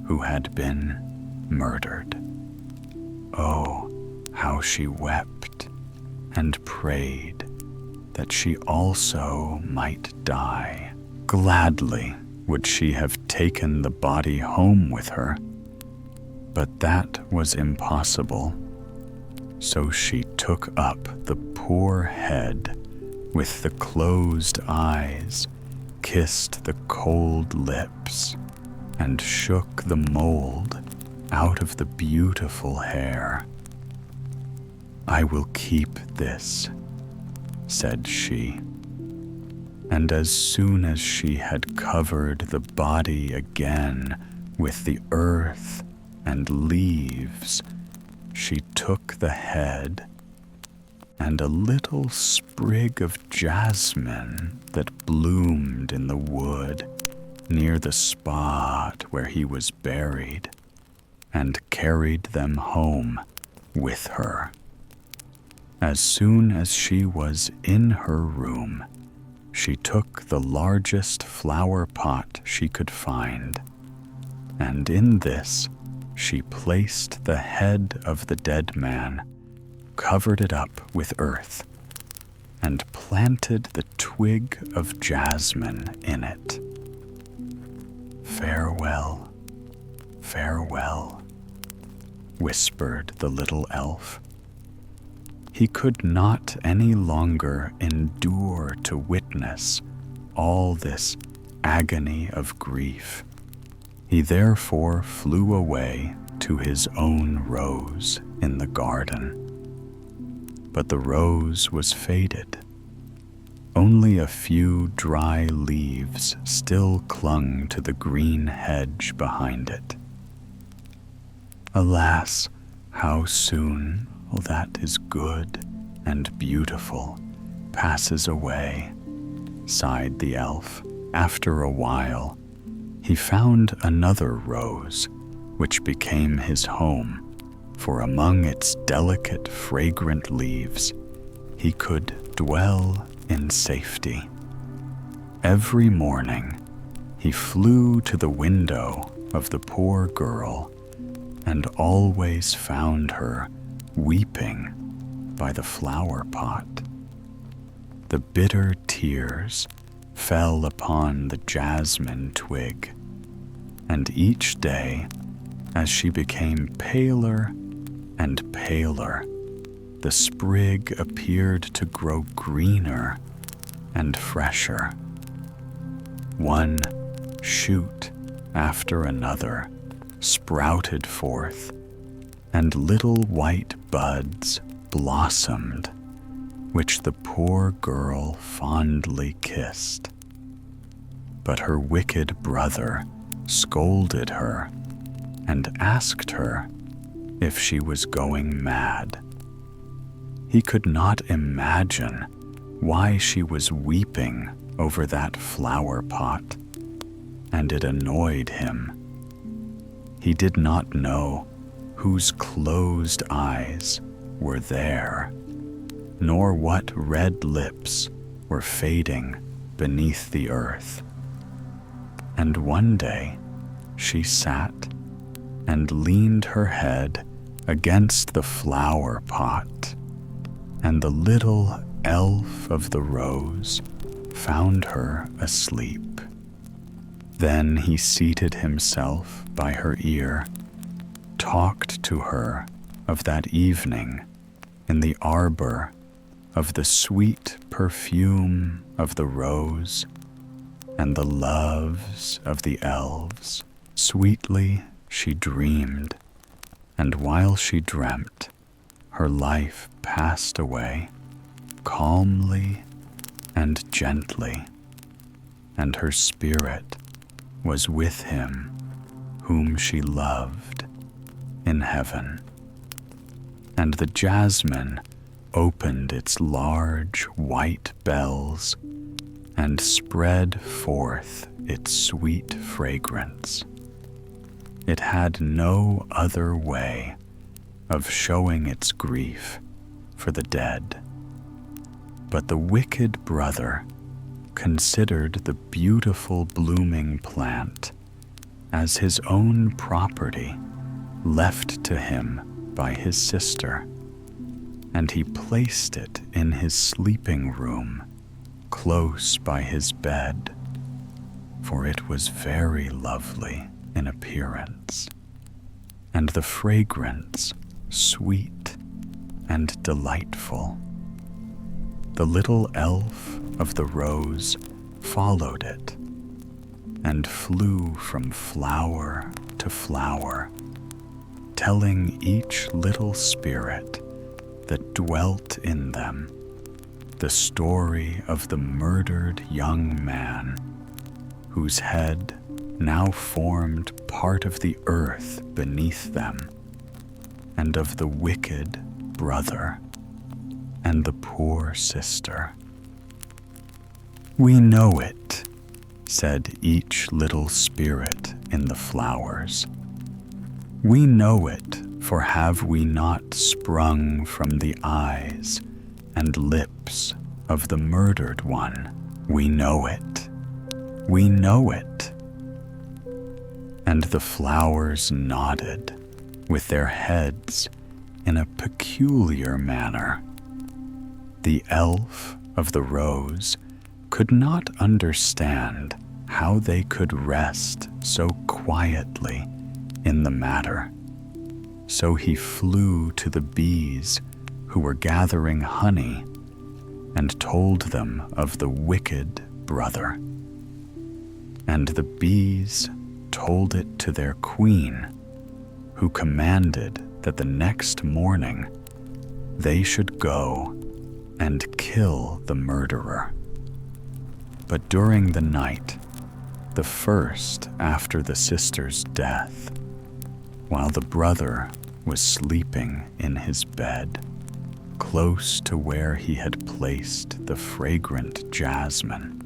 Speaker 1: who had been murdered. Oh, how she wept and prayed that she also might die. Gladly would she have taken the body home with her, but that was impossible. So she took up the poor head with the closed eyes, kissed the cold lips, and shook the mold out of the beautiful hair. I will keep this, said she. And as soon as she had covered the body again with the earth and leaves, she took the head and a little sprig of jasmine that bloomed in the wood near the spot where he was buried, and carried them home with her. As soon as she was in her room, she took the largest flower pot she could find, and in this she placed the head of the dead man, covered it up with earth, and planted the twig of jasmine in it. Farewell, farewell, whispered the little elf. He could not any longer endure to witness all this agony of grief. He therefore flew away to his own rose in the garden. But the rose was faded. Only a few dry leaves still clung to the green hedge behind it. Alas, how soon all that is good and beautiful passes away, sighed the elf after a while, he found another rose, which became his home, for among its delicate, fragrant leaves he could dwell in safety. Every morning he flew to the window of the poor girl and always found her weeping by the flower pot. The bitter tears fell upon the jasmine twig, and each day, as she became paler and paler, the sprig appeared to grow greener and fresher. One shoot after another sprouted forth, and little white buds blossomed, which the poor girl fondly kissed. But her wicked brother scolded her and asked her if she was going mad. He could not imagine why she was weeping over that flower pot, and it annoyed him. He did not know whose closed eyes were there, nor what red lips were fading beneath the earth. And one day she sat and leaned her head against the flower pot, and the little elf of the rose found her asleep. Then he seated himself by her ear, talked to her of that evening in the arbor, of the sweet perfume of the rose and the loves of the elves. Sweetly she dreamed, and while she dreamt, her life passed away calmly and gently, and her spirit was with him whom she loved in heaven. And the jasmine opened its large white bells and spread forth its sweet fragrance. It had no other way of showing its grief for the dead. But the wicked brother considered the beautiful blooming plant as his own property left to him by his sister, and he placed it in his sleeping room close by his bed, for it was very lovely in appearance, and the fragrance sweet and delightful. The little elf of the rose followed it and flew from flower to flower, telling each little spirit that dwelt in them the story of the murdered young man, whose head now formed part of the earth beneath them, and of the wicked brother and the poor sister. "We know it," said each little spirit in the flowers. "We know it, for have we not sprung from the eyes and lips of the murdered one? We know it. We know it." And the flowers nodded with their heads in a peculiar manner. The elf of the rose could not understand how they could rest so quietly in the matter. So he flew to the bees who were gathering honey and told them of the wicked brother. And the bees told it to their queen, who commanded that the next morning they should go and kill the murderer. But during the night, the first after the sister's death, while the brother was sleeping in his bed, close to where he had placed the fragrant jasmine,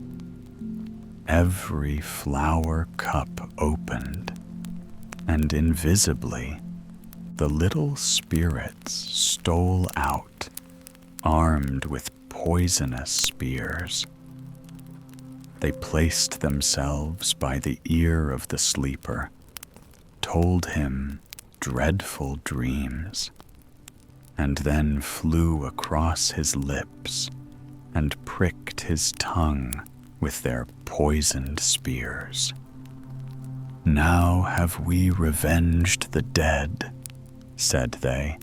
Speaker 1: every flower cup opened, and invisibly the little spirits stole out, armed with poisonous spears. They placed themselves by the ear of the sleeper, told him dreadful dreams, and then flew across his lips and pricked his tongue with their poisoned spears. "Now have we revenged the dead," said they,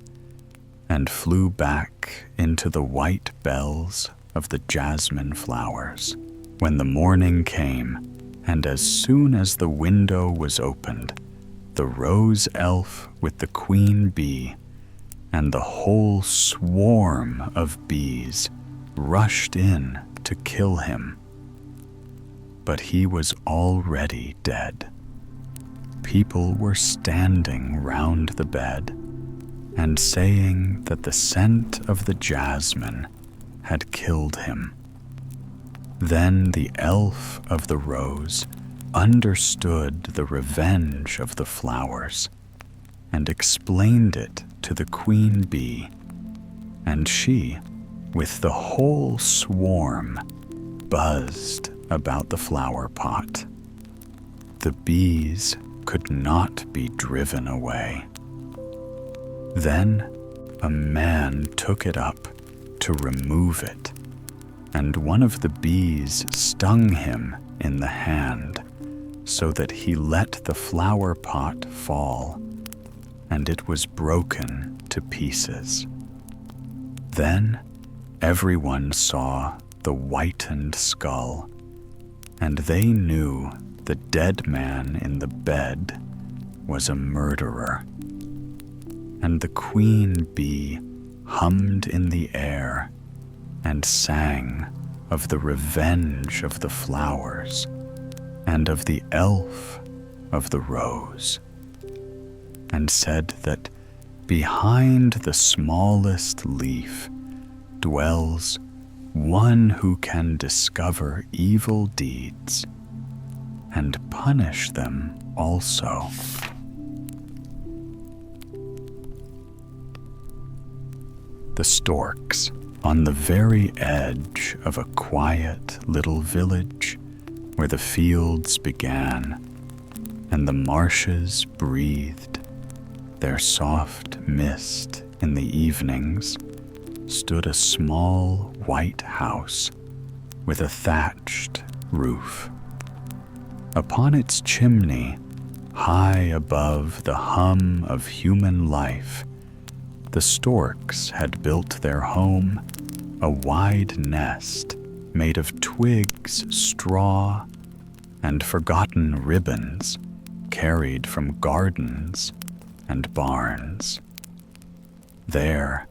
Speaker 1: and flew back into the white bells of the jasmine flowers. When the morning came, and as soon as the window was opened, the rose elf with the queen bee and the whole swarm of bees rushed in to kill him. But he was already dead. People were standing round the bed and saying that the scent of the jasmine had killed him. Then the elf of the rose understood the revenge of the flowers and explained it to the queen bee, and she, with the whole swarm, buzzed about the flower pot. The bees could not be driven away. Then a man took it up to remove it, and one of the bees stung him in the hand, so that he let the flower pot fall, and it was broken to pieces. Then everyone saw the whitened skull, and they knew the dead man in the bed was a murderer. And the queen bee hummed in the air and sang of the revenge of the flowers and of the elf of the rose, and said that behind the smallest leaf dwells one who can discover evil deeds and punish them also. The storks, on the very edge of a quiet little village where the fields began and the marshes breathed their soft mist in the evenings, stood a small white house with a thatched roof. Upon its chimney, high above the hum of human life, the storks had built their home, a wide nest made of twigs, straw, and forgotten ribbons carried from gardens and barns. There,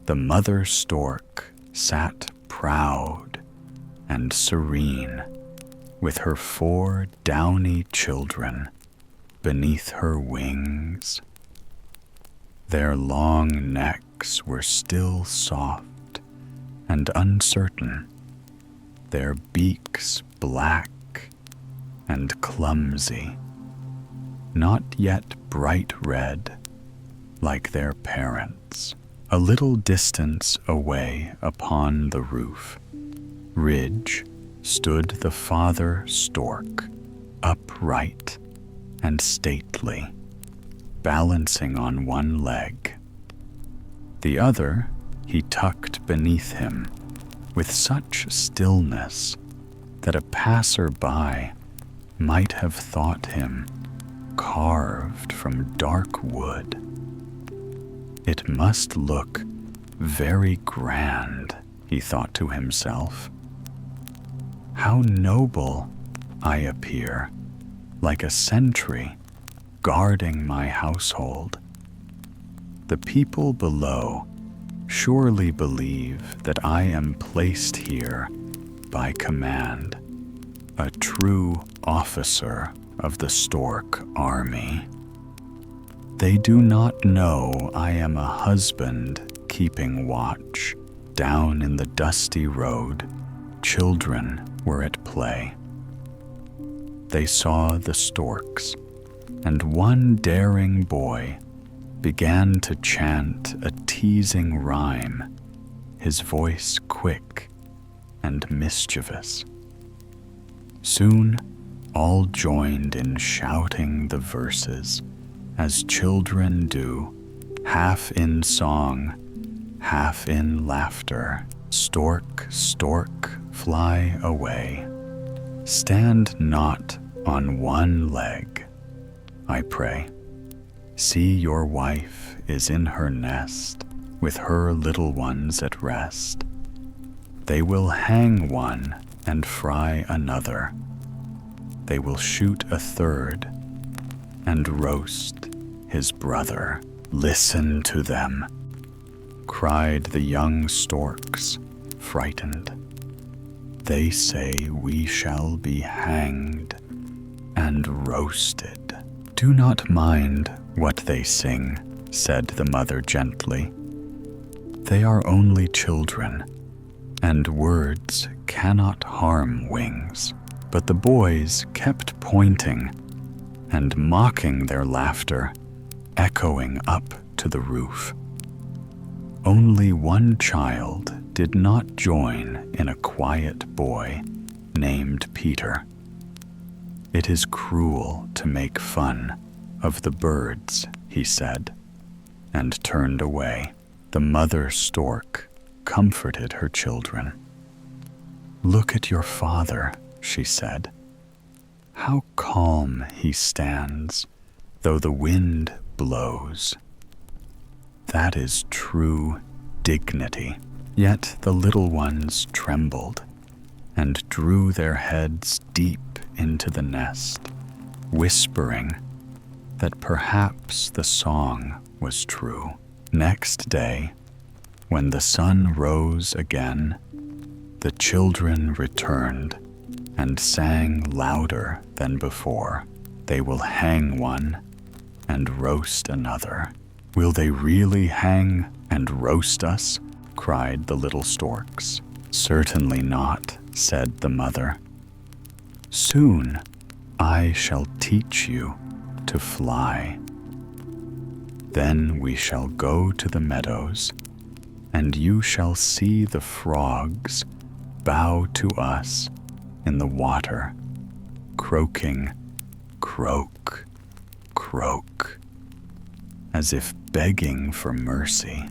Speaker 1: the mother stork sat proud and serene, with her 4 downy children beneath her wings. Their long necks were still soft and uncertain, their beaks black and clumsy, not yet bright red like their parents. A little distance away upon the roof ridge stood the father stork, upright and stately, balancing on one leg. The other he tucked beneath him with such stillness that a passer-by might have thought him carved from dark wood. It must look very grand, he thought to himself. How noble I appear, like a sentry guarding my household. The people below surely believe that I am placed here by command, a true officer of the stork army. They do not know I am a husband keeping watch. Down in the dusty road, children were at play. they saw the storks, and one daring boy began to chant a teasing rhyme, his voice quick and mischievous. Soon all joined in shouting the verses, as children do, half in song, half in laughter. Stork, stork, fly away. Stand not on one leg, I pray. See, your wife is in her nest, with her little ones at rest. They will hang one and fry another. They will shoot a third and roast his brother. Listen to them, cried the young storks, frightened. They say we shall be hanged and roasted. Do not mind what they sing, said the mother gently. They are only children, and words cannot harm wings. But the boys kept pointing and mocking, their laughter echoing up to the roof. Only one child did not join in a quiet boy named Peter. It is cruel to make fun of the birds, he said, and turned away. The mother stork comforted her children. Look at your father, she said. How calm he stands, though the wind blows. That is true dignity. Yet the little ones trembled and drew their heads deep into the nest, whispering that perhaps the song was true. Next day, when the sun rose again, the children returned and sang louder than before. They will hang one and roast another. Will they really hang and roast us? Cried the little storks. Certainly not, said the mother. Soon I shall teach you to fly. Then we shall go to the meadows, and you shall see the frogs bow to us in the water, croaking, croak, croak, as if begging for mercy.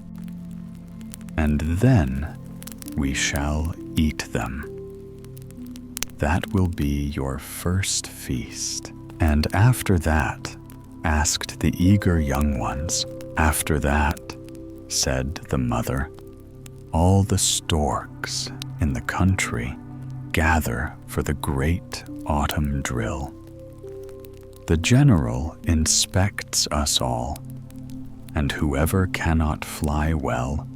Speaker 1: And then we shall eat them. That will be your first feast. And after that, asked the eager young ones. After that, said the mother, all the storks in the country gather for the great autumn drill. The general inspects us all, and whoever cannot fly well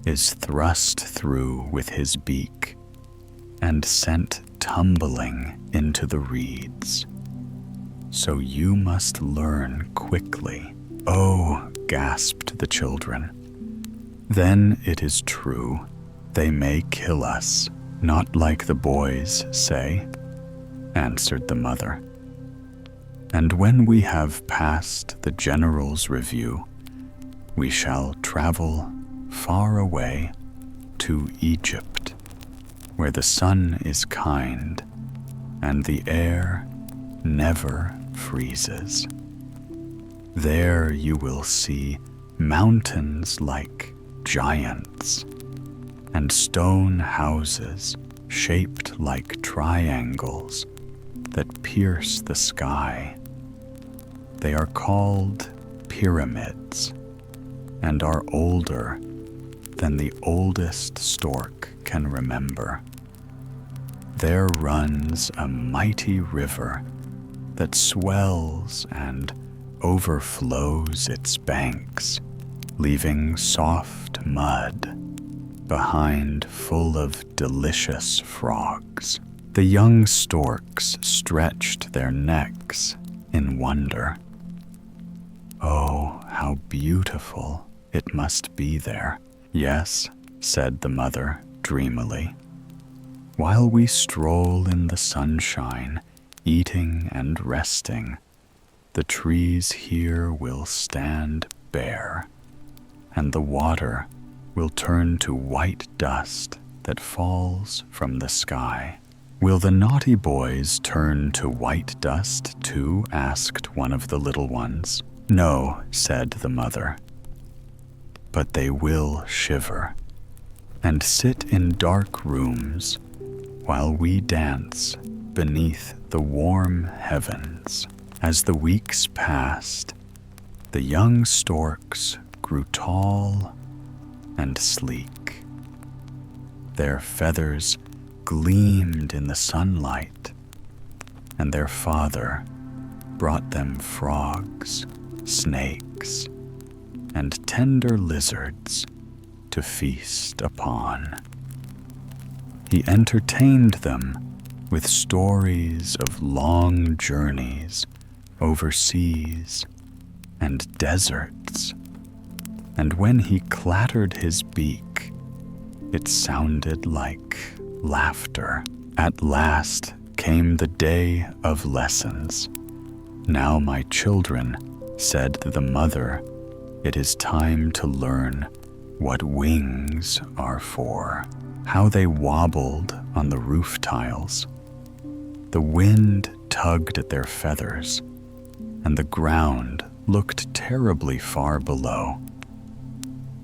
Speaker 1: is thrust through with his beak and sent tumbling into the reeds. So you must learn quickly. Oh, gasped the children. Then it is true, they may kill us, not like the boys say, answered the mother. And when we have passed the general's review, we shall travel far away to Egypt, where the sun is kind and the air never freezes. There you will see mountains like giants and stone houses shaped like triangles that pierce the sky. They are called pyramids and are older than the oldest stork can remember. There runs a mighty river that swells and overflows its banks, leaving soft mud behind full of delicious frogs. The young storks stretched their necks in wonder. Oh, how beautiful it must be there. Yes, said the mother dreamily. While we stroll in the sunshine, eating and resting, the trees here will stand bare, and the water will turn to white dust that falls from the sky. Will the naughty boys turn to white dust too? Asked one of the little ones. No, said the mother, but they will shiver and sit in dark rooms while we dance beneath the warm heavens. As the weeks passed, the young storks grew tall and sleek. Their feathers gleamed in the sunlight, and their father brought them frogs, snakes, and tender lizards to feast upon. He entertained them with stories of long journeys over seas and deserts, and when he clattered his beak, it sounded like laughter. At last came the day of lessons. Now, my children, said the mother, it is time to learn what wings are for. How they wobbled on the roof tiles. The wind tugged at their feathers, and the ground looked terribly far below.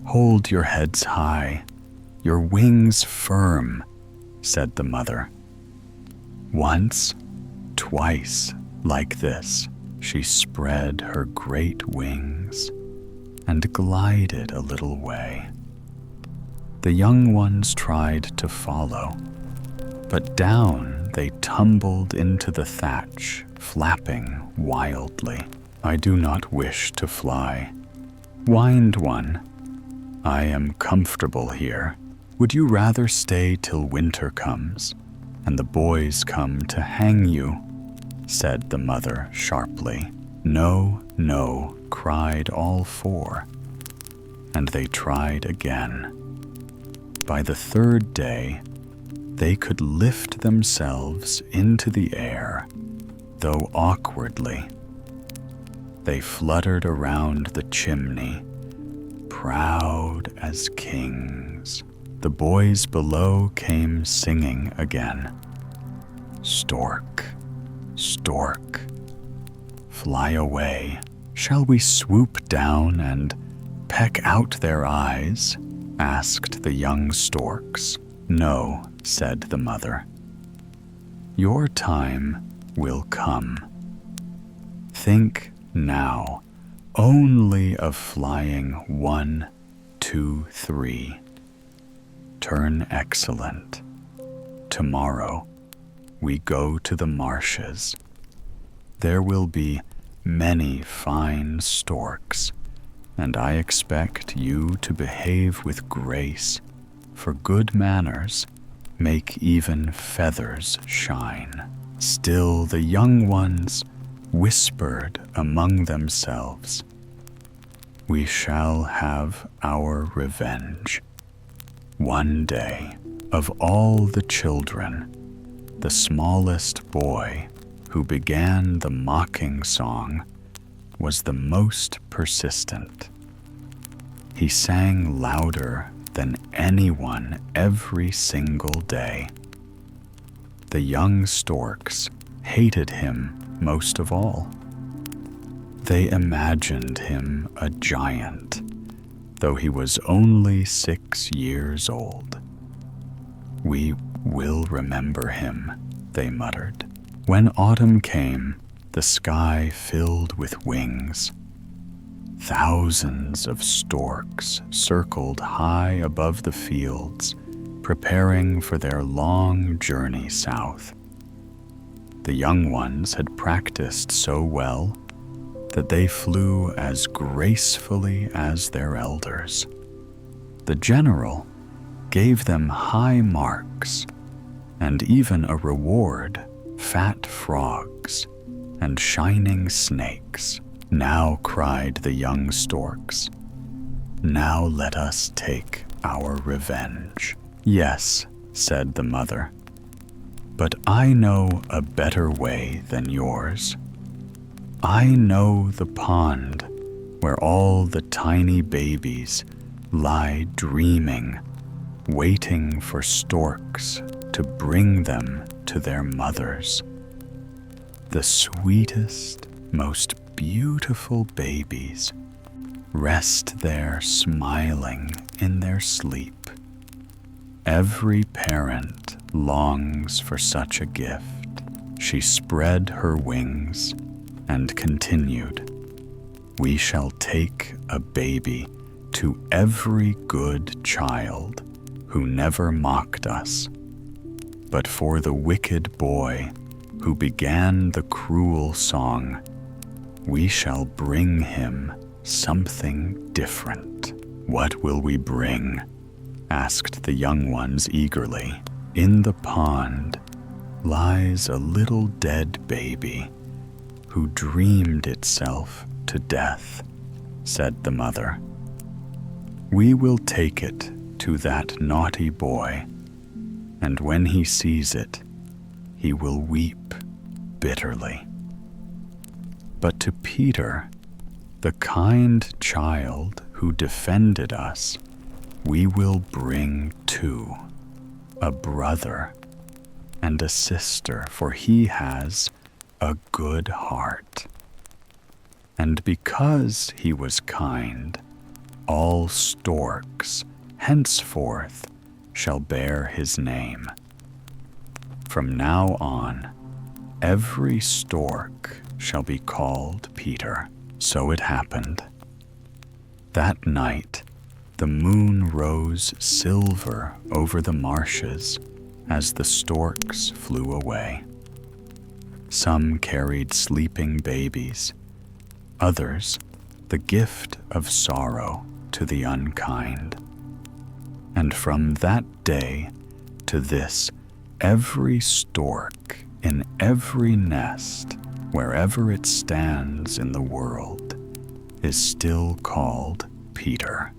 Speaker 1: Hold your heads high, your wings firm, said the mother. Once, twice, like this, she spread her great wings and glided a little way. The young ones tried to follow, but down they tumbled into the thatch, flapping wildly. I do not wish to fly, whined one. I am comfortable here. Would you rather stay till winter comes and the boys come to hang you? Said the mother sharply. No, no, cried all four, and they tried again. By the third day, they could lift themselves into the air, though awkwardly. They fluttered around the chimney, proud as kings. The boys below came singing again. Stork, stork, fly away. Shall we swoop down and peck out their eyes? Asked the young storks. No, said the mother. Your time will come. Think now only of flying 1, 2, 3. Turn excellent. Tomorrow we go to the marshes. There will be many fine storks, and I expect you to behave with grace, for good manners make even feathers shine. Still the young ones whispered among themselves, we shall have our revenge. One day, of all the children, the smallest boy who began the mocking song was the most persistent. He sang louder than anyone every single day. The young storks hated him most of all. They imagined him a giant, though he was only 6 years old. We will remember him, they muttered. When autumn came, the sky filled with wings. Thousands of storks circled high above the fields, preparing for their long journey south. The young ones had practiced so well that they flew as gracefully as their elders. The general gave them high marks and even a reward, fat frogs and shining snakes. Now, cried the young storks, now let us take our revenge. Yes, said the mother. But I know a better way than yours. I know the pond where all the tiny babies lie dreaming, waiting for storks to bring them to their mothers. The sweetest, most beautiful babies rest there smiling in their sleep. Every parent longs for such a gift. She spread her wings and continued, "We shall take a baby to every good child who never mocked us. But for the wicked boy who began the cruel song, we shall bring him something different." "What will we bring?" asked the young ones eagerly. "In the pond lies a little dead baby who dreamed itself to death," said the mother. "We will take it to that naughty boy, and when he sees it, he will weep bitterly. But to Peter, the kind child who defended us, we will bring two, a brother and a sister, for he has a good heart. And because he was kind, all storks henceforth shall bear his name. From now on, every stork shall be called Peter." So it happened. That night, the moon rose silver over the marshes as the storks flew away. Some carried sleeping babies, others the gift of sorrow to the unkind. And from that day to this, every stork in every nest, wherever it stands in the world, is still called Peter.